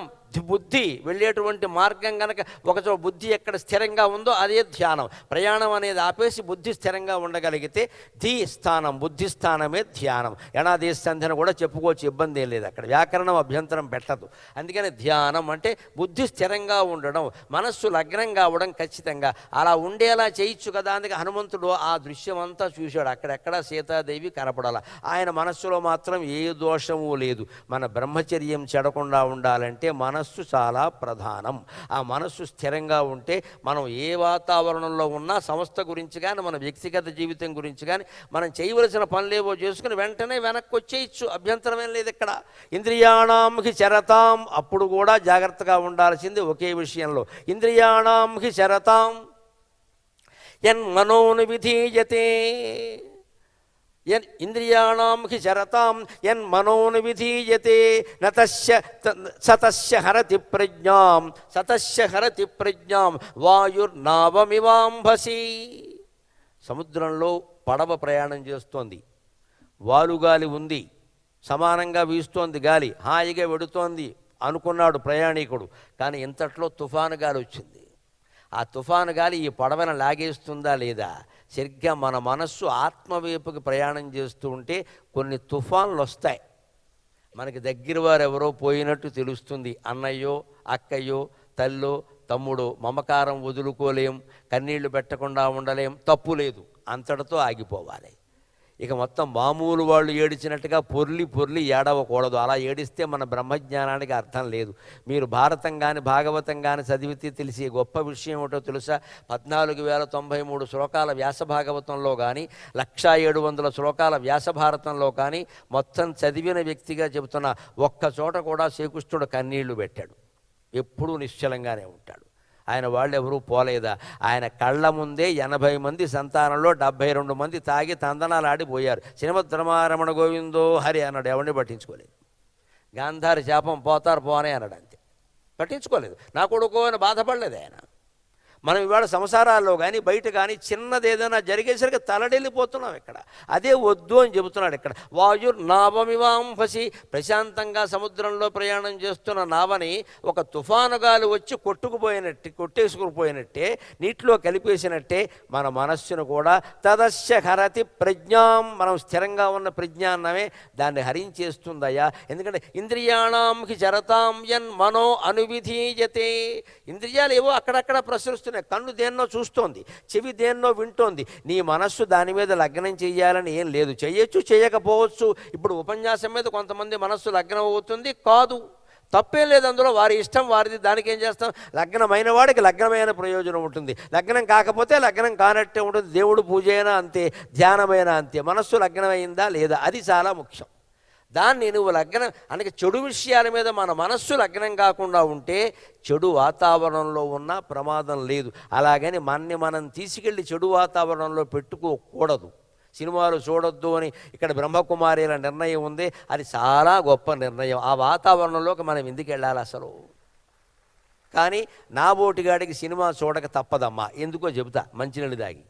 బుద్ధి వెళ్ళేటువంటి మార్గం కనుక ఒకచో బుద్ధి ఎక్కడ స్థిరంగా ఉందో అదే ధ్యానం. ప్రయాణం అనేది ఆపేసి బుద్ధి స్థిరంగా ఉండగలిగితే ధీ స్థానం, బుద్ధి స్థానమే ధ్యానం. ఎణాది సంధ్యను కూడా చెప్పుకోవచ్చు, ఇబ్బంది ఏం లేదు. అక్కడ వ్యాకరణం అభ్యంతరం పెట్టదు. అందుకని ధ్యానం అంటే బుద్ధి స్థిరంగా ఉండడం, మనస్సు లగ్నం కావడం. ఖచ్చితంగా అలా ఉండేలా చేయొచ్చు కదా. అందుకే హనుమంతుడు ఆ దృశ్యం అంతా చూశాడు. అక్కడెక్కడ సీతాదేవి కనపడాల. ఆయన మనస్సులో మాత్రం ఏ దోషము లేదు. మన బ్రహ్మచర్యం చెడకుండా ఉండాలంటే మనస్సు చాలా ప్రధానం. ఆ మనస్సు స్థిరంగా ఉంటే మనం ఏ వాతావరణంలో ఉన్నా సంస్థ గురించి కానీ, మన వ్యక్తిగత జీవితం గురించి కానీ, మనం చేయవలసిన పనులేవో చేసుకుని వెంటనే వెనక్కి వచ్చేయచ్చు, అభ్యంతరమేం లేదు. ఇక్కడ ఇంద్రియాణాంహి చరతాం, అప్పుడు కూడా జాగ్రత్తగా ఉండాల్సింది ఒకే విషయంలో. ఇంద్రియాణాంహి చరతాం యన్మనోను విధీయతే. యన్ ఇంద్రియాణం హి చరతాం యన్ మనోనువిధీయతే సతస్య హరతి ప్రజ్ఞాం వాయుర్నావమివాంభసి. సముద్రంలో పడవ ప్రయాణం చేస్తోంది, వాలుగాలి ఉంది, సమానంగా వీస్తోంది గాలి, హాయిగా వెడుతోంది అనుకున్నాడు ప్రయాణికుడు. కానీ ఇంతట్లో తుఫాను గాలి వచ్చింది. ఆ తుఫాను గాలి ఈ పడవను లాగేస్తుందా లేదా? సరిగ్గా మన మనస్సు ఆత్మవైపుకి ప్రయాణం చేస్తూ ఉంటే కొన్ని తుఫాన్లు వస్తాయి. మనకి దగ్గర వారు ఎవరో పోయినట్టు తెలుస్తుంది. అన్నయ్యో, అక్కయ్యో, తల్లో, తమ్ముడో, మమకారం వదులుకోలేం, కన్నీళ్లు పెట్టకుండా ఉండలేం, తప్పు లేదు, అంతటితో ఆగిపోవాలి. ఇక మొత్తం మామూలు వాళ్ళు ఏడిచినట్టుగా పొర్లి పొర్లి ఏడవకూడదు. అలా ఏడిస్తే మన బ్రహ్మజ్ఞానానికి అర్థం లేదు. మీరు భారతం కానీ భాగవతం కానీ చదివితే తెలిసే గొప్ప విషయం ఏమిటో తెలుసా? 14,093 శ్లోకాల వ్యాస భాగవతంలో కానీ 1,700 శ్లోకాల వ్యాస భారతంలో కానీ మొత్తం చదివిన వ్యక్తిగా చెబుతున్న ఒక్క చోట కూడా శ్రీకృష్ణుడు కన్నీళ్లు పెట్టాడు. ఎప్పుడూ నిశ్చలంగానే ఉంటాడు. ఆయన వాళ్ళు ఎవరూ పోలేదా? ఆయన కళ్ళ ముందే 80 మంది సంతానంలో 72 మంది తాగి తందనాలు ఆడిపోయారు. శ్రీమద్రమారమణ గోవిందో హరి అన్నాడు, ఎవరిని పట్టించుకోలేదు. గాంధారి శాపం పోతారు పోనే అన్నాడు, అంతే, పట్టించుకోలేదు. నా కొడుకో అని బాధపడలేదు ఆయన. మనం ఇవాళ సంసారాల్లో కానీ బయట కానీ చిన్నది ఏదైనా జరిగేసరికి తలడెళ్ళిపోతున్నాం. ఇక్కడ అదే వద్దు అని చెబుతున్నాడు. ఇక్కడ వాయుర్నావమివాంభసి, ప్రశాంతంగా సముద్రంలో ప్రయాణం చేస్తున్న నావని ఒక తుఫాను గాలి వచ్చి కొట్టేసుకుపోయినట్టే, నీటిలో కలిపేసినట్టే మన మనస్సును కూడా తదస్య హరతి ప్రజ్ఞాం, మనం స్థిరంగా ఉన్న ప్రజ్ఞాన్నమే దాన్ని హరించేస్తుందయ్యా. ఎందుకంటే ఇంద్రియాణం హి చరతాం యన్ మనో అనువిధీయతే. ఇంద్రియాలు ఏవో అక్కడక్కడ ప్రసరిస్తున్నాయి. కన్ను దేన్నో చూస్తోంది, చెవి దేన్నో వింటోంది. నీ మనస్సు దాని మీద లగ్నం చెయ్యాలని ఏం లేదు. చెయ్యొచ్చు, చేయకపోవచ్చు. ఇప్పుడు ఉపన్యాసం మీద కొంతమంది మనస్సు లగ్నం అవుతుంది, కాదు, తప్పేం లేదు అందులో, వారి ఇష్టం వారిది. దానికి ఏం చేస్తాం? లగ్నమైన వాడికి లగ్నమైన ప్రయోజనం ఉంటుంది, లగ్నం కాకపోతే లగ్నం కానట్టే ఉంటుంది. దేవుడు పూజ అయినా అంతే, ధ్యానమైనా అంతే. మనస్సు లగ్నమైందా లేదా, అది చాలా ముఖ్యం. దాన్ని నువ్వు లగ్నం అనగా చెడు విషయాల మీద మన మనస్సు లగ్నం కాకుండా ఉంటే చెడు వాతావరణంలో ఉన్న ప్రమాదం లేదు. అలాగని మనం తీసుకెళ్ళి చెడు వాతావరణంలో పెట్టుకోకూడదు. సినిమాలు చూడొద్దు అని ఇక్కడ బ్రహ్మకుమారిల నిర్ణయం ఉంది. అది చాలా గొప్ప నిర్ణయం. ఆ వాతావరణంలోకి మనం ఎందుకు వెళ్ళాలి అసలు? కానీ నా బోటిగాడికి సినిమా చూడక తప్పదమ్మా. ఎందుకో చెబుతా. మంచినీళ్ళు దాగి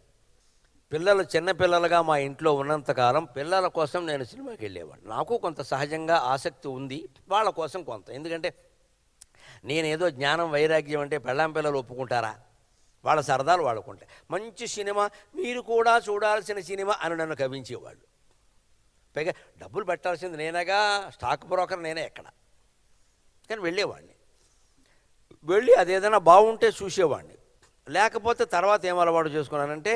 పిల్లలు చిన్నపిల్లలుగా మా ఇంట్లో ఉన్నంతకాలం పిల్లల కోసం నేను సినిమాకి వెళ్ళేవాడిని. నాకు కొంత సహజంగా ఆసక్తి ఉంది, వాళ్ళ కోసం కొంత. ఎందుకంటే నేనేదో జ్ఞానం వైరాగ్యం అంటే పెళ్ళాం పిల్లలు ఒప్పుకుంటారా? వాళ్ళ సరదాలు వాడుకుంటాయి. మంచి సినిమా, మీరు కూడా చూడాల్సిన సినిమా అని నన్ను కవించేవాళ్ళు. పైగా డబ్బులు పెట్టాల్సింది నేనేగా, స్టాక్ బ్రోకర్ నేనే ఎక్కడ. కానీ వెళ్ళేవాడిని. వెళ్ళి అదేదైనా బాగుంటే చూసేవాడిని. లేకపోతే తర్వాత ఏం అలవాటు చేసుకున్నానంటే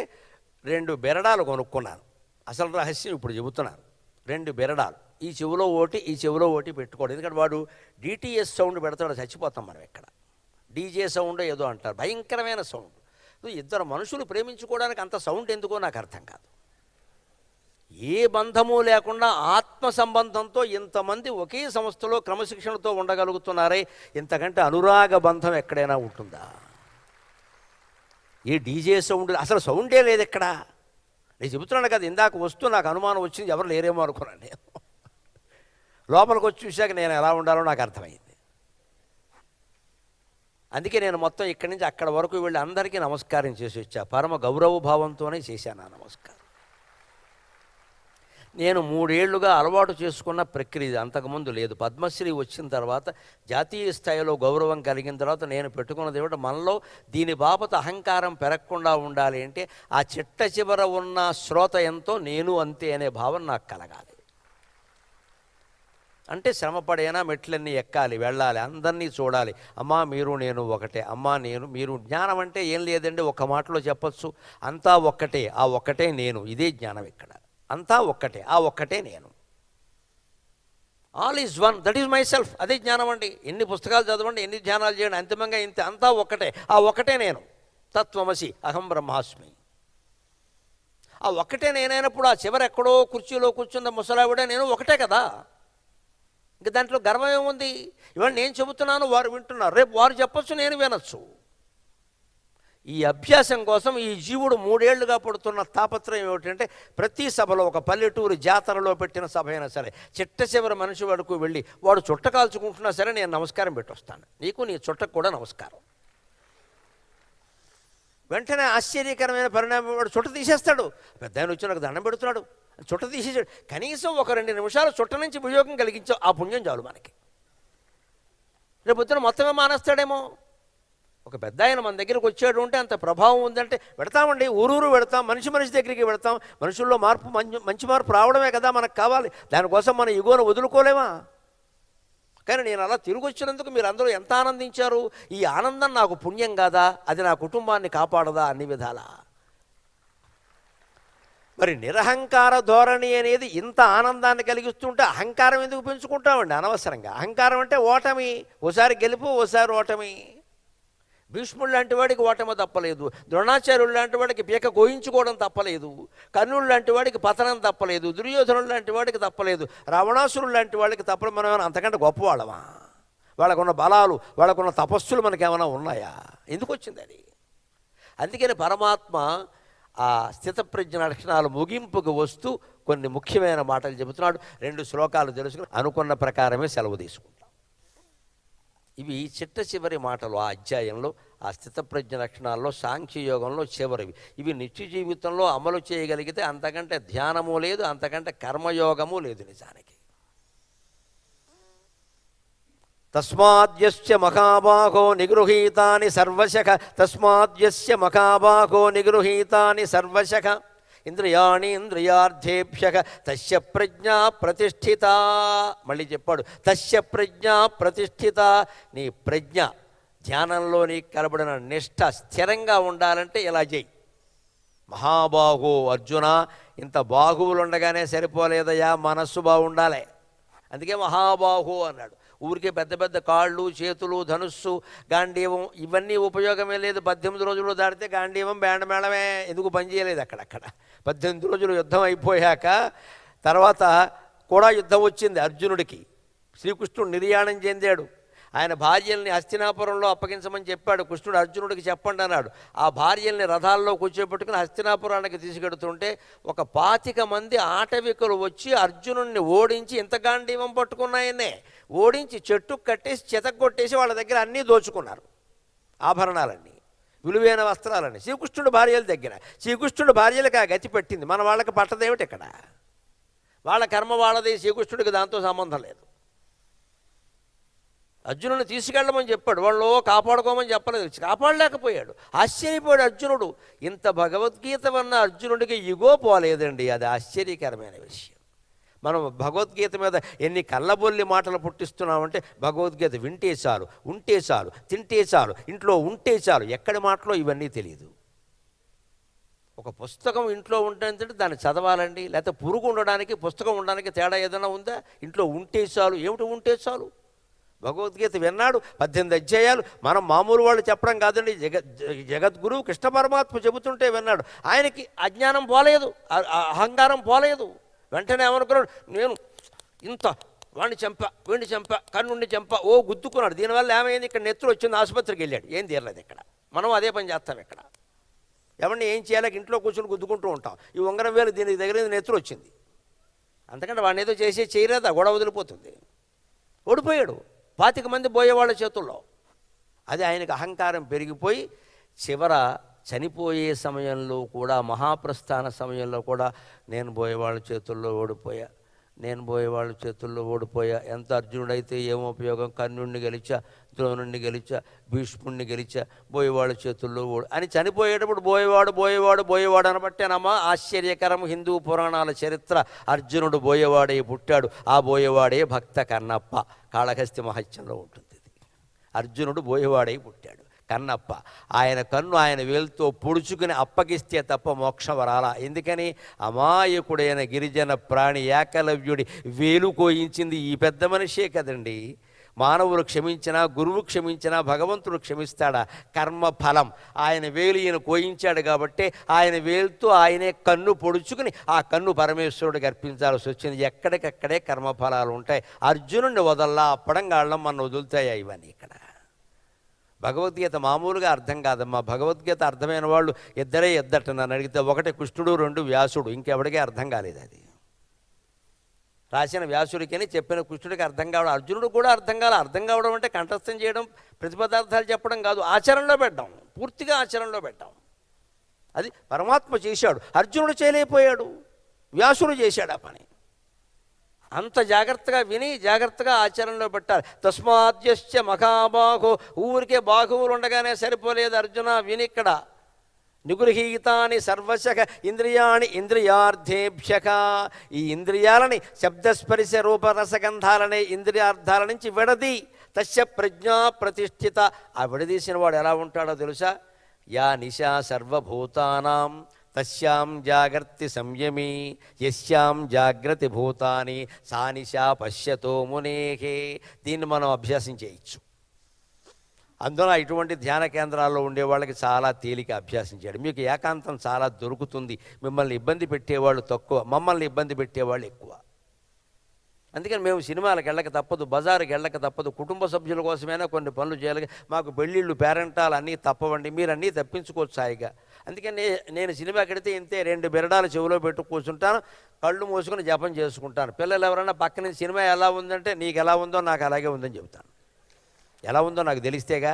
2 బెరడాలు కొనుక్కున్నాను. అసలు రహస్యం ఇప్పుడు చెబుతున్నాను. 2 బెరడాలు, ఈ చెవులో ఓటి ఈ చెవులో ఓటి పెట్టుకోవడం. ఎందుకంటే వాడు డిటిఎస్ సౌండ్ పెడతాడు, చచ్చిపోతాం మనం. ఎక్కడ డీజే సౌండ్ ఏదో అంటారు, భయంకరమైన సౌండ్. ఇద్దరు మనుషులు ప్రేమించుకోవడానికి అంత సౌండ్ ఎందుకో నాకు అర్థం కాదు. ఏ బంధము లేకుండా ఆత్మ సంబంధంతో ఇంతమంది ఒకే సంస్థలో క్రమశిక్షణతో ఉండగలుగుతున్నారే, ఇంతకంటే అనురాగ బంధం ఎక్కడైనా ఉంటుందా? ఏ డీజే సౌండ్, అసలు సౌండే లేదు ఎక్కడ. నేను చెబుతున్నాను కదా, ఇందాక వస్తూ నాకు అనుమానం వచ్చింది, ఎవరు లేరేమో అనుకున్నాను. నేను లోపలికి వచ్చి చూశాక నేను ఎలా ఉండాలో నాకు అర్థమైంది. అందుకే నేను మొత్తం ఇక్కడి నుంచి అక్కడ వరకు వెళ్ళి అందరికీ నమస్కారం చేసి వచ్చా. పరమ గౌరవ భావంతోనే చేశాను ఆ నమస్కారం. నేను 3 ఏళ్లుగా అలవాటు చేసుకున్న ప్రక్రియ, అంతకుముందు లేదు. పద్మశ్రీ వచ్చిన తర్వాత, జాతీయ స్థాయిలో గౌరవం కలిగిన తర్వాత నేను పెట్టుకున్నది ఏమిటంటే, మనలో దీని బాపత అహంకారం పెరగకుండా ఉండాలి అంటే ఆ చిట్ట చివర ఉన్న శ్రోత ఎంతో నేను అంతే అనే భావన నాకు కలగాలి. అంటే శ్రమపడైనా మెట్లన్నీ ఎక్కాలి, వెళ్ళాలి, అందరినీ చూడాలి. అమ్మా మీరు నేను ఒకటే, అమ్మా నేను మీరు. జ్ఞానం అంటే ఏం లేదండి, ఒక మాటలో చెప్పచ్చు, అంతా ఒక్కటే, ఆ ఒక్కటే నేను. ఇదే జ్ఞానం. ఇక్కడ అంతా ఒక్కటే, ఆ ఒక్కటే నేను. All is one, that is my self. అదే జ్ఞానం అండి. ఎన్ని పుస్తకాలు చదవండి, ఎన్ని ధ్యానాలు చేయండి, అంతిమంగా ఇంతే, అంతా ఒక్కటే, ఆ ఒక్కటే నేను. తత్వమసి అహం బ్రహ్మాస్మి. ఆ ఒక్కటే నేనైనప్పుడు ఆ చివరి ఎక్కడో కుర్చీలో కూర్చున్న ముసలావిడే నేను ఒకటే కదా. ఇంకా దాంట్లో గర్వం ఏముంది? ఇవాళ నేను చెబుతున్నాను, వారు వింటున్నారు, రేపు వారు చెప్పచ్చు, నేను వినొచ్చు. ఈ అభ్యాసం కోసం ఈ జీవుడు 3 ఏళ్లుగా పడుతున్న తాపత్రయం ఏమిటంటే ప్రతి సభలో, ఒక పల్లెటూరు జాతరలో పెట్టిన సభ అయినా సరే, చిట్ట చివరి మనిషి వరకు వెళ్ళి వాడు చుట్ట కాల్చుకుంటున్నా సరే నేను నమస్కారం పెట్టొస్తాను, నీకు నీ చుట్టకు కూడా నమస్కారం. వెంటనే ఆశ్చర్యకరమైన పరిణామం, వాడు చుట్ట తీసేస్తాడు. పెద్ద ఆయన వచ్చి నాకు దండం పెడుతున్నాడు, చుట్ట తీసేసాడు. కనీసం ఒక 2 నిమిషాలు చుట్ట నుంచి ఉపయోగం కలిగించావు, ఆ పుణ్యం చాలు మనకి. రేపు పొద్దున మొత్తమే మానేస్తాడేమో. ఒక పెద్ద ఆయన మన దగ్గరికి వచ్చాడు అంటే అంత ప్రభావం ఉందంటే పెడతామండి, ఊరూరు పెడతాం, మనిషి దగ్గరికి పెడతాం. మనుషుల్లో మార్పు, మంచి మార్పు రావడమే కదా మనకు కావాలి. దానికోసం మన ఇగోను వదులుకోలేమా? కానీ నేను అలా తిరిగి వచ్చినందుకు మీరు అందరూ ఎంత ఆనందించారు. ఈ ఆనందం నాకు పుణ్యం కాదా? అది నా కుటుంబాన్ని కాపాడదా? అన్ని విధాల. మరి నిరహంకార ధోరణి అనేది ఇంత ఆనందాన్ని కలిగిస్తుంటే అహంకారం ఎందుకు పెంచుకుంటామండి అనవసరంగా? అహంకారం అంటే ఓటమి, ఓసారి గెలుపు, ఓసారి ఓటమి. భీష్ముడు లాంటి వాడికి ఓటమి తప్పలేదు, ద్రోణాచార్యుడు లాంటి వాడికి పీక కోయించుకోవడం తప్పలేదు, కర్ణుడు లాంటి వాడికి పతనం తప్పలేదు, దుర్యోధనుడు లాంటి వాడికి తప్పలేదు, రావణాసురుడు లాంటి వాడికి తప్పలేదు. మనం ఏమైనా అంతకంటే గొప్పవాళ్ళమా? వాళ్ళకున్న బలాలు, వాళ్ళకున్న తపస్సులు మనకేమైనా ఉన్నాయా? ఎందుకు వచ్చింది అది? అందుకని పరమాత్మ ఆ స్థితప్రజ్ఞ లక్షణాలు ముగింపుకు వస్తూ కొన్ని ముఖ్యమైన మాటలు చెబుతున్నాడు. 2 శ్లోకాలు తెలుసుకుని అనుకున్న ప్రకారమే సెలవు తీసుకుంటాం. ఇవి చిట్ట చివరి మాటలు ఆ అధ్యాయంలో, ఆ స్థితప్రజ్ఞ లక్షణాల్లో, సాంఖ్యయోగంలో చివరివి. ఇవి నిత్య జీవితంలో అమలు చేయగలిగితే అంతకంటే ధ్యానము లేదు, అంతకంటే కర్మయోగము లేదు నిజానికి. తస్మాద్యస్య మహాబాహో నిగృహీతాని సర్వశః, తస్మాద్యస్య మహాబాహో నిగృహీతాని సర్వశః ఇంద్రియాణి ఇంద్రియార్థేభ్యః తస్య ప్రజ్ఞా ప్రతిష్ఠిత. మళ్ళీ చెప్పాడు, తస్య ప్రజ్ఞా ప్రతిష్ఠిత. నీ ప్రజ్ఞ ధ్యానంలో నీకు కనబడిన నిష్ఠ స్థిరంగా ఉండాలంటే ఇలా చేయి. మహాబాహు అర్జున, ఇంత బాహువులు ఉండగానే సరిపోలేదయ్యా, మనస్సు బాగుండాలి. అందుకే మహాబాహు అన్నాడు. ఊరికే పెద్ద పెద్ద కాళ్ళు, చేతులు, ధనుస్సు, గాంధీవం ఇవన్నీ ఉపయోగమే లేదు. 18 రోజులు దాటితే గాంధీవం బేండమేళమే ఎందుకు పనిచేయలేదు అక్కడక్కడ. 18 రోజులు యుద్ధం అయిపోయాక తర్వాత కూడా యుద్ధం వచ్చింది అర్జునుడికి. శ్రీకృష్ణుడు నిర్యాణం చెందాడు. ఆయన భార్యల్ని హస్తినాపురంలో అప్పగించమని చెప్పాడు. కృష్ణుడు అర్జునుడికి చెప్పండి అన్నాడు. ఆ భార్యల్ని రథాల్లో కూర్చోబెట్టుకుని హస్తినాపురానికి తీసుకెడుతుంటే ఒక 25 మంది ఆటవికులు వచ్చి అర్జునుడిని ఓడించి, ఇంత గాంధీవం పట్టుకున్నాయనే ఓడించి చెట్టు కట్టేసి చితగొట్టేసి వాళ్ళ దగ్గర అన్నీ దోచుకున్నారు. ఆభరణాలన్నీ, విలువైన వస్త్రాలన్నీ శ్రీకృష్ణుడు భార్యల దగ్గర. శ్రీకృష్ణుడు భార్యలకు ఆ గతి పెట్టింది. మన వాళ్ళకి పట్టదేమిటి ఇక్కడ? వాళ్ళ కర్మ వాళ్ళది, శ్రీకృష్ణుడికి దాంతో సంబంధం లేదు. అర్జునుడిని తీసుకెళ్ళమని చెప్పాడు, వాళ్ళు కాపాడుకోమని చెప్పలేదు, కాపాడలేకపోయాడు. ఆశ్చర్యపోయాడు అర్జునుడు. ఇంత భగవద్గీత వన్న అర్జునుడికి ఇగో పోలేదండి. అది ఆశ్చర్యకరమైన విషయం. మనం భగవద్గీత మీద ఎన్ని కళ్ళబొల్లి మాటలు పుట్టిస్తున్నామంటే, భగవద్గీత వింటే చాలు, ఉంటే చాలు, తింటే చాలు, ఇంట్లో ఉంటే చాలు. ఎక్కడి మాటలో ఇవన్నీ తెలియదు. ఒక పుస్తకం ఇంట్లో ఉంటుందంటే దాన్ని చదవాలండి, లేకపోతే పురుగు ఉండడానికి పుస్తకం ఉండడానికి తేడా ఏదైనా ఉందా? ఇంట్లో ఉంటే చాలు. ఏమిటి ఉంటే చాలు? భగవద్గీత విన్నాడు, 18 అధ్యాయాలు. మనం మామూలు వాళ్ళు చెప్పడం కాదండి, జగద్గురువు కృష్ణ పరమాత్మ చెబుతుంటే విన్నాడు. ఆయనకి అజ్ఞానం పోలేదు, అహంకారం పోలేదు. వెంటనే ఏమనుకున్నాడు, నేను ఇంత వాడిని వీడిని కన్నుండి గుద్దుకున్నాడు. దీనివల్ల ఏమైంది? ఇక్కడ నెత్తులు వచ్చింది, ఆసుపత్రికి వెళ్ళాడు. ఏం తీరలేదు ఇక్కడ. మనం అదే పని చేస్తాం ఇక్కడ. ఎవరిని ఏం చేయాలి? ఇంట్లో కూర్చొని గుద్దుకుంటూ ఉంటాం. ఈ ఉంగరం వేలు దీనికి దగ్గర నెత్తులు వచ్చింది. అంతకంటే వాడిని ఏదో చేయలేదా, గొడవ వదిలిపోతుంది. ఓడిపోయాడు 25 మంది పోయేవాళ్ళ చేతుల్లో. అది ఆయనకు అహంకారం పెరిగిపోయి చివర చనిపోయే సమయంలో కూడా, మహాప్రస్థాన సమయంలో కూడా, నేను పోయేవాళ్ళ చేతుల్లో ఓడిపోయా. ఎంత అర్జునుడైతే ఏమో ఉపయోగం? కర్ణుడిని గెలిచా, ద్రోణుడిని గెలిచా, భీష్ముడిని గెలిచా, బోయేవాళ్ళ చేతుల్లో అని చనిపోయేటప్పుడు బోయేవాడు అనబట్టేనమ్మా. ఆశ్చర్యకరం. హిందూ పురాణాల చరిత్ర, అర్జునుడు బోయేవాడే పుట్టాడు. ఆ బోయేవాడే భక్త కన్నప్ప. కాళహస్తి మహత్యంలో ఉంటుంది. అర్జునుడు బోయేవాడై పుట్టాడు. కన్నప్ప ఆయన కన్ను ఆయన వేలుతో పొడుచుకుని అప్పగిస్తే తప్ప మోక్షం వరాలా. ఎందుకని? అమాయకుడైన గిరిజన ప్రాణి ఏకలవ్యుడి వేలు కోయించింది ఈ పెద్ద మనిషే కదండి. మానవులు క్షమించినా, గురువు క్షమించినా భగవంతుడు క్షమిస్తాడా? కర్మఫలం. ఆయన వేలు ఈయన కోయించాడు కాబట్టి ఆయన వేలుతో ఆయనే కన్ను పొడుచుకుని ఆ కన్ను పరమేశ్వరుడికి అర్పించాల్సి వచ్చింది. ఎక్కడికక్కడే కర్మఫలాలు ఉంటాయి. అర్జునుడిని వదల్లా, అప్పడంగాళ్ళం మన వదులుతాయా ఇవన్నీ? ఇక్కడ భగవద్గీత మామూలుగా అర్థం కాదమ్మా. భగవద్గీత అర్థమైన వాళ్ళు ఇద్దరే ఇద్దట. నన్ను అడిగితే ఒకటి కృష్ణుడు, రెండు వ్యాసుడు. ఇంకెవడికే అర్థం కాలేదు అది. రాసిన వ్యాసుడికని చెప్పిన కృష్ణుడికి అర్థం కావడం, అర్జునుడు కూడా అర్థం కావాలి. అర్థం కావడం అంటే కంఠస్థం చేయడం, ప్రతిపదార్థాలు చెప్పడం కాదు, ఆచరణలో పెట్టడం, పూర్తిగా ఆచరణలో పెట్టడం. అది పరమాత్మ చేశాడు, అర్జునుడు చేయలేకపోయాడు, వ్యాసుడు చేశాడు ఆ పని. అంత జాగ్రత్తగా విని జాగ్రత్తగా ఆచరణలో పెట్టాలి. తస్మాద్యశ్చ మహాబాహో, ఊరికే బాహువులు ఉండగానే సరిపోలేదు అర్జున, వినిక్కడ. నిగృహీతాని సర్వశః ఇంద్రియాణి ఇంద్రియార్థేభ్యః, ఈ ఇంద్రియాలని శబ్దస్పర్శ రూపరసగంధాలనే ఇంద్రియార్థాల నుంచి విడది. తస్య ప్రజ్ఞా ప్రతిష్ఠిత, ఆ విడదీసిన వాడు ఎలా ఉంటాడో తెలుసా? యా నిశా సర్వభూతానాం తస్యాం జాగర్తి సంయమీ యస్యాం జాగ్రత్తి భూతాని సా నిశా పశ్యతో మునేహే. దీన్ని మనం అభ్యాసం చేయొచ్చు. అందులో ఇటువంటి ధ్యాన కేంద్రాల్లో ఉండే వాళ్ళకి చాలా తేలిక అభ్యాసం చేయడం. మీకు ఏకాంతం చాలా దొరుకుతుంది. మిమ్మల్ని ఇబ్బంది పెట్టేవాళ్ళు తక్కువ, మమ్మల్ని ఇబ్బంది పెట్టేవాళ్ళు ఎక్కువ. అందుకని మేము సినిమాలకు వెళ్ళక తప్పదు, బజారుకి వెళ్ళక తప్పదు, కుటుంబ సభ్యుల కోసమైనా కొన్ని పనులు చేయాలి. మాకు పెళ్ళిళ్ళు పేరెంటాలు అన్నీ తప్పవండి, మీరు అన్నీ తప్పించుకోవచ్చు హాయిగా. అందుకని నేను సినిమాకి వెడితే ఇంతే, 2 బిరడాలు చెవిలో పెట్టు కూర్చుంటాను, కళ్ళు మూసుకొని జపం చేసుకుంటాను. పిల్లలు ఎవరైనా పక్కన సినిమా ఎలా ఉందంటే నీకు ఎలా ఉందో నాకు అలాగే ఉందని చెబుతాను. ఎలా ఉందో నాకు తెలిస్తేగా.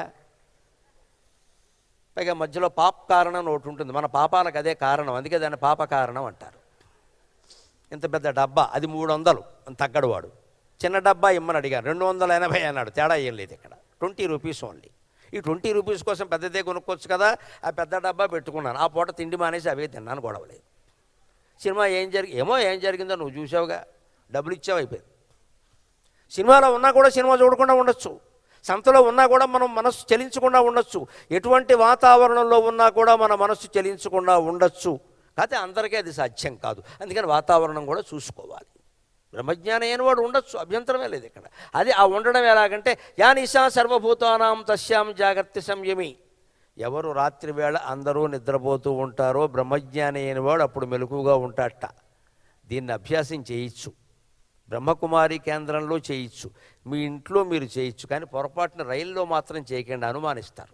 పైగా మధ్యలో పాప కారణం ఒకటి ఉంటుంది, మన పాపాలకు అదే కారణం, అందుకే దాన్ని పాప కారణం అంటారు. ఇంత పెద్ద డబ్బా, అది 300 తగ్గడు వాడు. చిన్న డబ్బా ఇమ్మని అడిగాను, 280 అన్నాడు. తేడా ఏం లేదు ఇక్కడ, 20 రూపీస్ ఓన్లీ. ఈ 20 రూపీస్ కోసం పెద్దదే కొనుక్కోవచ్చు కదా. ఆ పెద్ద డబ్బా పెట్టుకున్నాను. ఆ పూట తిండి మానేసి అవే తిన్నాను, గొడవలేదు. సినిమా ఏం జరిగిందో నువ్వు చూసావుగా, డబ్బులు ఇచ్చావు, అయిపోయింది. సినిమాలో ఉన్నా కూడా సినిమా చూడకుండా ఉండొచ్చు, సంతలో ఉన్నా కూడా మనం మనస్సు చలించకుండా ఉండొచ్చు, ఎటువంటి వాతావరణంలో ఉన్నా కూడా మన మనస్సు చలించకుండా ఉండొచ్చు. కాకపోతే అందరికీ అది సాధ్యం కాదు. అందుకని వాతావరణం కూడా చూసుకోవాలి. బ్రహ్మజ్ఞానం అయిన వాడు ఉండొచ్చు, అభ్యంతరమే లేదు ఇక్కడ. అది ఆ ఉండడం ఎలాగంటే యా నిశా సర్వభూతానాం తస్యాం జాగ్రత్త సంయమి. ఎవరు రాత్రి వేళ అందరూ నిద్రపోతూ ఉంటారో బ్రహ్మజ్ఞాని అయిన వాడు అప్పుడు మెలకుగా ఉంటాడట. దీన్ని అభ్యాసం చేయొచ్చు, బ్రహ్మకుమారి కేంద్రంలో చేయొచ్చు, మీ ఇంట్లో మీరు చేయొచ్చు. కానీ పొరపాటున రైల్లో మాత్రం చేయకండి, అనుమానిస్తారు.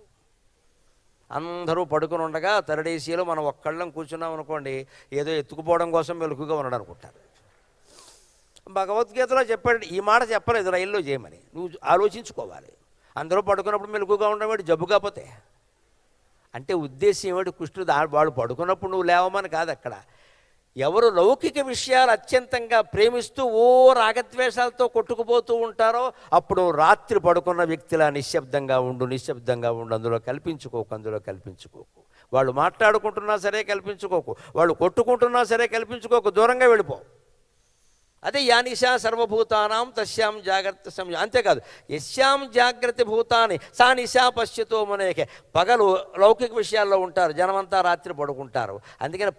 అందరూ పడుకుని ఉండగా థర్డ్ మనం ఒక్కళ్ళం కూర్చున్నాం అనుకోండి, ఏదో ఎత్తుకుపోవడం కోసం మెలకుగా ఉన్నాడు అనుకుంటారు. భగవద్గీతలో చెప్పాడు, ఈ మాట చెప్పలేదు రైల్లో చేయమని. నువ్వు ఆలోచించుకోవాలి. అందరూ పడుకున్నప్పుడు మెలకుగా ఉండడం జబ్బు కాకపోతే అంటే ఉద్దేశం ఏమిటి? కృష్ణుడు వాడు పడుకున్నప్పుడు నువ్వు లేవమని కాదు అక్కడ. ఎవరు లౌకిక విషయాలు అత్యంతంగా ప్రేమిస్తూ రాగద్వేషాలతో కొట్టుకుపోతూ ఉంటారో అప్పుడు రాత్రి పడుకున్న వ్యక్తిలా నిశ్శబ్దంగా ఉండు, అందులో కల్పించుకోకు. వాళ్ళు మాట్లాడుకుంటున్నా సరే కల్పించుకోకు, వాళ్ళు కొట్టుకుంటున్నా సరే కల్పించుకోకు, దూరంగా వెళ్ళిపో. అదే యానిశా సర్వభూతానాం తస్యాం జాగ్రత్త సంయమి. అంతేకాదు యస్యాం జాగ్రత్త భూతాని సా నిశా పశ్యతో మునేహే. పగలు లౌకిక విషయాల్లో ఉంటారు, జనమంతా రాత్రి పడుకుంటారు. అందుకని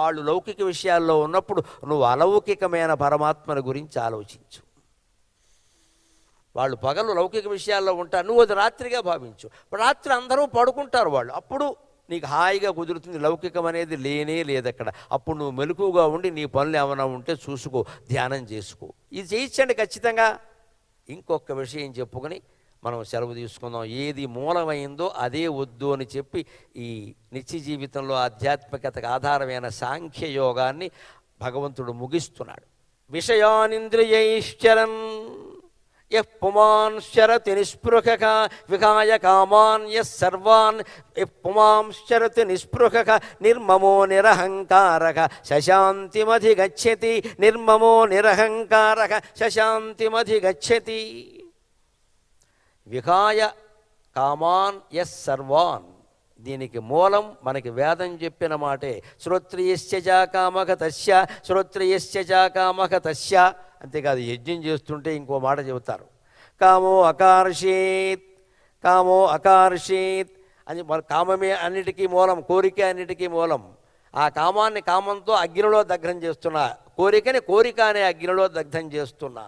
వాళ్ళు లౌకిక విషయాల్లో ఉన్నప్పుడు నువ్వు అలౌకికమైన పరమాత్మను గురించి ఆలోచించు. వాళ్ళు పగలు లౌకిక విషయాల్లో ఉంటారు, నువ్వు అది రాత్రిగా భావించు. రాత్రి అందరూ పడుకుంటారు వాళ్ళు, అప్పుడు నీకు హాయిగా కుదురుతుంది. లౌకికం అనేది లేనే లేదు అక్కడ. అప్పుడు నువ్వు మెలకుగా ఉండి నీ పనులు ఏమైనా ఉంటే చూసుకో, ధ్యానం చేసుకో. ఇది చేయించండి ఖచ్చితంగా. ఇంకొక విషయం చెప్పుకొని మనం సెలవు తీసుకుందాం. ఏది మూలమైందో అదే వద్దు అని చెప్పి ఈ నిత్య జీవితంలో ఆధ్యాత్మికతకు ఆధారమైన సాంఖ్యయోగాన్ని భగవంతుడు ముగిస్తున్నాడు. విషయానింద్రియైశ్చరన్ యః పుమాంశ్చరతి నిస్పృహక విహాయ కామాన్ యః సర్వాన్ యః పుమాంశ్చరతి నిస్పృహక నిర్మమో నిరహంకారక శశాంతిమధిగచ్చతి. నిర్మమో నిరహంకారక శశాంతిమధిగచ్చతి. విహాయ కామాన్ యః సర్వాన్, దీనికి మూలం మనకి వేదం చెప్పిన మాటే. శ్రోత్రియస్య చ కామక తస్య, శ్రోత్రియస్య చ కామక తస్య. అంతేకాదు, యజ్ఞం చేస్తుంటే ఇంకో మాట చెబుతారు, కామో అకార్షేత్ అని. కామమే అన్నిటికీ మూలం, కోరిక అన్నిటికీ మూలం. ఆ కామాన్ని కామంతో అగ్నిలో దగ్ధం చేస్తున్నా, కోరికని కోరిక అనే అగ్నిలో దగ్ధం చేస్తున్నా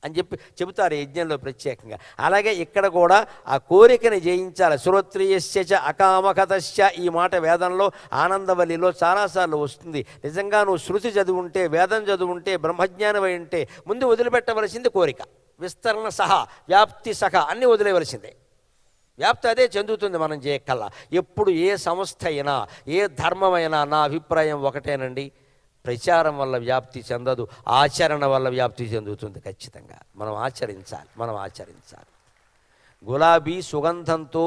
అని చెబుతారు యజ్ఞంలో ప్రత్యేకంగా. అలాగే ఇక్కడ కూడా ఆ కోరికని జయించాలి. శ్రోత్రియస్య చ అకామకతస్య, ఈ మాట వేదంలో ఆనందవల్లిలో చాలాసార్లు వస్తుంది. నిజంగా నువ్వు శృతి చదువుంటే, వేదం చదువుంటే, బ్రహ్మజ్ఞానమై ఉంటే ముందు వదిలిపెట్టవలసింది కోరిక. విస్తరణ సహా, వ్యాప్తి సహా అన్నీ వదిలేవలసిందే. వ్యాప్తి అదే చెందుతుంది మనం చేయకల్లా. ఎప్పుడు ఏ సంస్థ అయినా ఏ ధర్మమైనా నా అభిప్రాయం ఒకటేనండి, ప్రచారం వల్ల వ్యాప్తి చెందదు, ఆచరణ వల్ల వ్యాప్తి చెందుతుంది. ఖచ్చితంగా మనం ఆచరించాలి. గులాబీ సుగంధంతో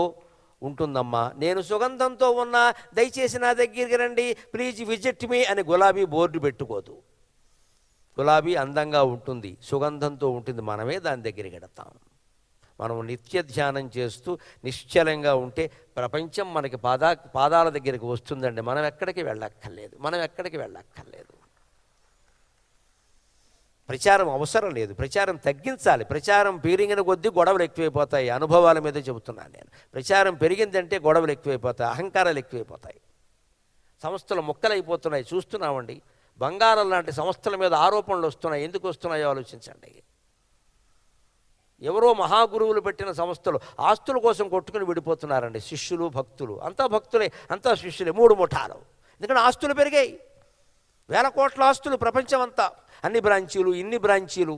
ఉంటుందమ్మా, నేను సుగంధంతో ఉన్నా దయచేసి నా దగ్గరికి రండి, ప్లీజ్ విజిట్ మీ అని గులాబీ బోర్డు పెట్టుకోదు. గులాబీ అందంగా ఉంటుంది, సుగంధంతో ఉంటుంది, మనమే దాని దగ్గరికి వెడతాం. మనం నిత్య ధ్యానం చేస్తూ నిశ్చలంగా ఉంటే ప్రపంచం మనకి పాదాల దగ్గరికి వస్తుందండి. మనం ఎక్కడికి వెళ్ళక్కర్లేదు. ప్రచారం అవసరం లేదు, ప్రచారం తగ్గించాలి. ప్రచారం పెరిగిన కొద్దీ గొడవలు ఎక్కువైపోతాయి. అనుభవాల మీద చెబుతున్నాను నేను. ప్రచారం పెరిగిందంటే గొడవలు ఎక్కువైపోతాయి, అహంకారాలు ఎక్కువైపోతాయి, సంస్థలు ముక్కలైపోతున్నాయి. చూస్తున్నామండి, బంగారం లాంటి సంస్థల మీద ఆరోపణలు వస్తున్నాయి. ఎందుకు వస్తున్నాయో ఆలోచించండి. ఎవరో మహాగురువులు పెట్టిన సంస్థలు ఆస్తుల కోసం కొట్టుకుని విడిపోతున్నారండి. శిష్యులు భక్తులు అంతా భక్తులే, అంతా శిష్యులే, 3 ముఠాలు. ఎందుకంటే ఆస్తులు పెరిగాయి, వేల కోట్ల ఆస్తులు ప్రపంచం అంతా, అన్ని బ్రాంచీలు, ఇన్ని బ్రాంచీలు.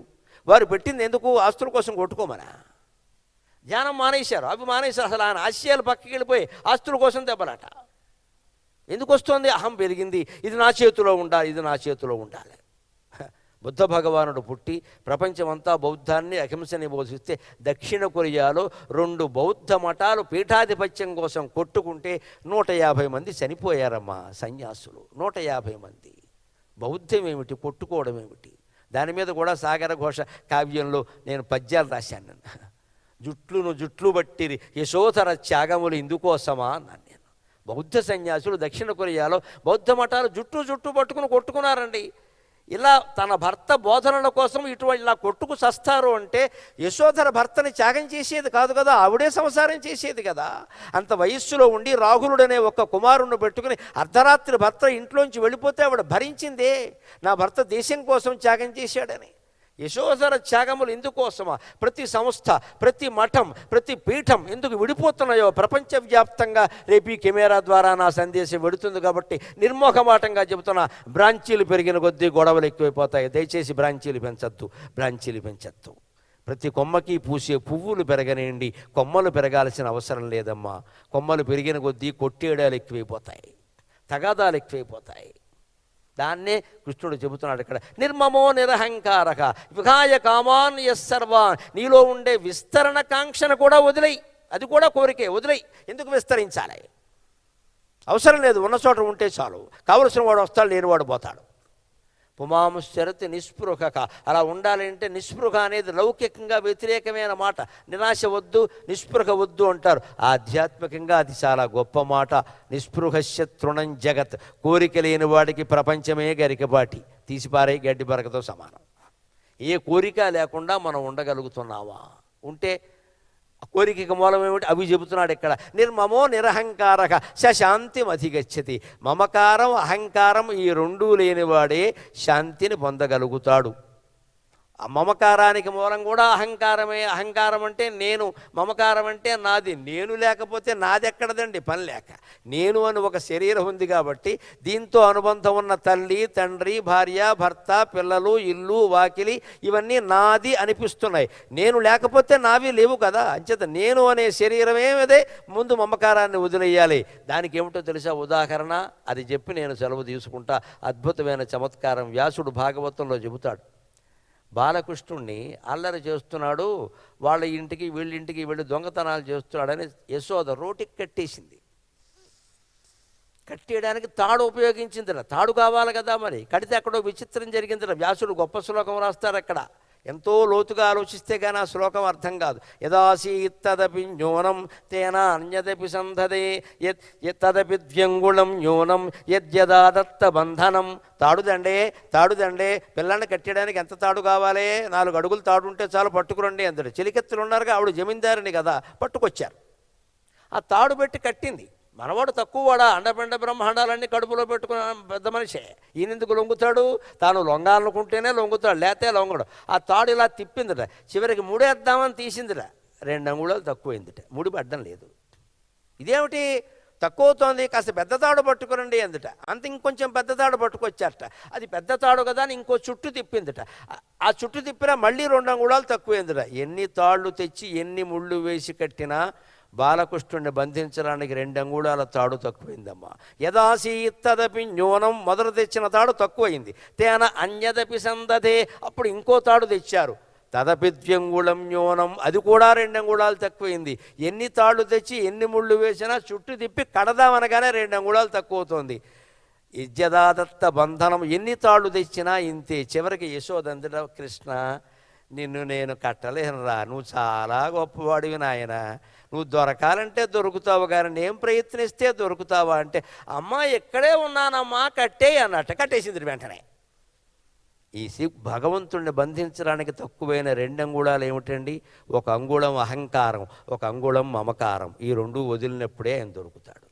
వారు పెట్టింది ఎందుకు? ఆస్తుల కోసం కొట్టుకోమనా? ధ్యానం మానేశారు, అవి మానేశారు. అసలు ఆయన ఆశయాలు పక్కకి వెళ్ళిపోయి ఆస్తుల కోసం దెబ్బలాట. ఎందుకు వస్తుంది? అహం పెరిగింది, ఇది నా చేతిలో ఉండాలి. బుద్ధ భగవానుడు పుట్టి ప్రపంచమంతా బౌద్ధాన్ని అహింసని బోధిస్తే దక్షిణ కొరియాలో 2 బౌద్ధ మఠాలు పీఠాధిపత్యం కోసం కొట్టుకుంటే 150 మంది చనిపోయారమ్మా సన్యాసులు. 150 మంది. బౌద్ధం ఏమిటి, కొట్టుకోవడం ఏమిటి? దాని మీద కూడా సాగర ఘోష కావ్యంలో నేను పద్యాలు రాశాను. జుట్లు బట్టిరి యశోధర త్యాగములు ఇందుకోసమా అన్నాను నేను. బౌద్ధ సన్యాసులు దక్షిణ కొరియాలో బౌద్ధ మఠాలు జుట్టు పట్టుకుని కొట్టుకున్నారండి. ఇలా తన భర్త బోధనల కోసం ఇలా కొట్టుకు చస్తారు అంటే యశోధర భర్తని త్యాగం చేసేది కాదు కదా, ఆవిడే సంసారం చేసేది కదా. అంత వయస్సులో ఉండి రాహులుడనే ఒక కుమారుణ్ణి పెట్టుకుని అర్ధరాత్రి భర్త ఇంట్లోంచి వెళ్ళిపోతే ఆవిడ భరించిందే, నా భర్త దేశం కోసం త్యాగం చేశాడని. యశోధర త్యాగములు ఎందుకోసమా? ప్రతి సంస్థ, ప్రతి మఠం, ప్రతి పీఠం ఎందుకు విడిపోతున్నాయో ప్రపంచవ్యాప్తంగా రేపు ఈ కెమెరా ద్వారా నా సందేశం వెడుతుంది కాబట్టి నిర్మోహమాటంగా చెబుతున్నా. బ్రాంచీలు పెరిగిన కొద్దీ గొడవలు ఎక్కువైపోతాయి. దయచేసి బ్రాంచీలు పెంచద్దు. ప్రతి కొమ్మకి పూసే పువ్వులు పెరగనేయండి, కొమ్మలు పెరగాల్సిన అవసరం లేదమ్మా. కొమ్మలు పెరిగిన కొద్దీ కొట్టేయడాలు ఎక్కువైపోతాయి, తగాదాలు ఎక్కువైపోతాయి. దాన్నే కృష్ణుడు చెబుతున్నాడు ఇక్కడ. నిర్మమో నిరహంకారక విహాయ కామాన్ యస్సర్వాన్. నీలో ఉండే విస్తరణ కాంక్షను కూడా వదిలేయి, అది కూడా కోరికే, వదిలేయి. ఎందుకు విస్తరించాలి? అవసరం లేదు, ఉన్న చోట ఉంటే చాలు. కావలసిన వాడు వస్తాడు, లేనివాడు పోతాడు. పుమాముశ్చరతి నిస్పృహక. అలా ఉండాలంటే నిస్పృహ అనేది లౌకికంగా వ్యతిరేకమైన మాట. నిరాశ వద్దు, నిస్పృహ వద్దు అంటారు. ఆధ్యాత్మికంగా అది చాలా గొప్ప మాట. నిస్పృహస్య తృణం జగత్. కోరిక లేని వాడికి ప్రపంచమే గరికబాటి, తీసిపారే గడ్డి బరకతో సమానం. ఏ కోరిక లేకుండా మనం ఉండగలుగుతున్నావా? ఉంటే కోరికకి మూలం ఏమిటి? అవి చెబుతున్నాడు ఇక్కడ. నిర్మమో నిరహంకారక శాంతిం అధిగచ్చతి. మమకారం అహంకారం ఈ 2 లేనివాడే శాంతిని పొందగలుగుతాడు. మమకారానికి మూలం కూడా అహంకారమే. అహంకారం అంటే నేను, మమకారం అంటే నాది. నేను లేకపోతే నాది ఎక్కడదండి? పని లేక. నేను అని ఒక శరీరం ఉంది కాబట్టి దీంతో అనుబంధం ఉన్న తల్లి, తండ్రి, భార్య, భర్త, పిల్లలు, ఇల్లు, వాకిలి ఇవన్నీ నాది అనిపిస్తున్నాయి. నేను లేకపోతే నావి లేవు కదా. అంచేత నేను అనే శరీరమేదే ముందు మమకారాన్ని వదిలేయాలి. దానికి ఏమిటో తెలుసా ఉదాహరణ? అది చెప్పి నేను సెలవు తీసుకుంటా. అద్భుతమైన చమత్కారం వ్యాసుడు భాగవతంలో చెబుతాడు. బాలకృష్ణుణ్ణి అల్లరి చేస్తున్నాడు, వాళ్ళ ఇంటికి వీళ్ళింటికి వెళ్ళి దొంగతనాలు చేస్తున్నాడని యశోద రోటికి కట్టేసింది. కట్టేయడానికి తాడు ఉపయోగించిందిరా. తాడు కావాలి కదా, మరి కడితే అక్కడో విచిత్రం జరిగిందిరా. వ్యాసుడు గొప్ప శ్లోకం రాస్తారు అక్కడ. ఎంతో లోతుగా ఆలోచిస్తే కానీ ఆ శ్లోకం అర్థం కాదు. యదాసీత్తదపి న్యూనం తేన అన్యదపి సంధదే తదపి ద్వ్యంగుళం న్యూనం యద్యదాదత్త బంధనం. తాడుదండే పిల్లల్ని కట్టడానికి ఎంత తాడు కావాలి? 4 అడుగులు తాడు ఉంటే చాలు, పట్టుకురండి అందరు. చెలికెత్తులు ఉన్నారుగా, ఆవిడ జమీందారిని కదా, పట్టుకొచ్చారు. ఆ తాడు పెట్టి కట్టింది. మనవాడు తక్కువవాడా? అండపిండ బ్రహ్మాండాలన్నీ కడుపులో పెట్టుకున్న పెద్ద మనిషే. ఈయనెందుకు లొంగుతాడు? తాను లొంగాలనుకుంటేనే లొంగుతాడు, లేతే లొంగడు. ఆ తాడు ఇలా తిప్పిందిట, చివరికి ముడేద్దామని తీసిందిట, 2 అంగుళాలు తక్కువైందిట, ముడి అడ్డం లేదు. ఇదేమిటి తక్కువతోంది, కాస్త పెద్ద తాడు పట్టుకురండి అందుట. అంత ఇంకొంచెం పెద్ద తాడు పట్టుకొచ్చారట. అది పెద్ద తాడు కదా అని ఇంకో చుట్టు తిప్పిందిట. ఆ చుట్టు తిప్పినా మళ్ళీ 2 అంగుళాలు తక్కువైందిట. ఎన్ని తాళ్ళు తెచ్చి ఎన్ని ముళ్ళు వేసి కట్టినా బాలకృష్ణుడిని బంధించడానికి 2 అంగుళాల తాడు తక్కువైందమ్మా. యదాసీత్తదపి న్యూనం, మొదలు తెచ్చిన తాడు తక్కువైంది. తేన అన్యదపి సందదే, అప్పుడు ఇంకో తాడు తెచ్చారు. తదపి ద్వ్యంగుళం న్యూనం, అది కూడా 2 అంగుళాలు తక్కువైంది. ఎన్ని తాళ్ళు తెచ్చి ఎన్ని ముళ్ళు వేసినా చుట్టూ తిప్పి కడదామనగానే 2 అంగుళాలు తక్కువ అవుతోంది. ఇజ్జదాదత్త బంధనం, ఎన్ని తాళ్ళు తెచ్చినా ఇంతే. చివరికి యశోదందుడ, కృష్ణ నిన్ను నేను కట్టలేనురా, నువ్వు చాలా గొప్పవాడివి నాయన, నువ్వు దొరకాలంటే దొరుకుతావు కానీ నేను ప్రయత్నిస్తే దొరుకుతావా అంటే, అమ్మ ఎక్కడే ఉన్నానమ్మా కట్టే అన్నట్టు కట్టేసింది వెంటనే. ఈ భగవంతుడిని బంధించడానికి తక్కువైన 2 అంగుళాలు ఏమిటండి? 1 అంగుళం అహంకారం, 1 అంగుళం మమకారం. ఈ 2 వదిలినప్పుడే ఆయన దొరుకుతాడు.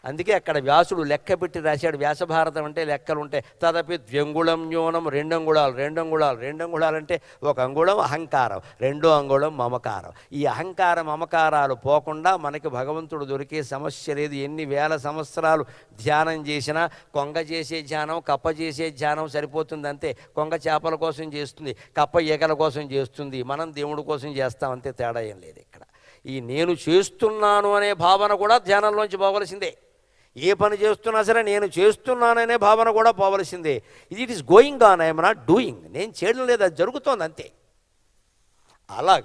అందుకే అక్కడ వ్యాసుడు లెక్క పెట్టి రాశాడు. వ్యాసభారతం అంటే లెక్కలు ఉంటాయి. తదపి ద్వ్యంగుళం న్యూనం, 2 అంగుళాలు, 2 అంగుళాలు, 2 అంగుళాలు అంటే 1 అంగుళం అహంకారం, 2 అంగుళం మమకారం. ఈ అహంకార మమకారాలు పోకుండా మనకి భగవంతుడు దొరికే సమస్య లేదు. ఎన్ని వేల సంవత్సరాలు ధ్యానం చేసినా కొంగ చేసే ధ్యానం, కప్ప చేసే ధ్యానం సరిపోతుంది అంతే. కొంగ చేపల కోసం చేస్తుంది, కప్ప ఈగల కోసం చేస్తుంది, మనం దేవుడి కోసం చేస్తాం, అంతే. తేడా ఏం లేదు ఇక్కడ. ఈ నేను చేస్తున్నాను అనే భావన కూడా ధ్యానంలోంచి పోవలసిందే. ఏ పని చేస్తున్నా సరే నేను చేస్తున్నాననే భావన కూడా పోవలసిందే. It is going on, I'm not doing. నేను చేయడం లేదు, అది జరుగుతోంది అంతే. అలా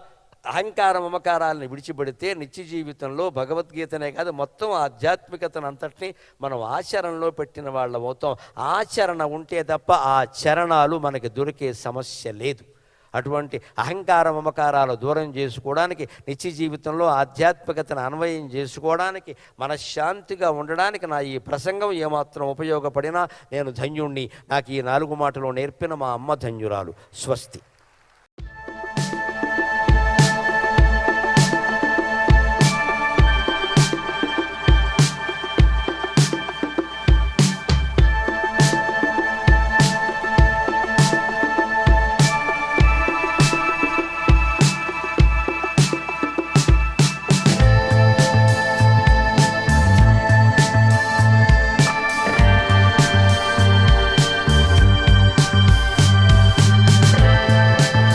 అహంకార మమకారాలను విడిచిపెడితే నిత్య జీవితంలో భగవద్గీతనే కాదు మొత్తం ఆధ్యాత్మికతను అంతటినీ మనం ఆచరణలో పెట్టిన వాళ్ళం అవుతాం. ఆచరణ ఉంటే తప్ప ఆ చరణాలు మనకి దొరికే సమస్య లేదు. అటువంటి అహంకార మమకారాలు దూరం చేసుకోవడానికి, నిత్య జీవితంలో ఆధ్యాత్మికతను అన్వయం చేసుకోవడానికి, మనశ్శాంతిగా ఉండడానికి నా ఈ ప్రసంగం ఏమాత్రం ఉపయోగపడినా నేను ధన్యుణ్ణి. నాకు ఈ 4 మాటలు నేర్పిన మా అమ్మ ధన్యురాలు. స్వస్తి.